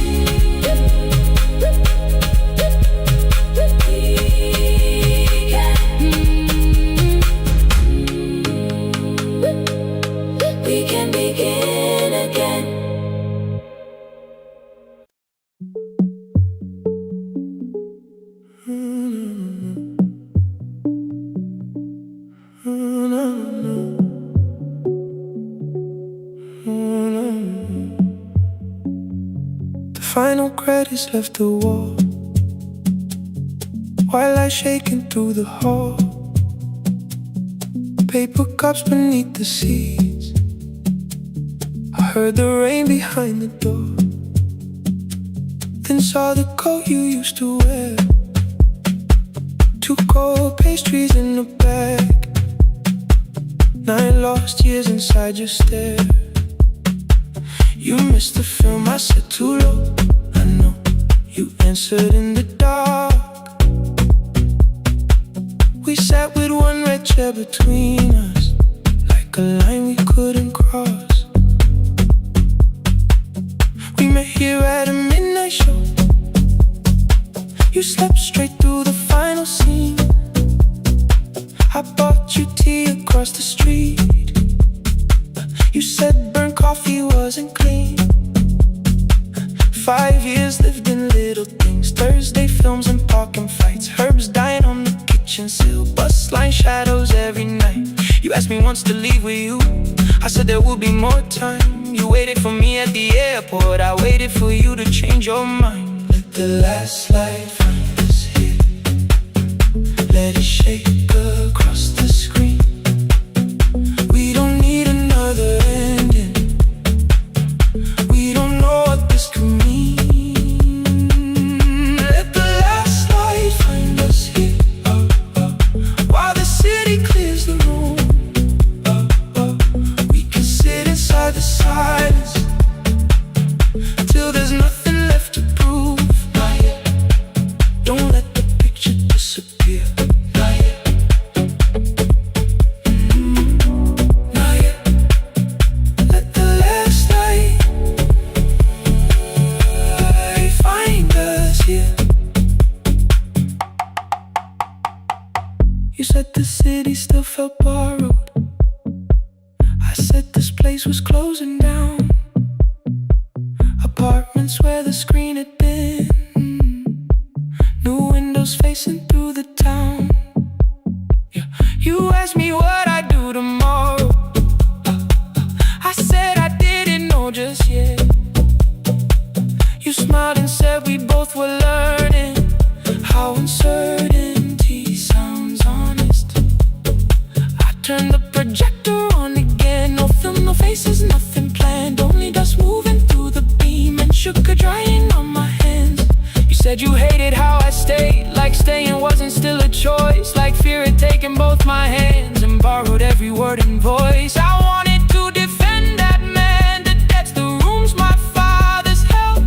We can begin again. The final credits left the wall, while I shaking through the hall. Paper cups beneath the seats. I heard the rain behind the door, then saw the coat you used to wear. 2 cold pastries in a bag, 9 lost years inside your stare. You missed the film, I said too low. I know you answered in the dark. We sat with 1 red chair between us, like a line we couldn't cross. We met here at a midnight show. You slept straight through the final scene. I bought you tea across the street. You said burnt coffee wasn't clean. 5 years lived in little things, Thursday films and parking fights, herbs dying on the kitchen sill, bus line shadows every night. You asked me once to leave with you. I said there would be more time. You waited for me at the airport. I waited for you to change your mind. Let the last light find us here. Let it shake across the screen. We don't need another ending. We don't know what this could mean. Let the last light find us here, while the city clears the room. We can sit inside the silence till there's nothing left to prove. Not yet. Don't let the picture disappear. Not yet. Not yet. Let the last light find us here. You said the city still felt borrowed. I said this place was closing down. Apartments where the screen had been. New windows facing through the town. Yeah. You asked me what I'd do tomorrow. I said I didn't know just yet. You smiled and said we both were learning how uncertainty sounds honest. I turned the projector on again. No film, no faces, nothing planned. Only dust moving through the beam and sugar drying on my hands. You said you hated how I stayed, like staying wasn't still a choice, like fear had taken both my hands and borrowed every word and voice. I wanted to defend that man, the debts, the rooms my fathers held,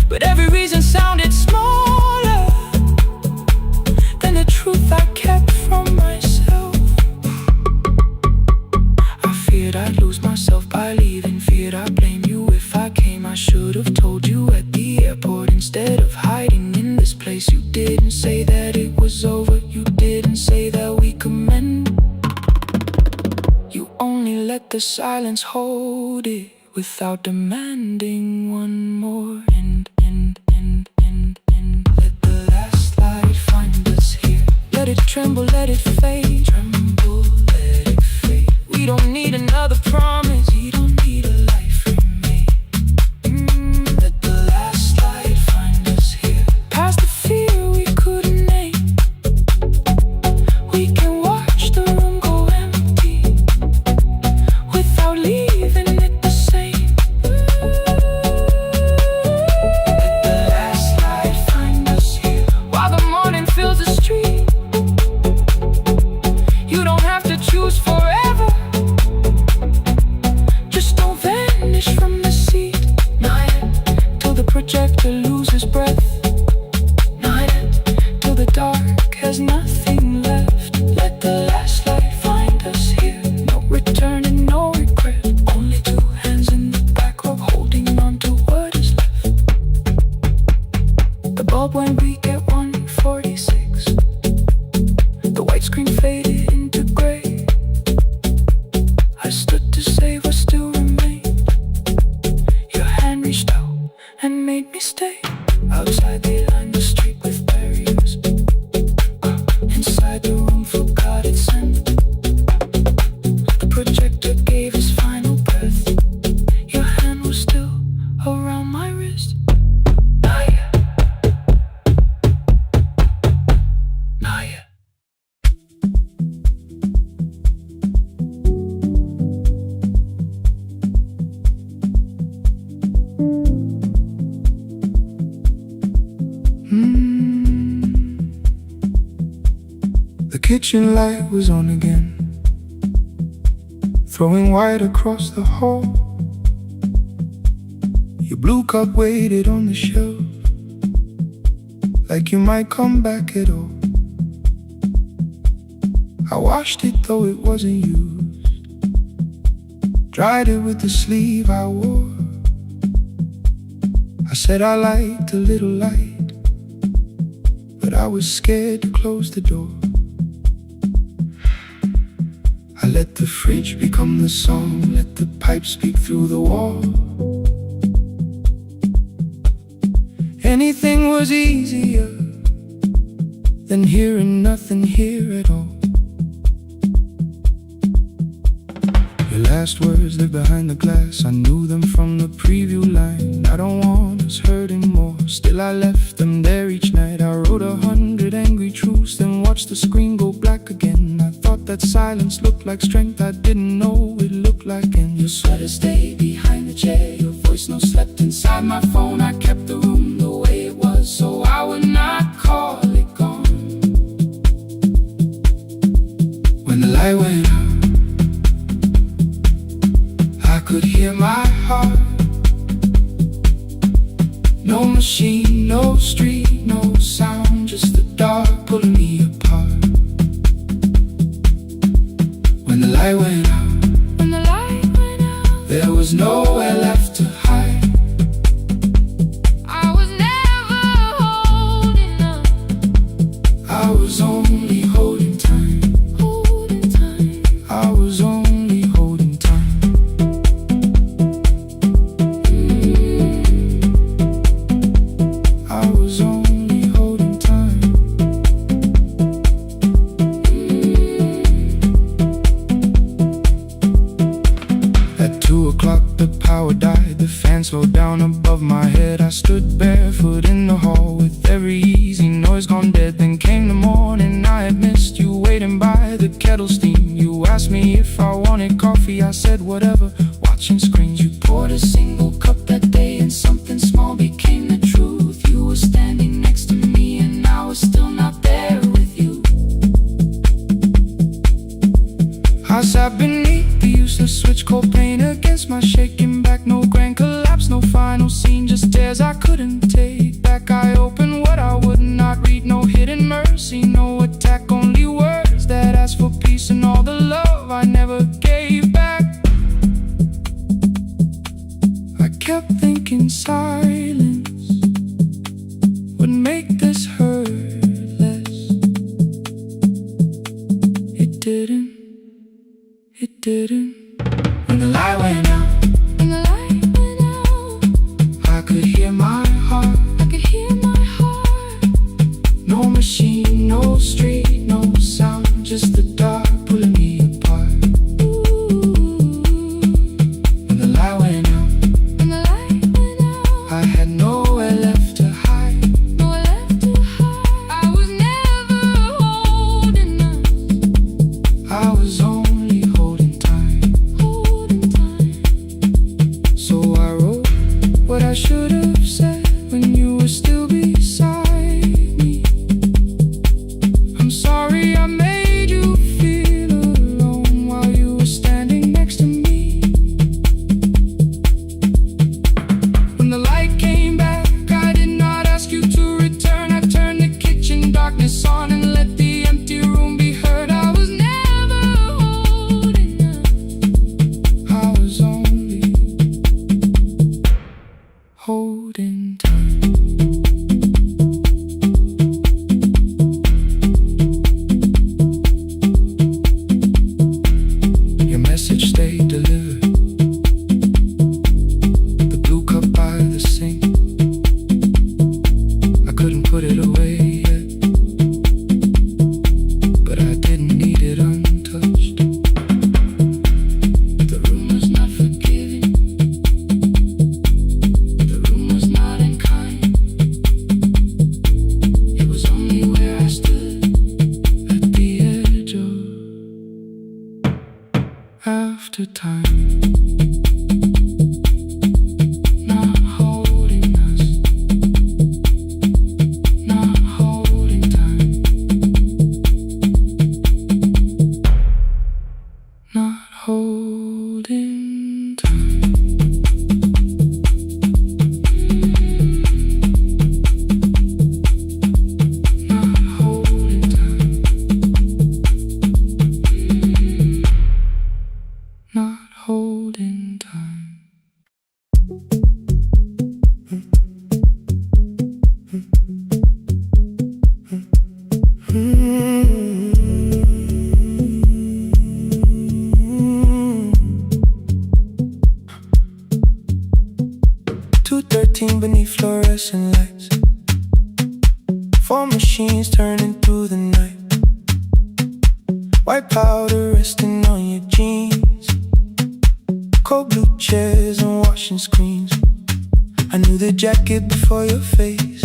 but every reason sounded smaller than the truth I kept from myself. I feared I'd lose myself by leaving, feared I'd blame you if I came. I should have told you at the airport instead of hiding in this place. You didn't say that it was over. You didn't say that we could mend. You only let the silence hold it without demanding one more. Let the last light find us here. Let it tremble, let it fade. Tremble, let it fade. We don't need another promise. We don't need projector gave his final birth. Your hand was still around my wrist. Not yet. Not yet. The kitchen light was on again, throwing white across the hall. Your blue cup waited on the shelf, like you might come back at all. I washed it though it wasn't used, dried it with the sleeve I wore. I said I liked a little light, but I was scared to close the door. I let the fridge become the song, let the pipe speak through the wall. Anything was easier than hearing nothing here at all. Your last words live behind the glass, I knew them from the preview line. I don't want us hurting more, still I left them there each night. I wrote 100 angry truths, then watched the screen go black again. I thought that silence looked like strength, I didn't know it looked like end. Your sweater stayed behind the chair, your voice no slept inside my phone. I kept the room the way it was, so I would not call it gone. When the light went out, I could hear my heart. No machine, no street, no sound, just the dark pulling me apart. When the light went out, there was nowhere left to hide. I was never holding up, I was only holding time. I was only holding time. I was only holding time. At 2 o'clock the power died, the fan slowed down above my head. I stood barefoot in the hall with every easy noise gone dead. Then came the morning, I had missed you waiting by the kettle steam. You asked me if I wanted coffee, I said whatever, watching screens. You poured a single cup that day and something small became the truth. You were standing next to me and I was still not there with you. I sat beneath the useless switch, cold pain against my shaking back. No grand collapse, no final scene, just tears I couldn't take back. I opened what I would not read, no hidden mercy, no attack, only words that asked for peace and all the love I never gave back. I kept thinking silence would make this hurt less. It didn't. It didn't. When the light went out, I could hear my heart. No machine, no street, no sound, just the dark pulling me apart. When the light went out, I had nowhere left to hide. I was never holding up, I was only holding time. So I wrote what I should have said when you were still beside me. I'm sorry I made you feel alone while you were standing next to me. When the light came back, I did not ask you to return. I turned the kitchen darkness on and let the empty room be heard. I was never holding up, I was only holding time. Your message stayed delivered, the blue cup by the sink. I couldn't put it away yet, but I didn't need it untouched. after time. Not holding us. Not holding time. Not holding time. Not holding time. Not holding time. 2:13 beneath fluorescent lights. 4 machines turning through the night. White powder resting on your jeans. Cold blue chairs and washing screens. I knew the jacket before your face.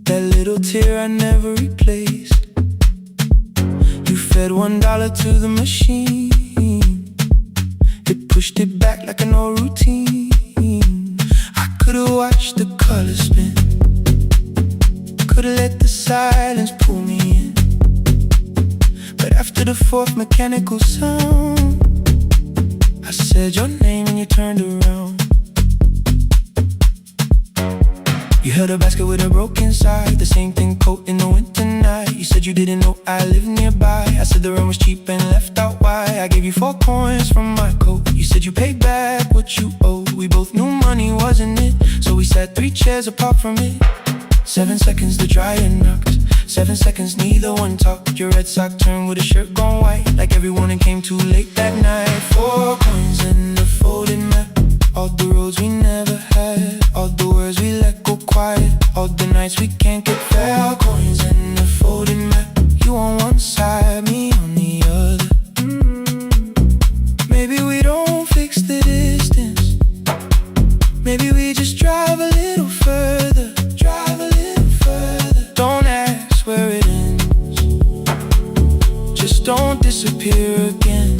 That little tear I never replaced. You fed $1 to the machine. It pushed it back like an old routine. I could've watched the colors spin. Could've let the silence pull me in. But after the 4th mechanical sound, I said your name and you turned around. You held a basket with a broken side, the same thing coat in the winter night. You said you didn't know I lived nearby. I said the rent was cheap and left out why. I gave you 4 coins from my coat. You said you paid back what you owed. We both knew money wasn't it, so we sat 3 chairs apart from it. 7 seconds the dryer knocked. 7 seconds neither one talked. Your red sock turned with a shirt gone white, like everyone and came too late that night. 4 coins and a folded map. All the roads we never had, all the words we let go quiet, all the nights we can't get fair. Coins and a folded map. You on one side, me on the other. Maybe we don't fix the distance. Maybe we just drive a little further. Drive a little further. Don't ask where it ends. Just don't disappear again.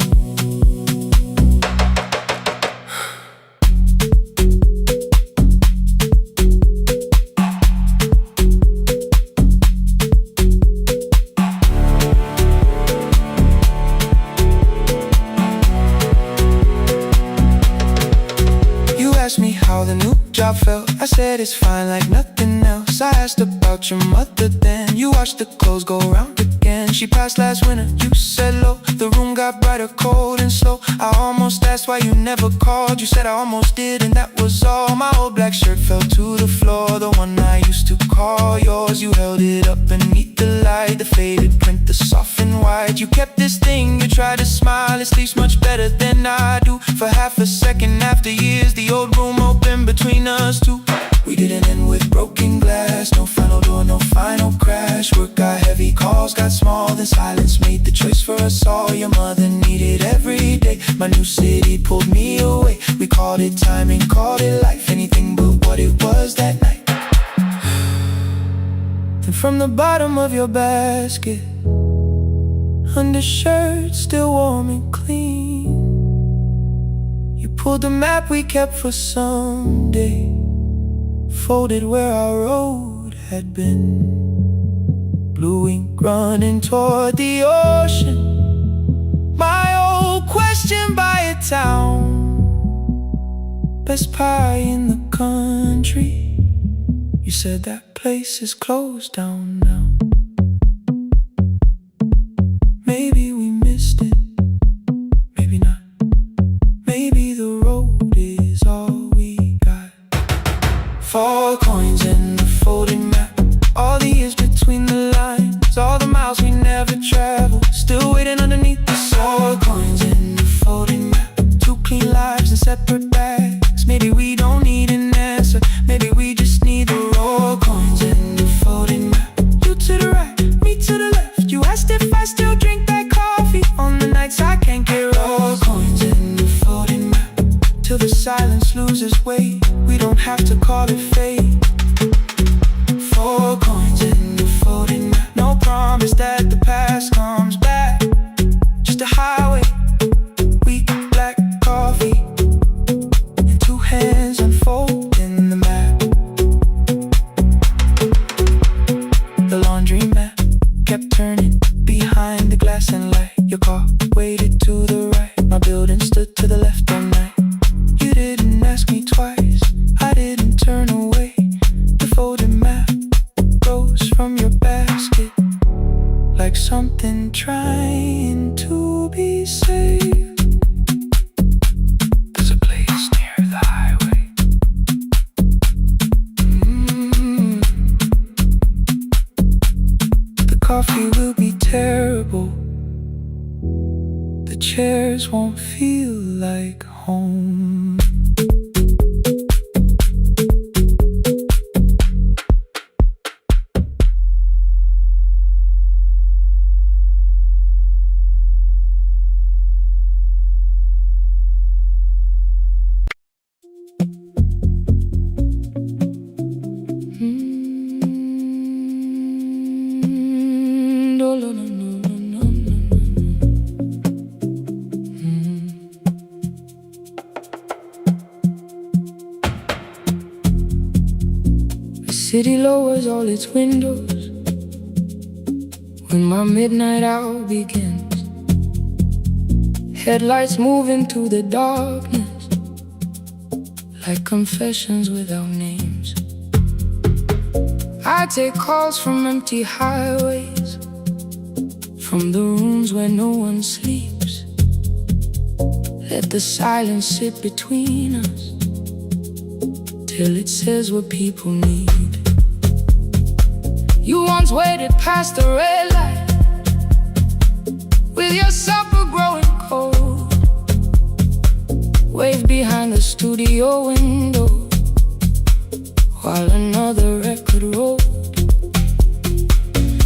Asked me how the new job felt. I said it's fine like nothing else. I asked about your mother then. You watched the clothes go round again. She passed last winter, you said low. The room got brighter, cold and slow. I almost asked why you never called. You said I almost did and that was all. My old black shirt fell to the floor, the one I used to call yours. You held it up beneath the light, the faded print, the soft and white. You kept this thing, you tried to smile. It sleeps much better than I do. For half a second after years, the old room open between us two. We didn't end with broken glass. No final door, no final crash. Work got heavy, calls got small. Then silence made the choice for us all. Your mother needed every day. My new city pulled me away. We called it timing, called it life. Anything but what it was that night. Then from the bottom of your basket, undershirt still warm and clean, you pulled the map we kept for someday, folded where our road had been. Blue ink running toward the ocean. My old question by a town. Best pie in the country. You said that place is closed down now. Maybe we missed it, maybe not. Maybe the road is all we got. 4 coins and a folded map. All the years between the lines, all the miles we never traveled, still waiting underneath the soil. Coins and a folded map. 2 clean lives in separate bags. Maybe we don't need an answer. Maybe we just need the raw coins and a folded map. You to the right, me to the left. You asked if I still drink that coffee on the nights I can't get raw coins and a folded map. Till the silence loses weight, we don't have to call it fate. 4 coins and a folded map. No promise that the past comes back, just a highway place won't feel like home. City lowers all its windows when my midnight hour begins. Headlights move into the darkness like confessions without names. I take calls from empty highways, from the rooms where no one sleeps. Let the silence sit between us till it says what people need. You once waited past the red light with your supper growing cold, waved behind the studio window while another record rolled.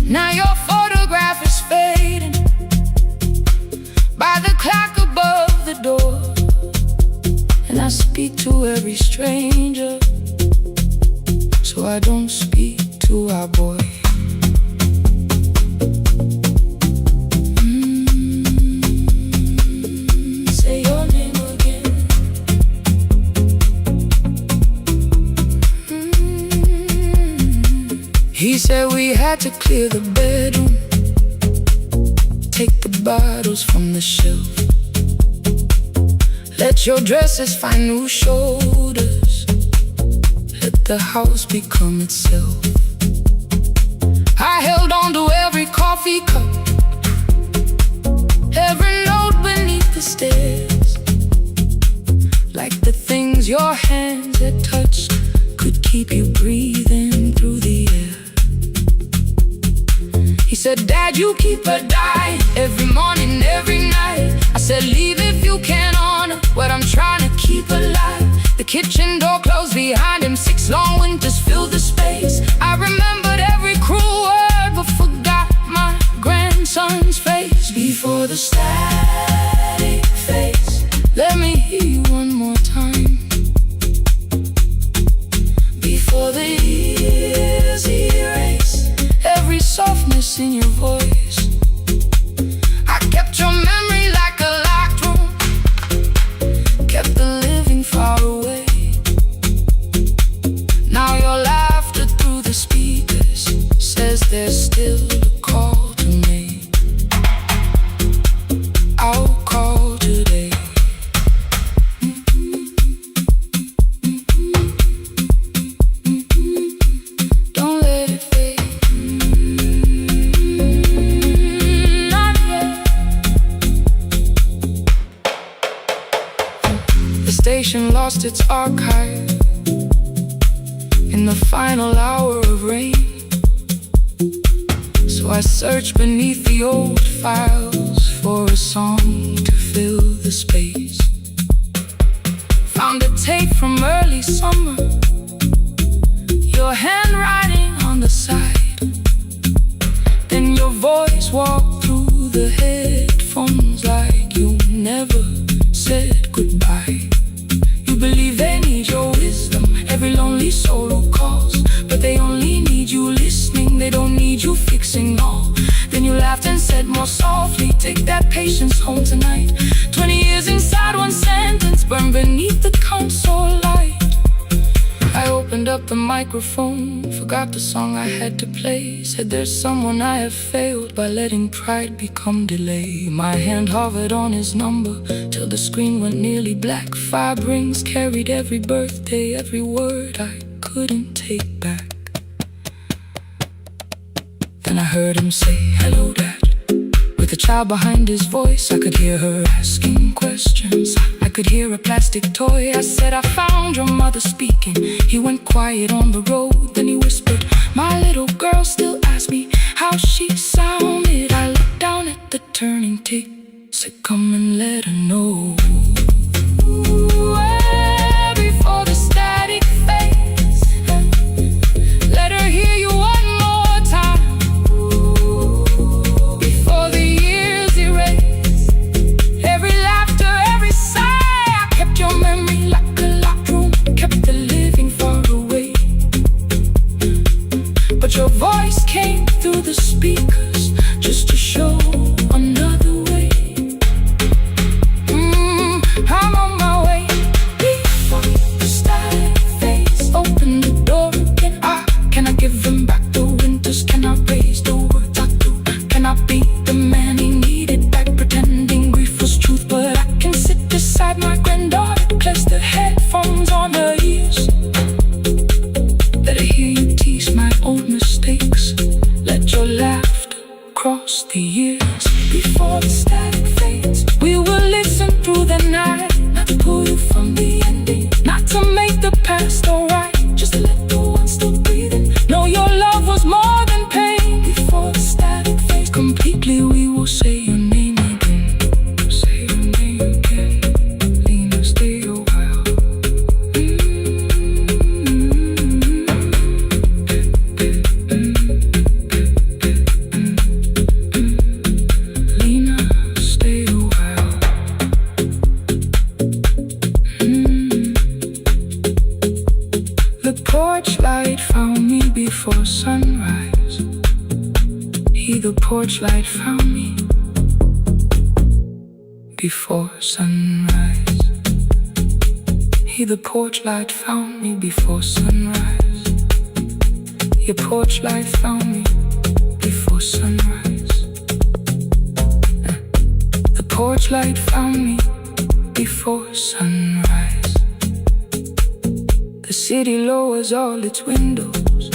Now your photograph is fading by the clock above the door, and I speak to every stranger, so I don't speak to our boy. Say your name again. He said we had to clear the bedroom, take the bottles from the shelf, let your dresses find new shoulders, let the house become itself. I held on to every coffee cup, every note beneath the stairs, like the things your hands had touched could keep you breathing through the air. He said, Dad, you keep her dying every morning, every night. I said, leave if you can honor what I'm trying to keep alive. The kitchen door closed behind him, 6 long winters filled the space. I remembered every cruel word but forgot my grandson's face. Before the static fades, let me hear you one more time. Before the years erase every softness in your voice, I kept your memory like a locked room, kept the living far away. Now your laughter through the speakers says there's still a call to make. I'll call today. Don't let it fade. Not yet. The station lost its archive in the final hour of rain, so I searched beneath the old files for a song to fill the space. Found a tape from early summer, your handwriting on the side, then your voice walked through the headphones like you never said goodbye. You believe they need your wisdom, every lonely soul who calls, but they only need you listening, they don't need you fixing all. Then you laughed and said more softly, take that patience home tonight. 20 years inside one sentence, burned beneath the console light. I opened up the microphone, forgot the song I had to play. Said there's someone I have failed by letting pride become delay. My hand hovered on his number till the screen went nearly black. 5 rings carried every birthday, every word I couldn't take back. Then I heard him say, hello, Dad. With a child behind his voice, I could hear her asking questions. I could hear a plastic toy. I said, I found your mother speaking. He went quiet on the road, then he whispered, my little girl still asks me how she sounded. I looked down at the turning tick Said come and let her know. Before the static fades, let her hear you one more time. Before the years erase every laughter, every sigh. I kept your memory like a locked room, kept the living far away. But your voice came through the speakers just to show another way. I'm on my way. Before the static fades, open the door again. Can I give him back the winters? Can I raise the words I do? Can I be the man he needed back, pretending grief was truth? But I can sit beside my granddaughter, place the headphones on her ears. Let her hear you tease my old mistakes. Let your laughter cross the years. Before the static fades, we will listen through the night, not to pull you from the ending, not to make the past alright, just to let the one still breathing know your love was more than pain. Before the static fades completely, we will say your name again. Say your name again. Lena, stay a while. Lena, stay a while. The porch light found me before sunrise. The porch light found me before sunrise. The porch light found me before sunrise. Your porch light found me before sunrise. The porch light found me before sunrise. The city lowers all its windows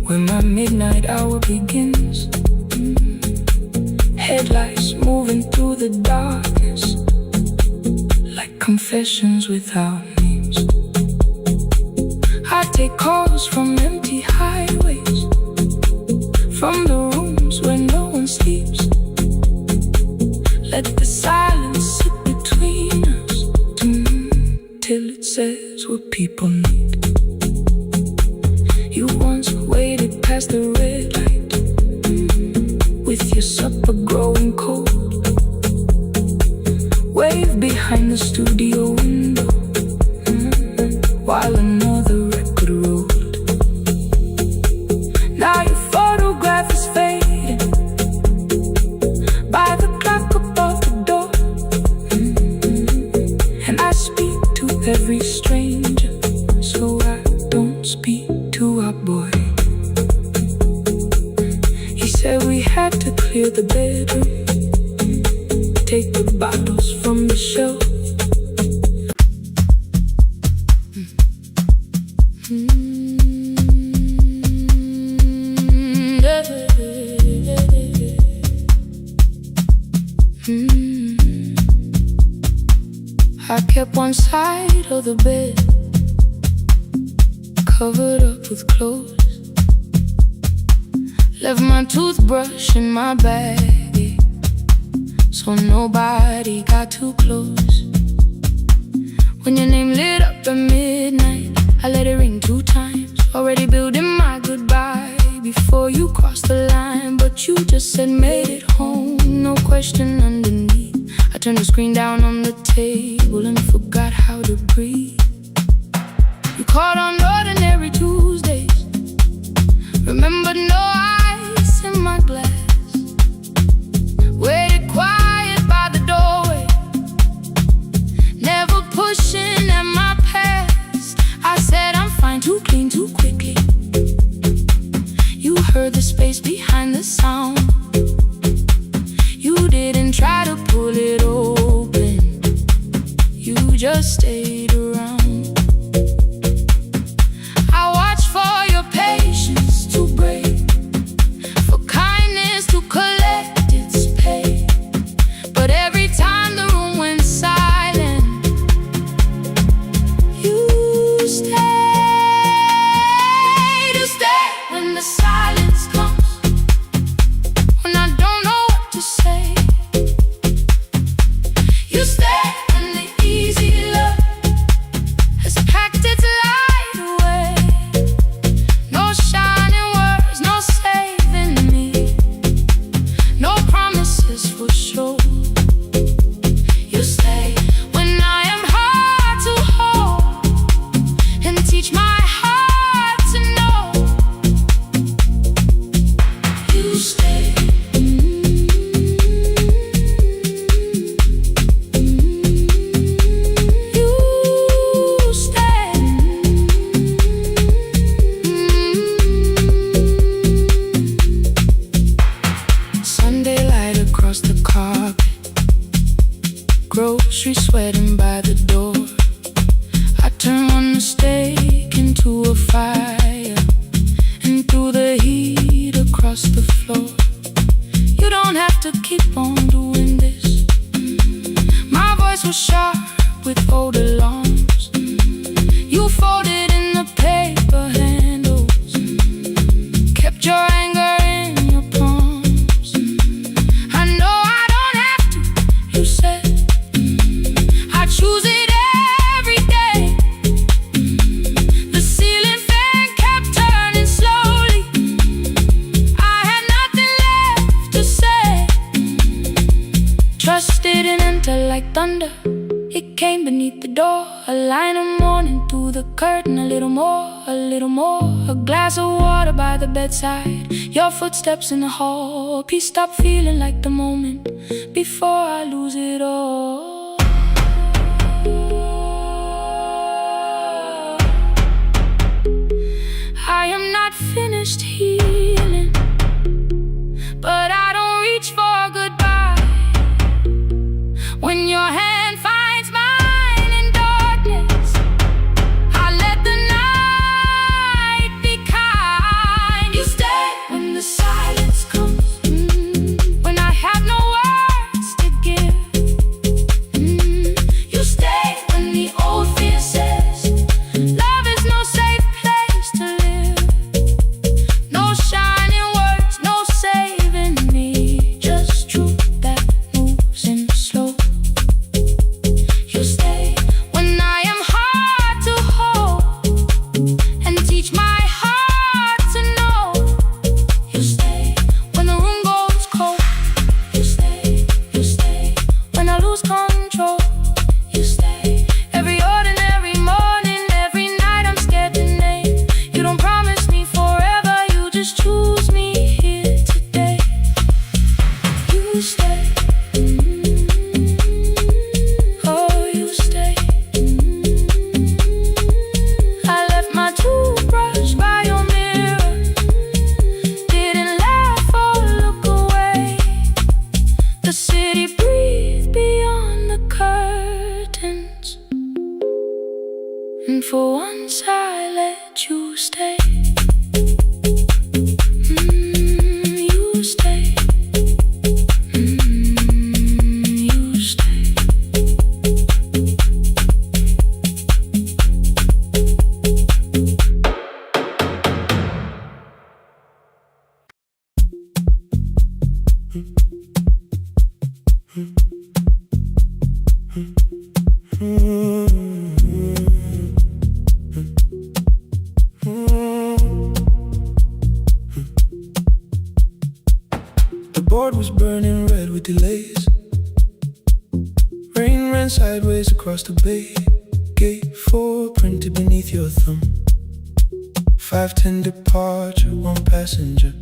when my midnight hour begins. Headlights moving through the darkness like confessions without names. I take calls from empty highways, from the rooms where no one sleeps. Let the silence sit between us till it says what people need. You once waited past the red light with your supper growing cold. Wave behind the studio window while another record rolled. Now your photograph is fading by the clock above the door. And I speak to every stranger, so I don't speak to our boy. He said we had to clear the bedroom, take the bottles from the shelf. I kept one side of the bed covered up with clothes. Left my toothbrush in my bag so nobody got too close. When your name lit up at midnight, I let it ring 2 times. Already building my goodbye before you crossed the line, but you just said made it home, no question underneath. I turned the screen down on the table and forgot how to breathe. You called on ordinary Tuesdays, remember no ice in my glass. Waited quiet by the doorway, never pushing at my past. I said I'm fine, too clean, too quickly. You heard the space behind the sound. You didn't try to pull it open, you just stayed around. I watched for your patience to break, for kindness to collect its pay. But every time the room went silent, you stayed. You stay when the silence comes, when I don't know what to say. You stay when the easy love has packed its light away. No shining words, no saving me, no promises for sure. You stay when I am hard to hold and teach my heart to know. You stay. Grocery sweating by the door. I turn one mistake into a fire, and through the heat across the floor. You don't have to keep on doing this. My voice was sharp with old alarms. You folded in the paper handles, kept your anger in your palms. I know I don't have to, you said. Choose it every day. The ceiling fan kept turning slowly. I had nothing left to say. Trust didn't enter like thunder. It came beneath the door. A line of morning through the curtain. A little more, a little more. A glass of water by the bedside. Your footsteps in the hall. Peace stopped feeling like the moment before I lose it all. I am not finished healing, but I don't reach for goodbye. When your hand finds mine in darkness, I let the night be kind. You stay when the silence comes, when I have no words to give. You stay when the old fear says love is no safe place to live. No shining words, no saving me, just truth that moves in slow. You stay when I am hard to hold and teach my heart to know. You stay when the room goes cold. You stay when I lose control. You stay every ordinary morning, every night I'm scared to name. You don't promise me forever, you just choose me here today. You stay. Oh, you stay. I left my toothbrush by your mirror. Didn't laugh or look away. The city breathed beyond the curtains, and for once I let you stay. You stay. You stay. The board was burning red with delays. Rain ran sideways across the bay. Gate 4 printed beneath your thumb. 5:10 departure, 1 passenger.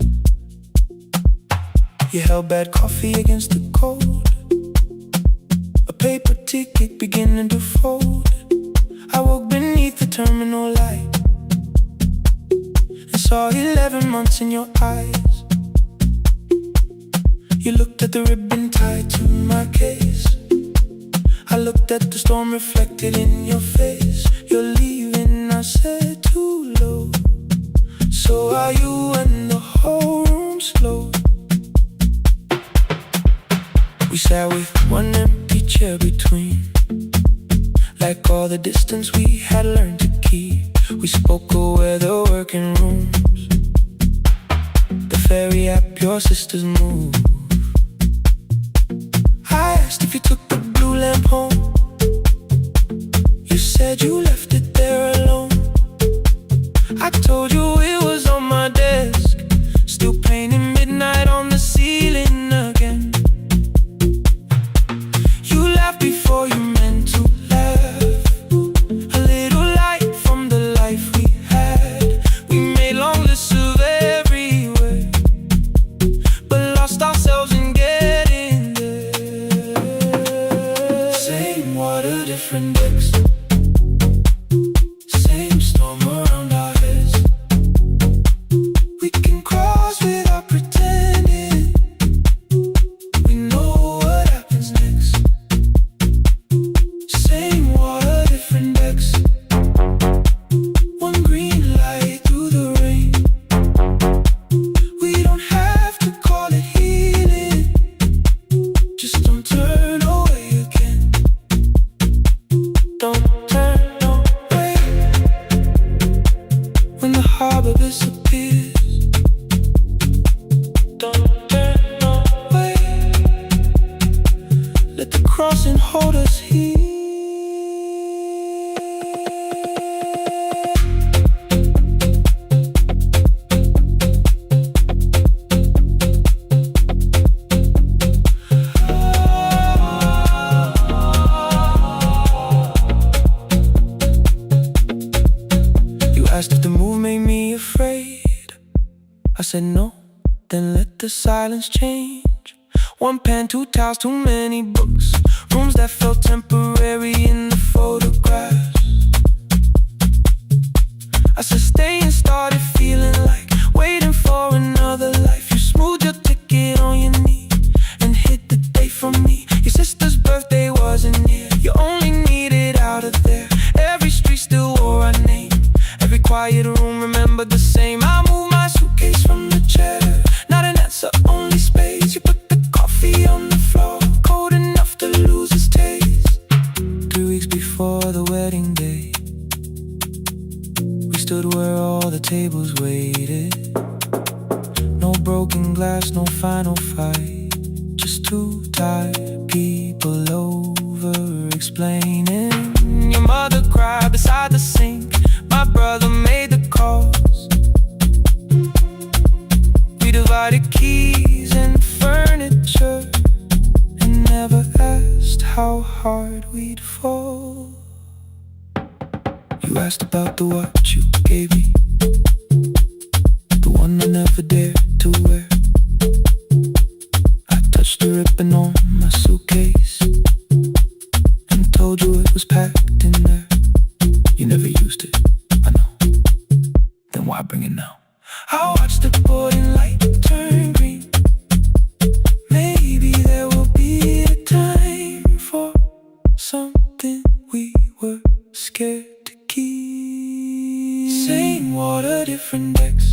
You held bad coffee against the cold. A paper ticket beginning to fold. I woke beneath the terminal light and saw 11 months in your eyes. You looked at the ribbon tied to my case. I looked at the storm reflected in your face. You're leaving, I said, too low. So are you, and the whole room slowed. We sat with one empty chair between, like all the distance we had learned to keep. We spoke of weather, working rooms, the ferry app, your sister's move. I asked if you took the blue lamp home. You said you left it there alone. I told you it was on my desk, still painting midnight on the ceiling again. You laughed before you meant to laugh, a little light from the life we had. We made long lists of everywhere, but lost ourselves in getting there. Same water, different decks, same storm around our heads. We can cross without pretending we know what happens next. Same water, different decks, one green light through the rain. We don't have to call it healing, just don't turn away again. Don't turn away when the harbor disappears. Don't turn away, let the crossing hold us here. You asked if the move made me afraid. I said no, then let the silence change. One pen, two towels, too many books, rooms that felt temporary in the photographs. I said stay and started feeling like waiting for another life. You smoothed your ticket on your knee and hid the date from me. Your sister's birthday wasn't near, you only needed out of there. Every street still wore our name, every quiet room remembered the same. I moved my suitcase from the chair, not an answer, only space. You put the coffee on the floor, cold enough to lose its taste. 3 weeks before the wedding day, we stood where all the tables waited. No broken glass, no final fight, just two tired people over explaining. Your mother cried beside the sink, my brother made the calls. We divided keys and furniture and never asked how hard we'd fall. You asked about the watch you gave me, the one I never dared to wear. I touched the ribbon on my suitcase and told you it was packed in there. You never used it, I know, then why bring it now? I watched the boarding light turn green. Maybe there will be a time for something we were scared to keep. Same water, different decks,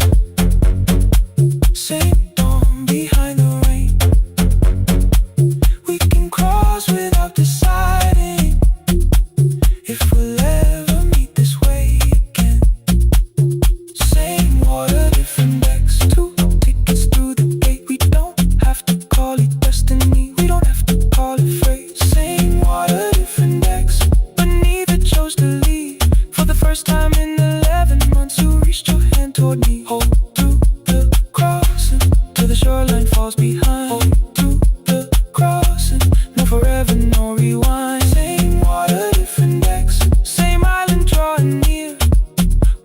same dawn behind the rain. We can cross without deciding if we'll ever meet this way again. Same water, different decks, two tickets through the gate. We don't have to call it destiny, we don't have to call it fate. Same water, different decks, but neither chose to leave. For the first time in 11 months, you reached your hand toward me. Hold through the crossing till the shoreline falls behind. Hold through the crossing, no forever, no rewind. Same water, different decks, same island drawing near.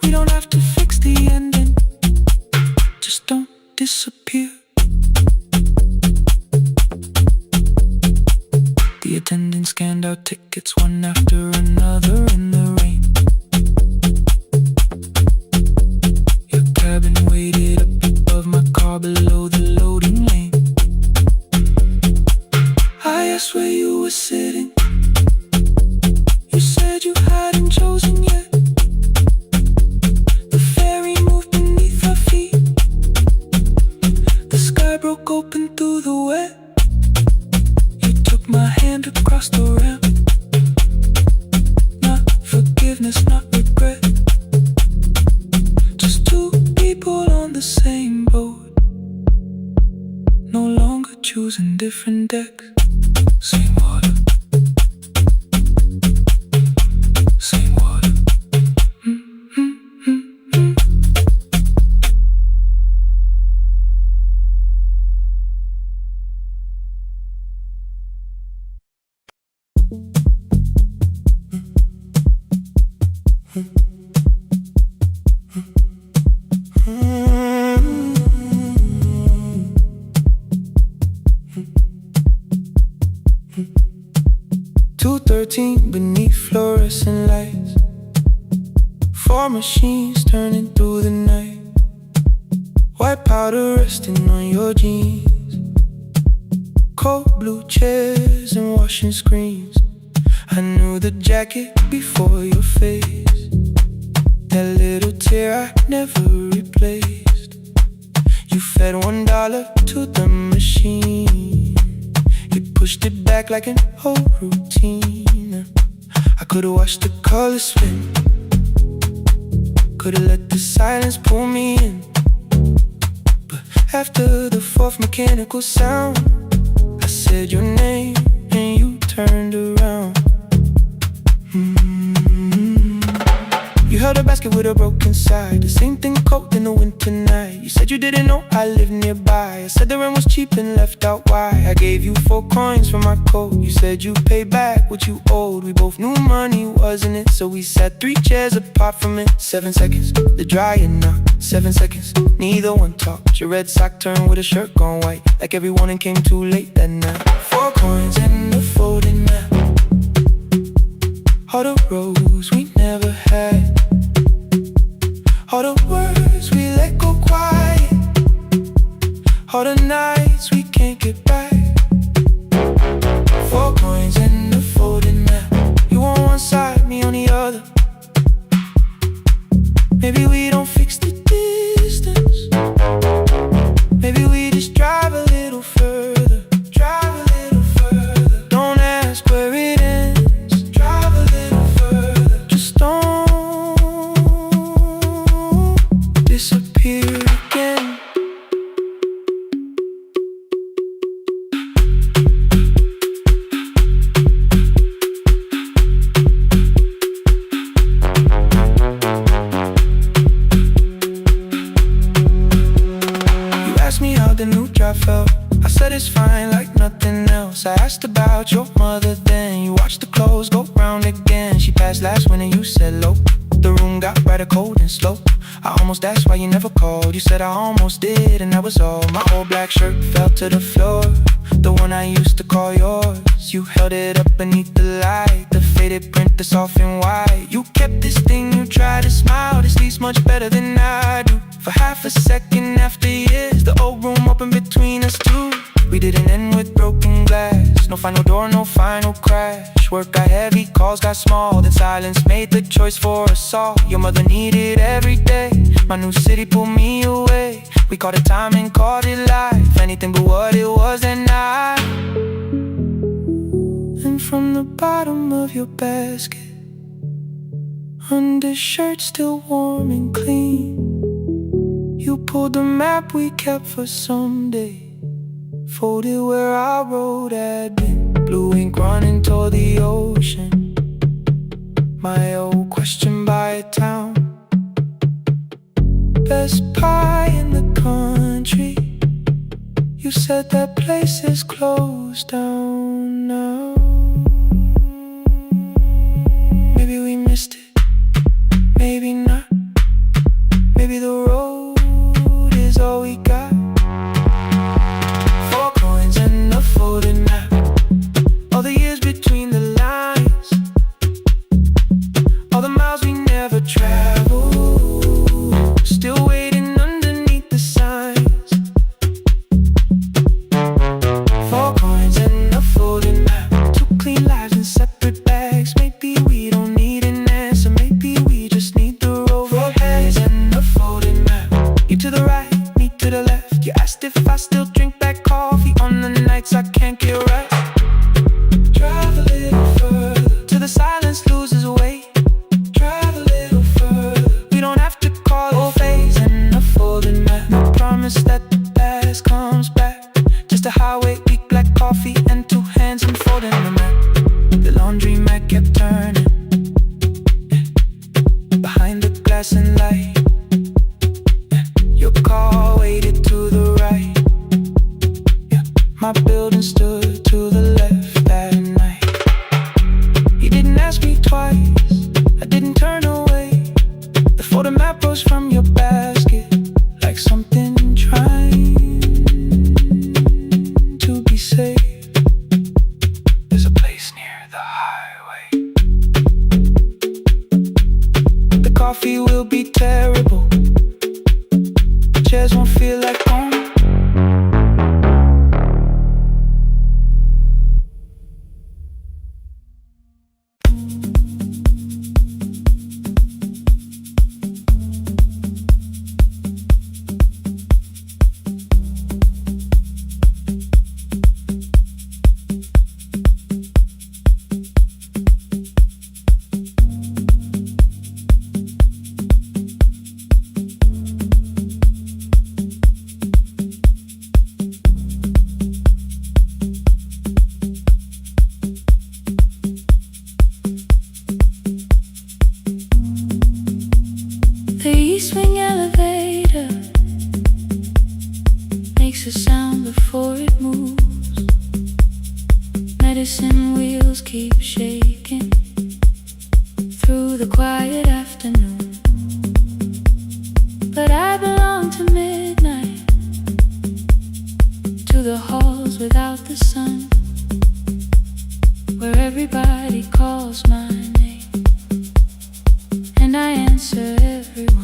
We don't have to fix the ending, just don't disappear. The attendant scanned our tickets one after another in the rain. Your cabin waited up above my car below the loading lane. I asked where you were sitting, you said you hadn't chosen yet. The ferry moved beneath our feet, the sky broke open through the wet. You took my hand across the ramp, not forgiveness, not regret. Just two people on the same boat, no longer choosing different decks. Same water, Beneath fluorescent lights, four machines turning through the night. White powder resting on your jeans, cold blue chairs and washing screens. I knew the jacket before your face, that little tear I never replaced. You fed $1 to the machine, you pushed it back like an old routine. I could've watched the colors spin, could've let the silence pull me in. But after the fourth mechanical sound, I said your name and you turned around. You held a basket with a broken side, the same thing cold in the winter night. You said you didn't know I lived nearby. I said the rent was cheap and left out why. I gave you 4 coins for my coat. You said you paid back what you owed. We both knew money wasn't it, so we sat 3 chairs apart from it. 7 seconds, the dryer knocked. 7 seconds, neither one talked. Your red sock turned with a shirt gone white, like every warning came too late that night. 4 coins and a folding map, all the roads we never had, all the words we let go quiet, all the nights we can't get back. 4 coins and a folding map, you on one side, me on the other. Maybe we don't fix the distance, maybe we just drive a little further. Drive a little further, don't ask where it ends. Drive a little further, just don't disappear again. You asked me how the new drive felt, I said it's fine like nothing else. I asked about your mother then, you watched the clothes go round again. She passed last winter, you said low, the room got brighter, cold and slow. I almost asked why you never called, you said I almost did and that was all. My old black shirt fell to the floor, the one I used to call yours. You held it up beneath the light, the faded print that's off in white. You kept this thing, you tried to smile, this leaves much better than I do. For half a second after years, the old room opened between us two. We didn't end with broken glass, no final door, no final crash. Work got heavy, calls got small, then silence made the choice for us all. Your mother needed every day, my new city pulled me away. We called it time and called it life, anything but what it was that night. And from the bottom of your basket, undershirt still warm and clean, you pulled the map we kept for someday, folded where our road had been. Blue ink running toward the ocean, my old question by a town. Best pie in the country, you said that place is closed down now. Maybe we missed it, maybe not. Maybe the road is all we got. 4 coins and a folding map, all the years between the lines, all the miles we never traveled, still waiting underneath the signs. 4 coins and a folding map, 2 clean lives in separate bags. Maybe we don't need an answer, maybe we just need the road. 4 coins and a folding map, you to the right, me to the left. You asked if I still drink black coffee on the nights I can't get right. Drive a little further, till the silence loses weight. Drive a little further, we don't have to call it phase and a folding map. No promise that the past comes back, just a highway, weak black coffee and 2 hands unfolding the map. The laundry mat kept turning, behind the glass and light. Your car waited to the right, my building stood to the left that night. You didn't ask me twice, I didn't turn away. coffee will be terrible. Chairs won't feel like home. The east wing elevator makes a sound before it moves. Medicine wheels keep shaking through the quiet afternoon. But I belong to midnight, to the halls without the sun, where everybody calls my name and I answer everyone.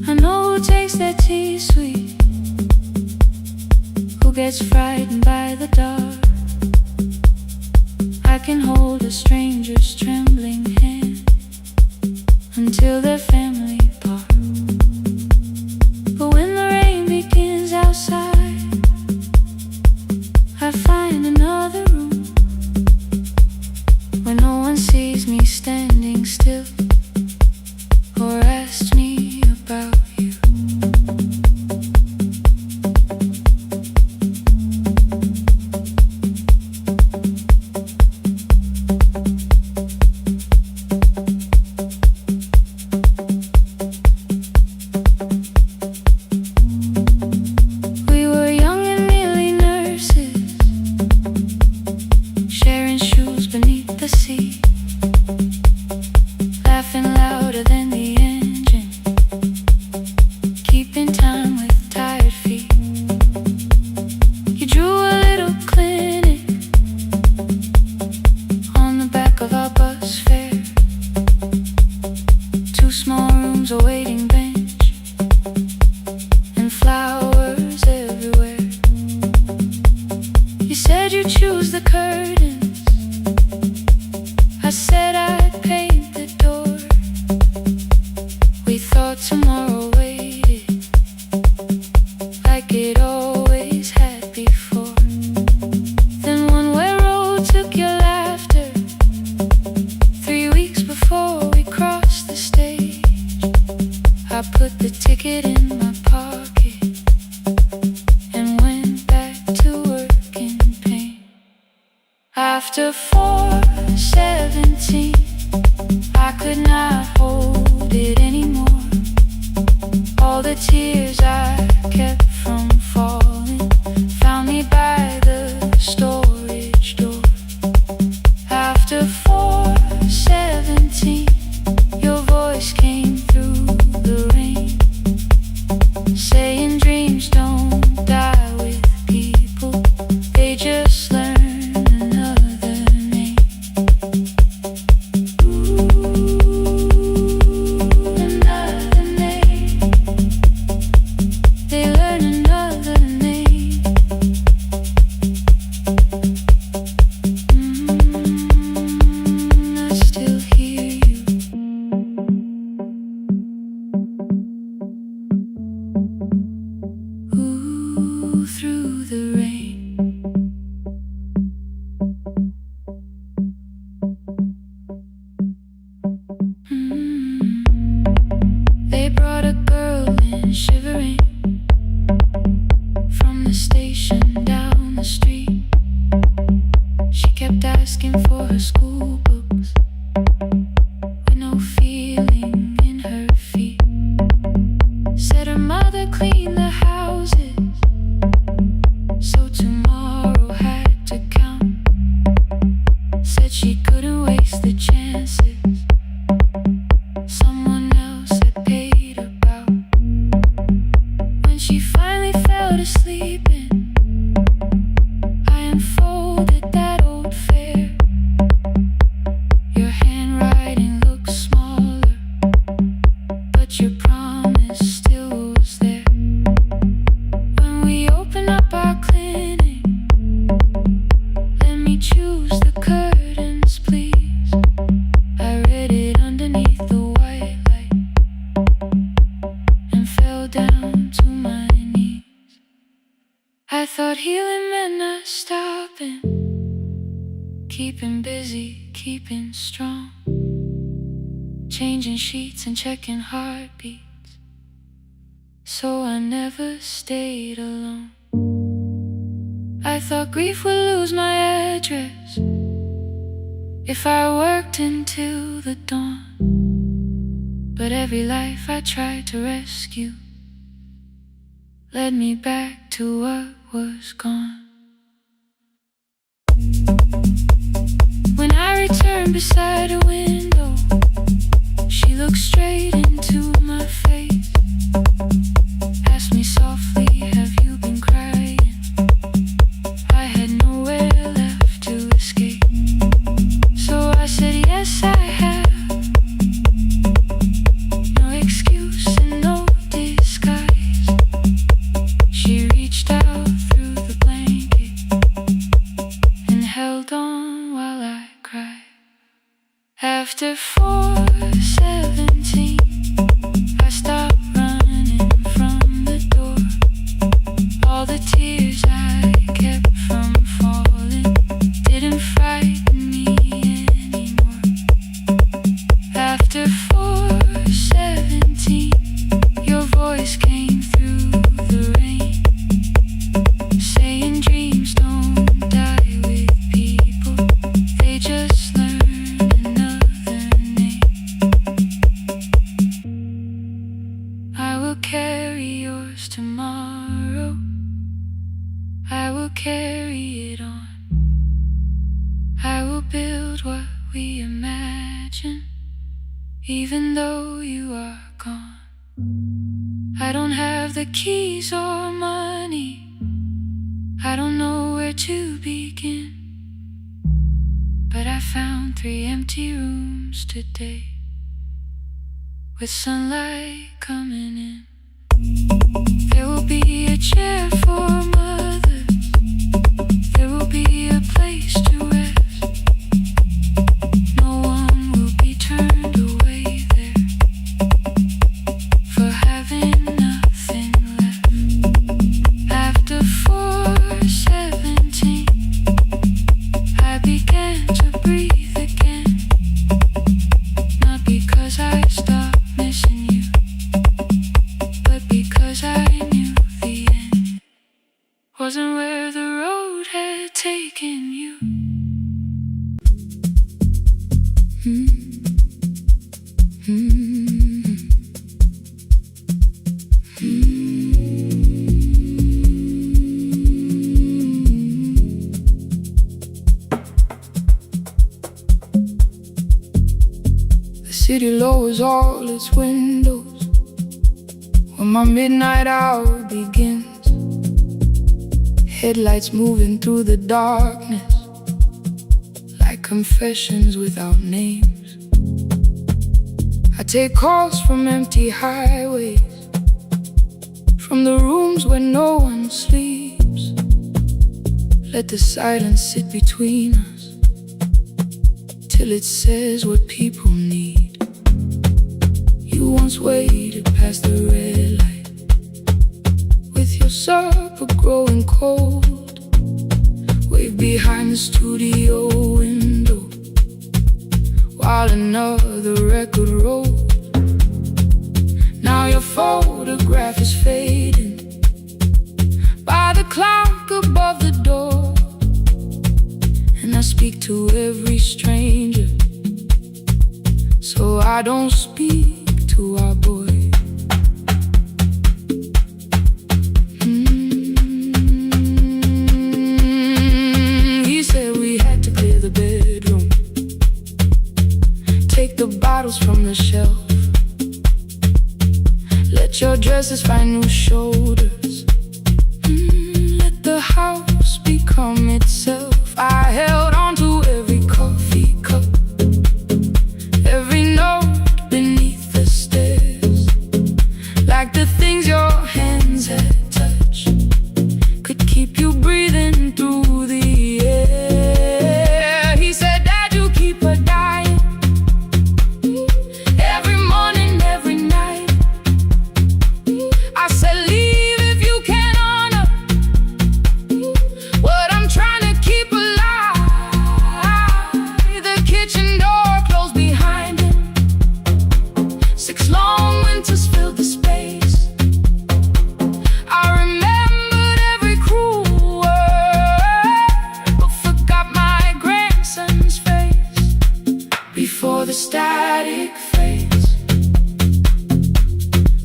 I know who takes their tea sweet, who gets frightened by the dark. I can hold a stranger's trembling hand until their family part. But when the rain begins outside, I find another room where no one sees me standing still or asks me about you. We were young and nearly nurses, sharing shoes beneath the sea, laughing louder than the engine, keeping time with tired feet. You drew a little clinic on the back of our bus fare, 2 small rooms, a waiting bench, and flowers everywhere. You said you'd choose the curtains, I said I'd paint the door. We thought tomorrow waited like it always had before. Then one-way road took your laughter 3 weeks before we crossed the stage. I put the ticket in my pocket and went back to work in pain. After 4:17, I could not hold it anymore. All the tears I kept from falling found me by the storage door. After 4:17, your voice came through the rain, saying dreams don't die with people, they just learn another name. Another name. They learn another name. I still hear you. Ooh, through the rain. They brought a girl in shivering from the station down the street. She kept asking for her school books with no feeling in her feet. Said her mother cleaned the houses, so tomorrow had to count. Said she couldn't waste the chances someone else had paid about. When she finally fell to sleeping, I unfolded that old fare. Your handwriting looks small busy keeping strong, changing sheets and checking heartbeats, so I never stayed alone. I thought grief would lose my address if I worked until the dawn, but every life I tried to rescue led me back to what was gone. When I returned beside a window, she looked straight into my face, asked me softly, have you been crying? I had nowhere left to escape, so I said yes I have. No excuse and no disguise. She reached out through the blanket and held on while I cried. After 4:17, I stopped running from the door. All the tears I kept from falling didn't frighten me anymore. After 4:17, your voice came through the rain, saying dreams don't die with people, they just learn another name. I will carry yours tomorrow, I will carry it on. I will build what we imagine, even though you are gone. I don't have the keys or money, I don't know where to begin, but I found 3 empty rooms today, with sunlight coming in. There will be a chair for mothers, there will be a place to rest. No one will be turned away there for having nothing left. After 4:17, I began to breathe again, not because I stopped missing you, but because I knew the end wasn't where the road had taken you. The city lowers all its windows when my midnight hour begins. Headlights moving through the darkness like confessions without names. I take calls from empty highways, from the rooms where no one sleeps. Let the silence sit between us till it says what people need. You once waited past the red light, with your supper growing cold, waved behind the studio window while another record rolled. Now your photograph is fading by the clock above the door, and I speak to every stranger, so I don't speak to our boy. He said we had to clear the bedroom, take the bottles from the shelf, let your dresses find new shoulders, let the house become itself. I held on to every coffee cup, every note beneath the stairs, like the things your hands had touched could keep you breathing through the air. He said, Dad, you keep her dying, every morning, every night. I said, leave if you can honor what I'm trying to keep alive. kitchen door closed behind him. 6 long winters filled the space. I remembered every cruel word, but forgot my grandson's face. Before the static fades,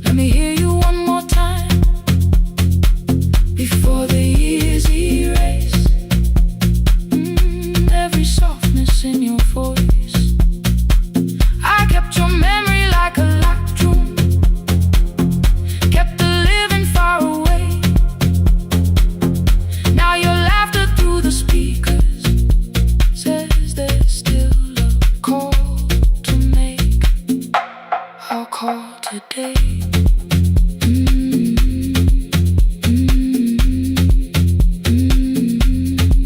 let me hear you one more time. Before the years erase every softness in your voice. I kept your memory like a locked room, kept the living far away. Now your laughter through the speakers says there's still a call to make. I'll call today.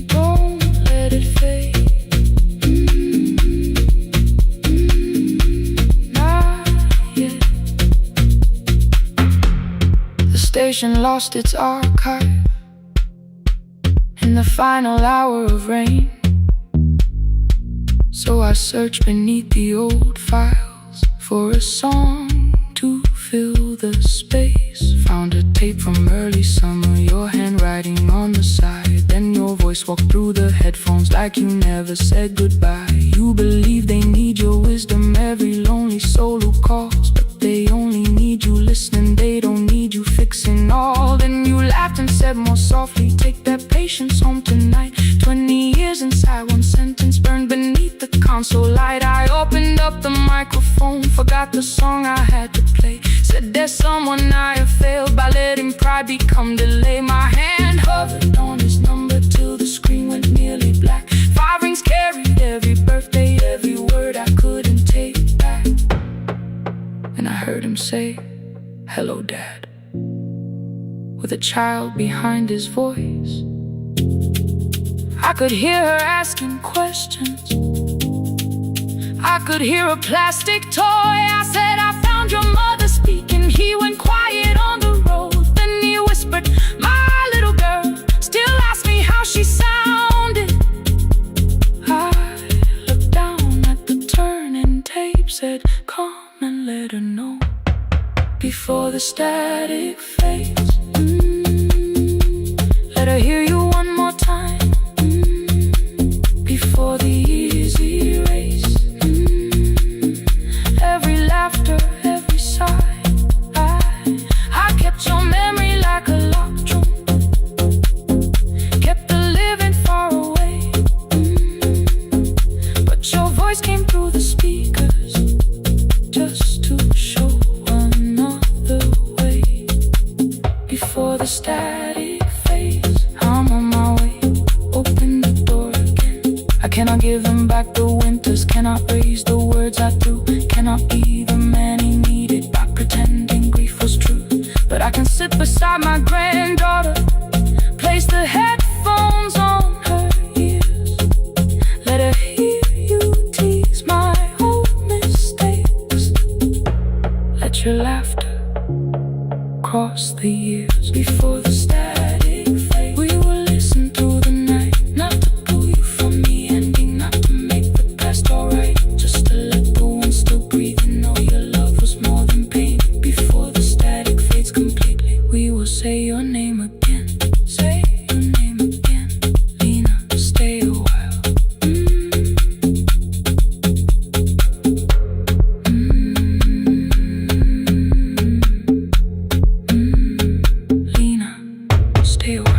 Don't let it fade. Not yet. The station lost its archive in the final hour of rain. So I searched beneath the old files for a song to fill the space. Found a tape from early summer, your handwriting on the side. Then your voice walked through the headphones like you never said goodbye. You believe they need your wisdom, every lonely soul who calls, but they only need you listening, they don't need you fixing all. Then you laughed and said more softly, take that patience home tonight. 20 years inside one sentence burned beneath the console light. I opened up the microphone, forgot the song I had to play. Said there's someone I have failed by letting pride become delay. My hand hovered on his number till the screen went nearly black. 5 rings carried every birthday, every word I couldn't take back. And I heard him say, hello dad, with a child behind his voice. I could hear her asking questions, I could hear a plastic toy. I said, I found your mother speaking. He went quiet on the road. Then he whispered, my little girl still asks me how she sounded. I looked down at the turning tape, said, come and let her know before the static fades. Let her hear you one more time. Before the years erase every laughter, every sigh. I kept your memory like a locked room, kept the living far away. But your voice came through the speakers just to show another way. Before the static fades, I'm on my way. Open the door again. I cannot give him back the winters, cannot raise the words I threw, cannot be the man he needed by pretending grief was true. But I can sit beside my granddaughter, place the headphones on her ears, let her hear you tease my old mistakes. Let your laughter cross the years. Before the static fades, we will listen through the night, not to pull you from the ending, not to make the past alright, just to let the one still breathe and know your love was more than pain. Before the static fades completely, we will say your name again. Say your name again. Lena, stay a while. Lena, stay a while.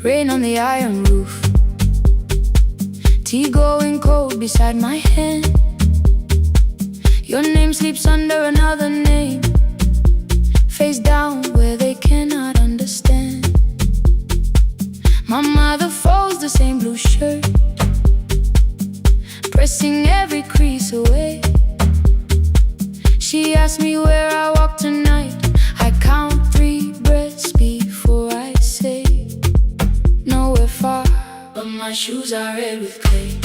Rain on the iron roof, tea going cold beside my hand. Your name sleeps under another name, face down where they cannot understand. My mother folds the same blue shirt, pressing every crease away. She asks me where I walk tonight. I count 3 breaths before I say nowhere far, but my shoes are red with clay.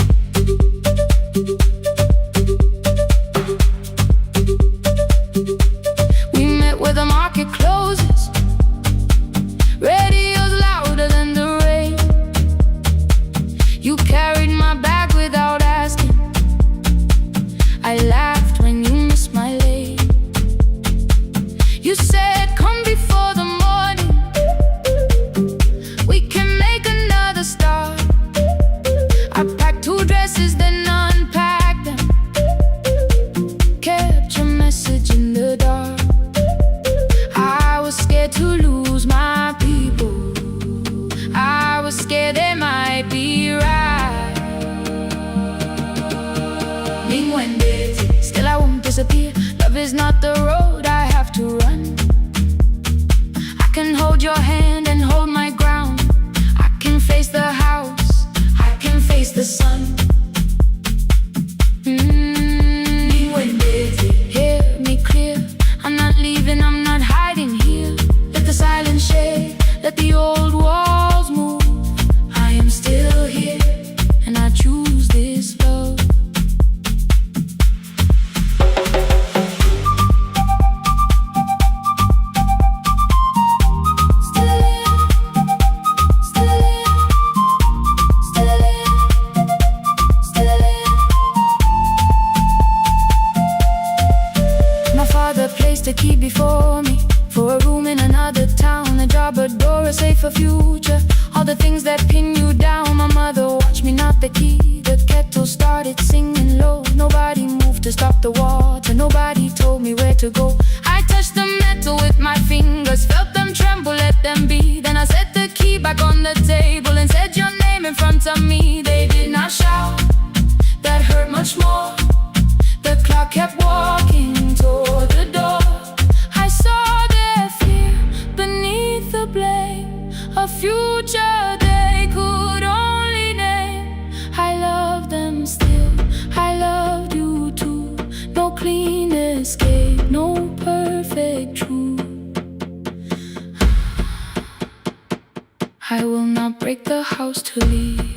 We met where the market closes, radio's louder than the rain. You carried my bag without asking. I laughed when you missed my lane. You said come before the morning, we can make another start. I packed 2 dresses then unpacked them, kept your message in the dark. I was scared to lose my people, I was scared they might be right. Still I won't disappear. Love is not the road I have to run. I can hold your hand and hold my ground. I can face the house, I can face the sun. Hear me clear, I'm not leaving, I'm not hiding here. Let the silence shake, let the old walls move. I am still here, and I choose this love. A key before me for a room in another town, a job, a door, a safer future. All the things that pin you down. My mother watched me knot the key. The kettle started singing low. Nobody moved to stop the water. Nobody told me where to go. I touched the metal with my fingers, felt them tremble, let them be. Then I set the key back on the table and said your name in front of me. They did not shout, that hurt much more. The clock kept walking toward the door. I saw their fear beneath the blame, a future they could only name. I love them still, I loved you too. No clean escape, no perfect truth. I will not break the house to leave,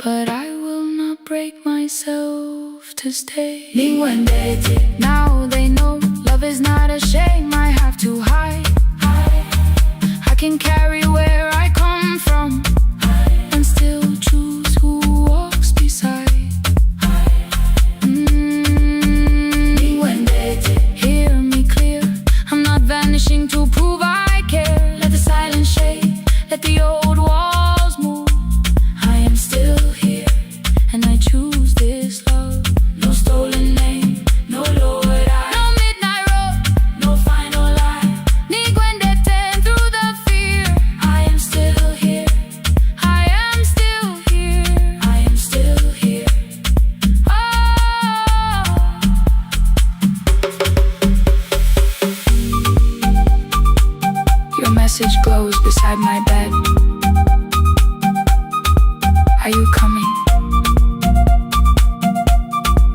but I will not break myself to stay. Now they know love is not a shame I have to hide. I can carry where I come from and still choose who walks beside. Hear me clear, I'm not vanishing to prove I care. Let the silence shake, let the old walls move. I am still here, and I choose this love. No stolen name, no lowered eye, no midnight road, no final lie. Ni ten through the fear. I am still here, I am still here, I am still here. Oh, your message glows beside my bed. Are you coming?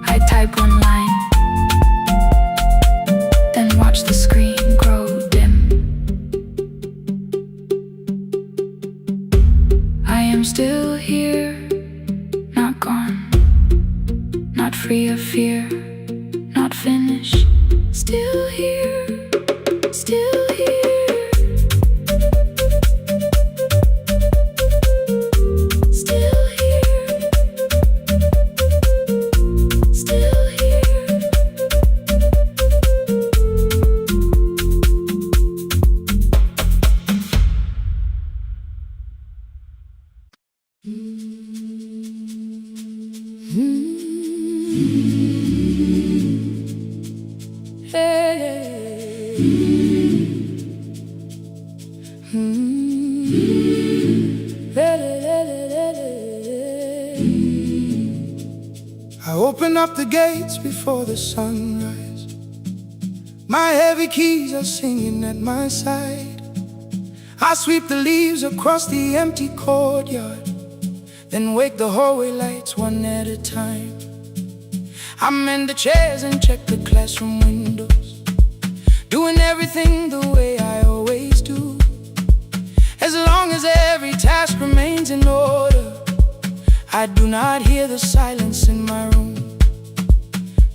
I type one line, then watch the screen grow dim. I am still here, not gone, not free of fear, not finished. Still here, still here. up the gates before the sunrise. My heavy keys are singing at my side. I sweep the leaves across the empty courtyard, then wake the hallway lights one at a time. I mend the chairs and check the classroom windows, doing everything the way I always do. As long as every task remains in order, I do not hear the silence in my room.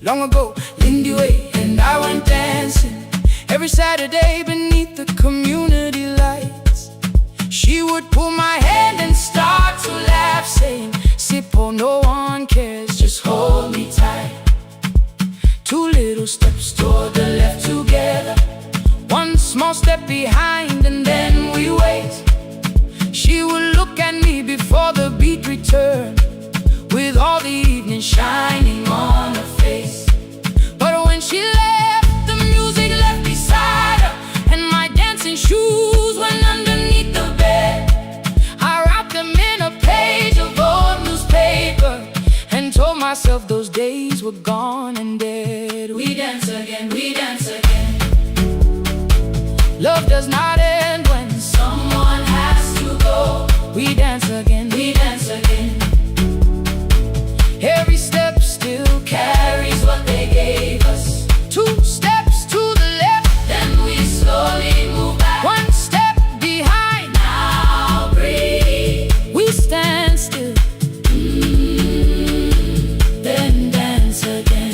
Long ago, Lindy Way and I went dancing every Saturday beneath the community lights. She would pull my hand and start to laugh, saying, "Sippo, no one cares, just hold me tight." 2 little steps toward the left together, 1 small step behind, and then we wait. She would look at me before the beat returned, with all the evening shining on her face. But when she left, the music left beside her, and my dancing shoes went underneath the bed. I wrapped them in a page of old newspaper and told myself those days were gone and dead. We dance again, we dance again. Love does not end when someone has to go. We dance again, we dance again. Every step still carries what they gave us. 2 steps to the left, then we slowly move back. 1 step behind, now breathe. We stand still, then dance again.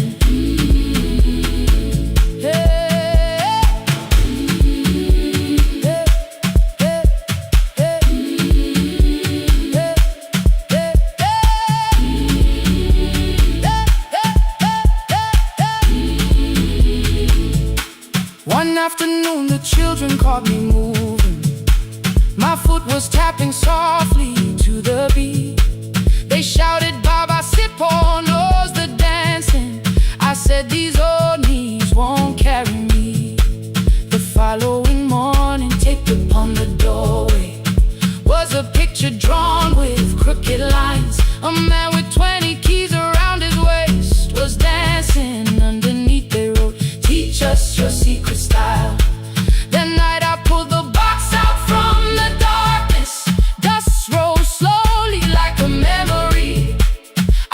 One afternoon the children caught me moving. My foot was tapping softly to the beat. They shouted, "Baba Sippo knows the dancing." I said, "These old knees won't carry me." The following morning, taped upon the doorway was a picture drawn with crooked lines. A man with 20 keys around his waist was dancing underneath. They wrote, "Teach us your secret style." That night I pulled the box out from the darkness. Dust rose slowly like a memory.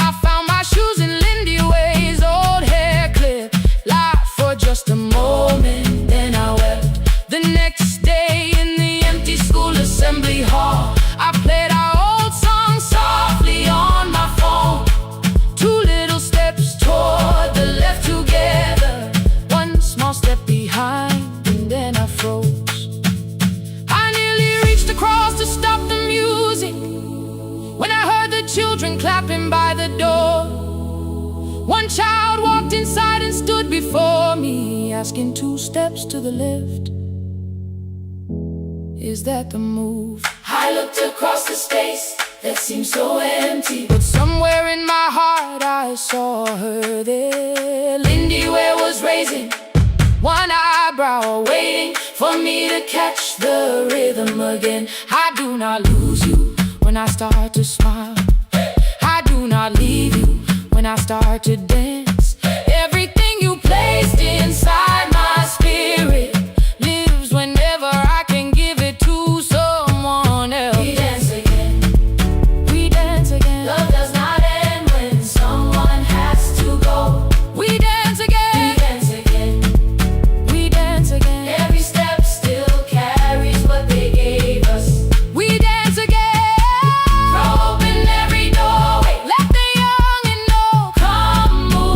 I found my shoes in Lindy Way's old hair clip. Laughed for just a moment, then I wept. The next day in the empty school assembly hall, I played our old song softly on my phone. 2 little steps toward the left together, 1 small step behind, and then I froze. I nearly reached across to stop the music when I heard the children clapping by the door. 1 child walked inside and stood before me, asking, 2 steps to the left, is that the move? I looked across the space that seemed so empty, but somewhere in my heart I saw her there. Lindy Ware was raising 1 eyebrow, waiting for me to catch the rhythm again. I do not lose you when I start to smile. I do not leave you when I start to dance. Everything you placed inside my spirit lives whenever I can give it to someone else. We dance again, we dance again. Love does not end when someone has to go. We dance again, we dance again. We dance again. Every step still carries what they gave us. We dance again. Throw open every doorway, let the young and old come move.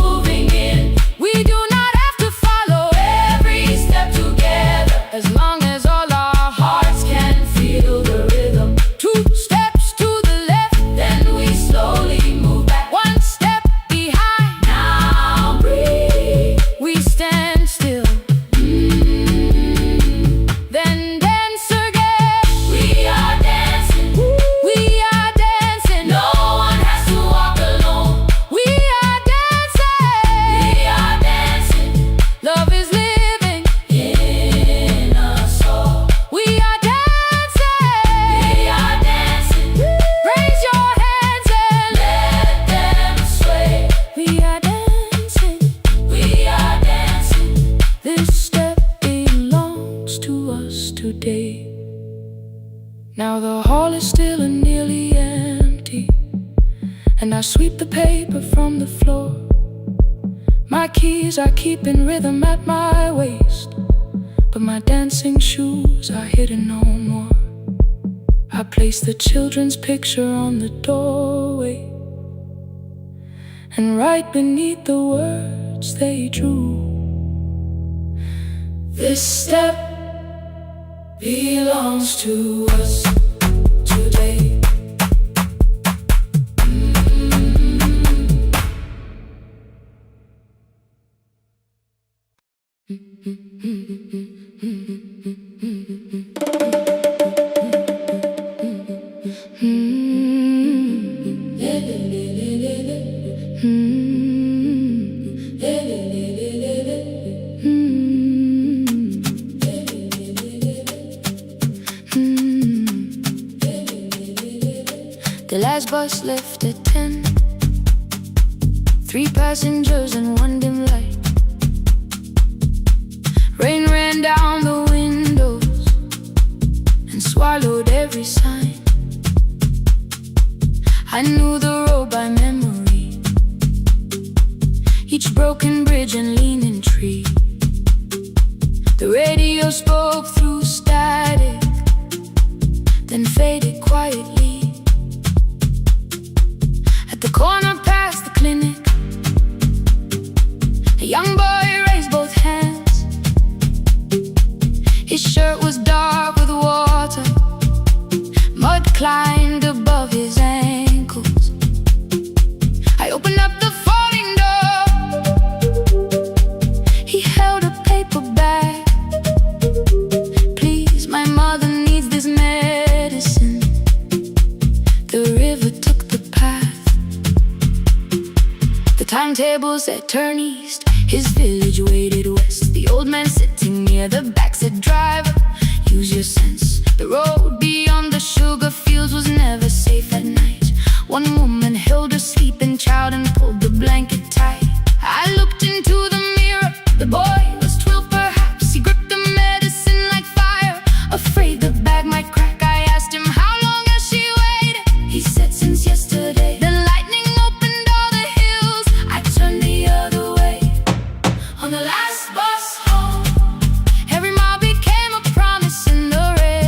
and I sweep the paper from the floor. My keys I keep in rhythm at my waist, but my dancing shoes are hidden no more. I place the children's picture on the doorway, and right beneath the words they drew, this step belongs to us today. The last bus left at 10. 3 passengers and 1 dim light. Rain ran down the windows and swallowed every sign. I knew the road by memory, each broken bridge and leaning tree. The radio spoke through static, then faded quietly. At the corner past the clinic, a young boy raised both hands. His shirt was dark with water, mud climbed above his ankles. I opened up the folding door. He held a paper bag. Please, my mother needs this medicine. The river took the path. The timetable said turn east. His village waited west. The old man sitting near the back said, driver, use your sense. The road beyond the sugar fields was never safe at night. One woman held her sleeping child and pulled the blanket tight. I looked into the mirror. The boy was 12 perhaps. He gripped the medicine like fire, afraid the bag might crack. I asked him, how long has she waited? He said, since yesterday. The lightning opened all the hills. I turned the other way. On the last bus home, every mile became a promise in the rain.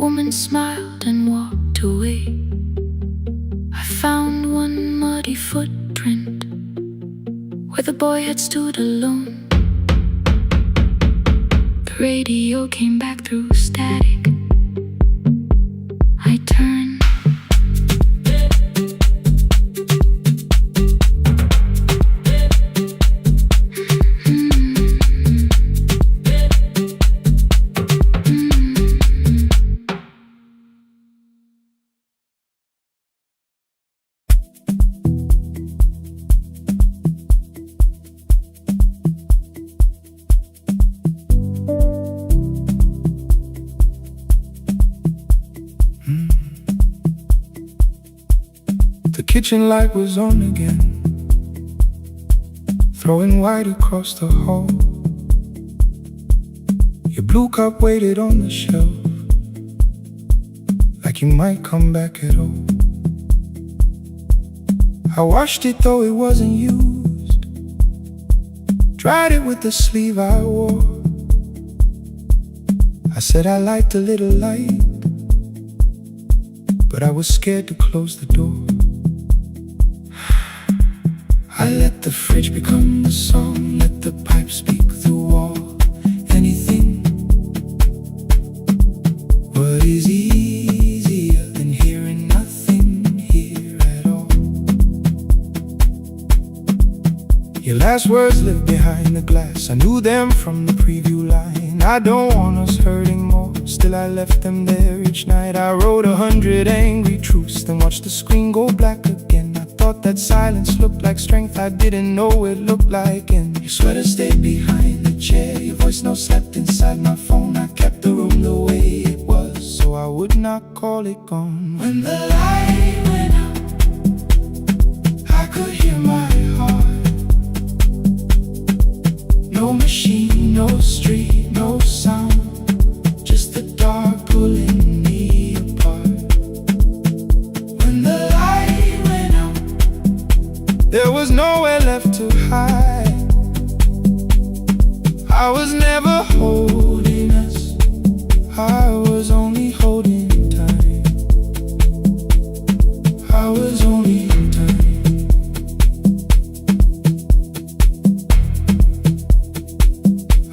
woman smiled and walked away. I found one muddy footprint where the boy had stood alone. The radio came back through static. I turned. The kitchen light was on again, throwing white across the hall. Your blue cup waited on the shelf, like you might come back at all. I washed it though it wasn't used, dried it with the sleeve I wore. I said I liked a little light, but I was scared to close the door. I let the fridge become the song, let the pipe speak through all. Anything. What is easier than hearing nothing here at all? Your last words lived behind the glass, I knew them from the preview line. I don't want us hurting more, still I left them there each night. I wrote 100 angry truths, then watched the screen go black again. Thought that silence looked like strength, I didn't know it looked like. And your sweater stayed behind the chair, your voice note slept inside my phone. I kept the room the way it was, so I would not call it gone. When the light went out, I could hear my heart. No machine, no street, no sound, just the dark pulling me apart. When the there was nowhere left to hide. I was never holding us, I was only holding time. I was only time.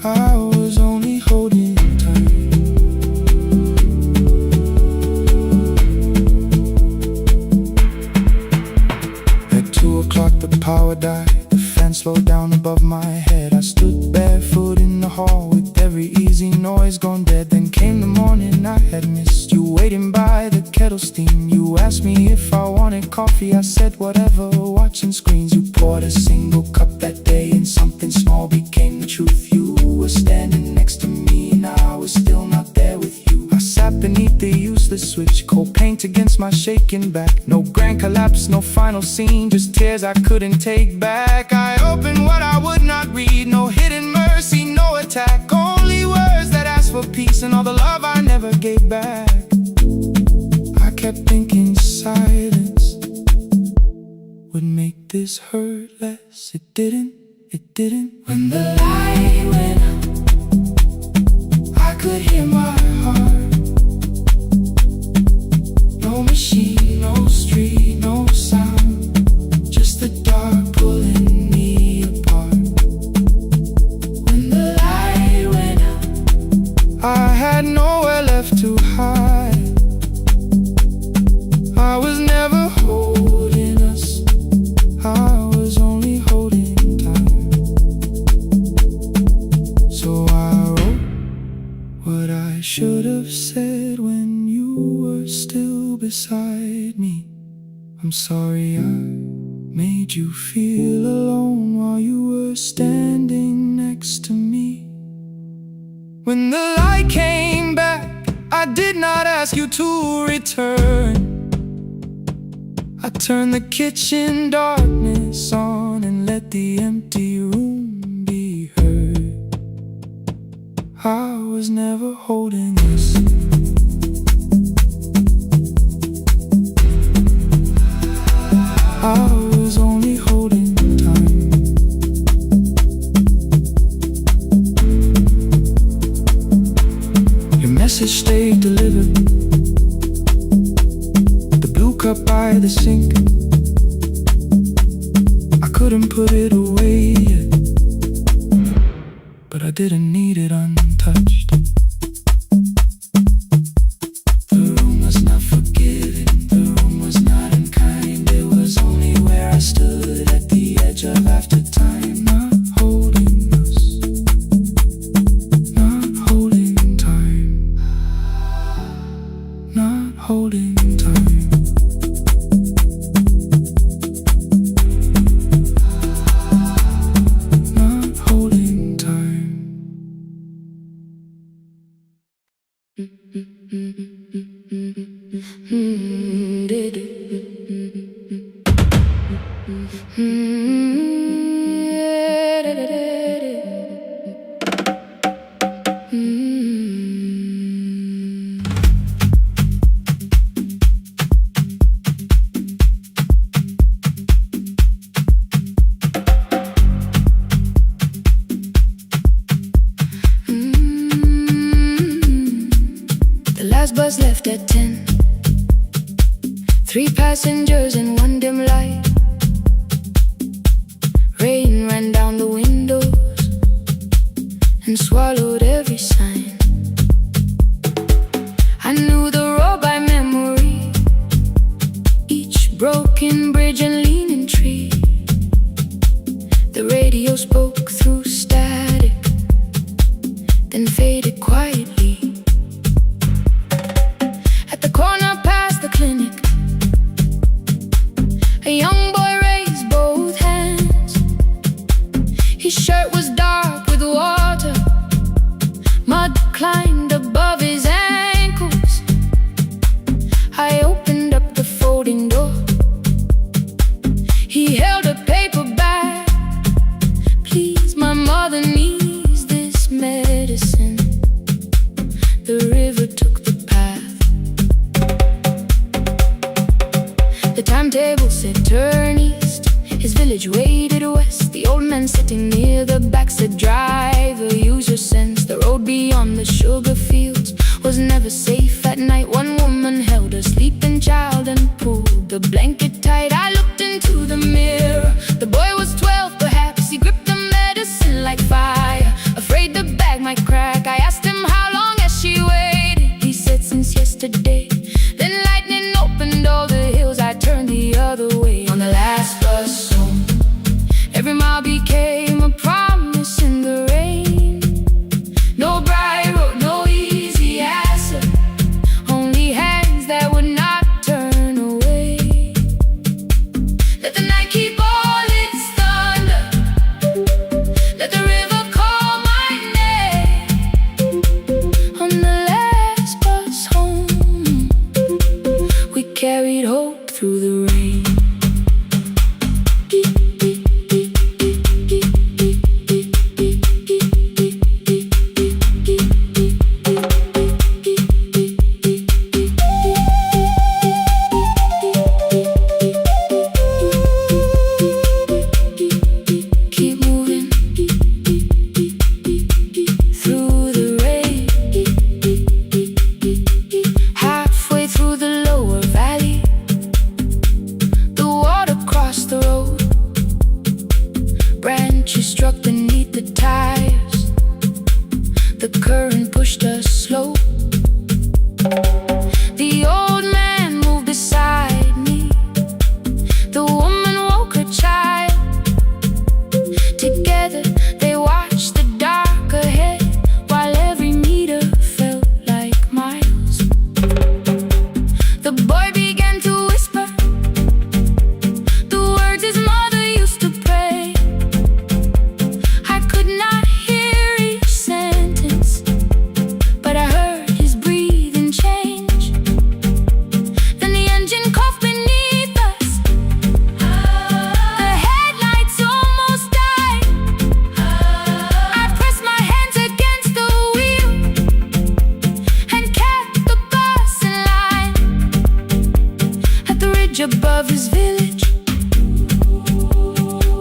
I was only holding time. At 2 o'clock the power died, the fan slowed down above my head. I stood barefoot in the hall with every easy noise gone dead. Then came the morning I had missed, you waiting by the kettle steam. You asked me if I wanted coffee, I said whatever, watching screens. You poured a single cup that day and something small became the truth. You were standing next to me and I was still not there with you. I sat beneath the useless switch, cold paint against my shaking back. No grand collapse, no final scene, just tears I couldn't take back. I opened what I would not read, no hidden mercy, no attack, only words that asked for peace and all the love I never gave back. I kept thinking silence would make this hurt less. It didn't, it didn't. When the light went out, I could hear my heart. No machine, no street, no sound, just the dark pulling me apart. When the light went out, I had nowhere left to hide. I was never holding us, I was only holding time. So I wrote what I should have said when you were still beside me. I'm sorry I made you feel alone while you were standing next to me. When the light came back, I did not ask you to return. I turned the kitchen darkness on and let the empty room be heard. I was never holding us. I was only holding time. Your message stayed delivered, broke up by the sink. I couldn't put it away yet, but I didn't need it untouched. The room was not forgiving, the room was not unkind. It was only where I stood at the edge of after time. Not holding us, not holding time, not holding time. Not holding time. The last bus left at 10. 3 passengers and 1 dim light. Rain ran down the windows and swallowed every sign. I knew the road by memory, each broken bridge and leaning tree. The radio spoke through static, then faded quietly. At the corner past the clinic, a young boy raised both hands. His shirt was dark with water, mud climbed above his ankles. I opened up the folding door. He held a paper bag. Please, my mother needs this medicine. The river took the path. The timetable said turn east. His village waded west. The old man sitting near the back said driver, use your sense. The road beyond the sugar fields was never safe at night. One woman held a sleeping child and pulled the blanket tight. I looked into the mirror. The boy was 12 perhaps. He gripped the medicine like fire, afraid the bag might crack. I asked him how long has she waited. He said since yesterday. Then lightning opened all the hills. I turned the other way on the last bus home. Every mile became a promise in the rain. No bright road, no easy answer, only hands that would not turn away. Let the night keep all its thunder, let the river call my name. On the last bus home, we carried hope through the rain. Keep moving through the rain. Halfway through the lower valley, the water crossed the road. Branches struck beneath the tires. The current pushed us slow. The old man moved beside me. The woman woke her child. Together they watched the dark ahead, while every meter felt like miles. The boy began to whisper the words his mother used to pray. I could not hear each sentence, but I heard his breathing change. Then the engine coughed beneath us. The headlights almost died. I pressed my hands against the wheel and kept the bus in line. At the ridge above his village,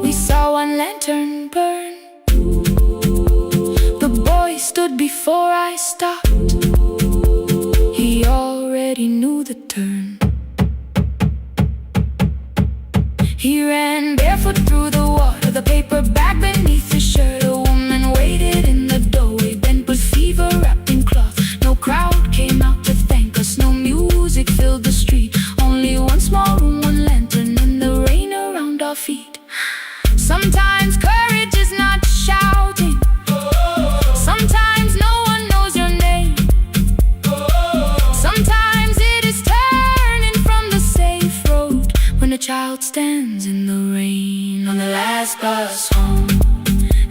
we saw one lantern burn. The boy stood before I stopped. He already knew the turn. bus home.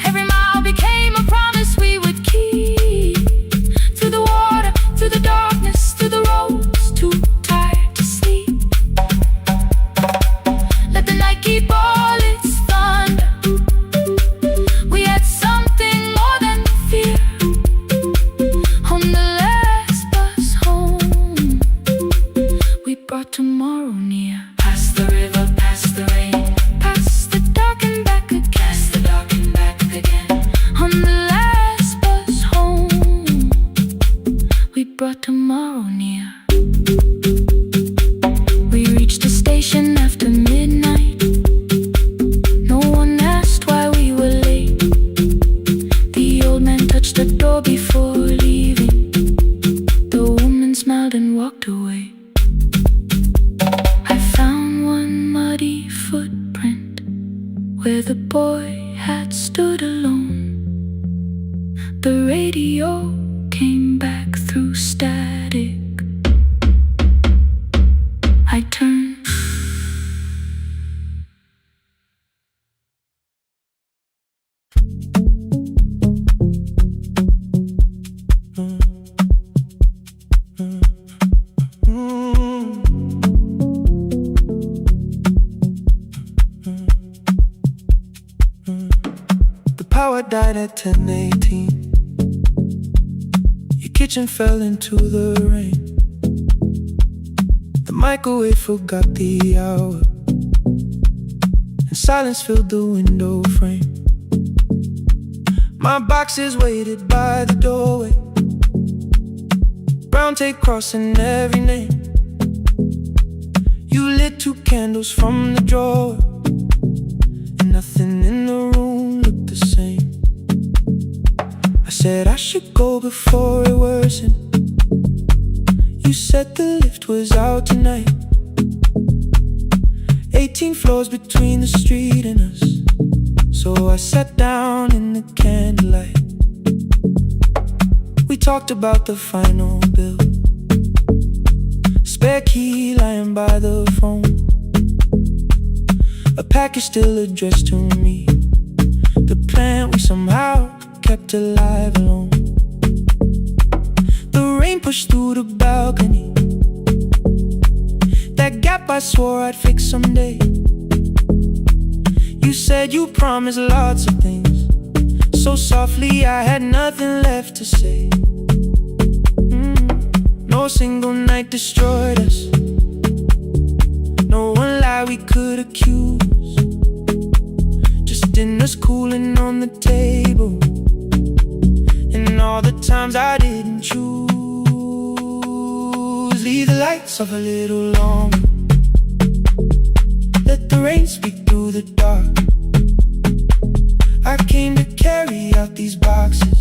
Every mile became a promise we would keep. Through the water, through the darkness, through the roads, too tired to sleep. Let the night keep all its thunder. We had something more than fear. On the last bus home, we brought tomorrow near. Past the river, past the rain, past the dark and back again. Past the dark and back again. On the last bus home, we brought tomorrow near. We reached the station after midnight. No one asked why we were late. The old man touched the door before leaving. The woman smiled and walked away. I found one muddy footprint where the boy had stood alone. The radio came back through static. I turned. The power died at 10:18. Your kitchen fell into the rain. The microwave forgot the hour, and silence filled the window frame. My boxes waited by the doorway, brown tape crossing every name. You lit 2 candles from the drawer, and nothing in the room looked the same. I said I should go before it worsened. You said the lift was out tonight. 18 floors between the street and us. So I sat down in the candlelight. We talked about the final bill, spare key lying by the phone, a package still addressed to me, the plant we somehow kept alive alone. The rain pushed through the balcony, that gap I swore I'd fix someday. You said you promised lots of things, so softly I had nothing left to say. No single night destroyed us, no one lie we could accuse. Just dinners cooling on the table, and all the times I didn't choose. Leave the lights off a little longer, let the rain speak through the dark. I came to carry out these boxes,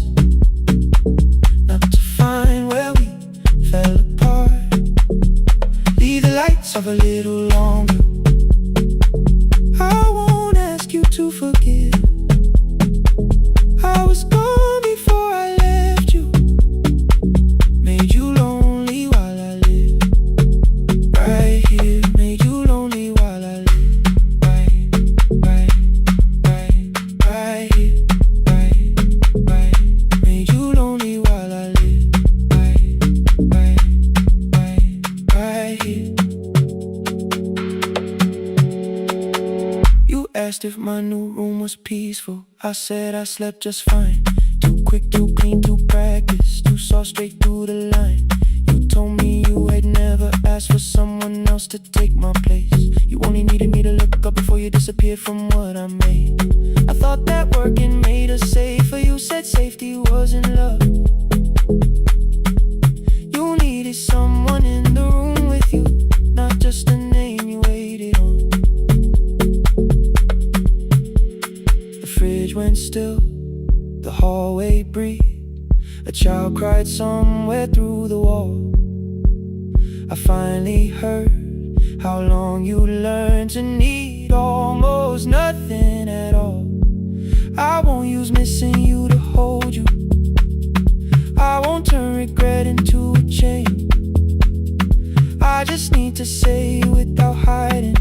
not to find where we fell apart. Leave the lights off a little longer. I won't ask you to forgive. I was gone before I left you, made you lonely while I lived right here, made you lonely while I lived right here, right, made you lonely while I lived right here. You asked if my new room was peaceful. I said I slept just fine. Too quick, too clean, too practiced, too saw straight through the line. You told me you had never asked for someone else to take my place. You only needed me to look up before you disappeared from what I made. I thought that working made us safer. You said safety wasn't love. You needed someone in the room with you, not just a name you waited on. The fridge went still, the hallway breathed. A child cried somewhere through the wall. I finally heard how long you learned to need almost nothing at all. I won't use missing you to hold you. I won't turn regret into a chain. I just need to say without hiding,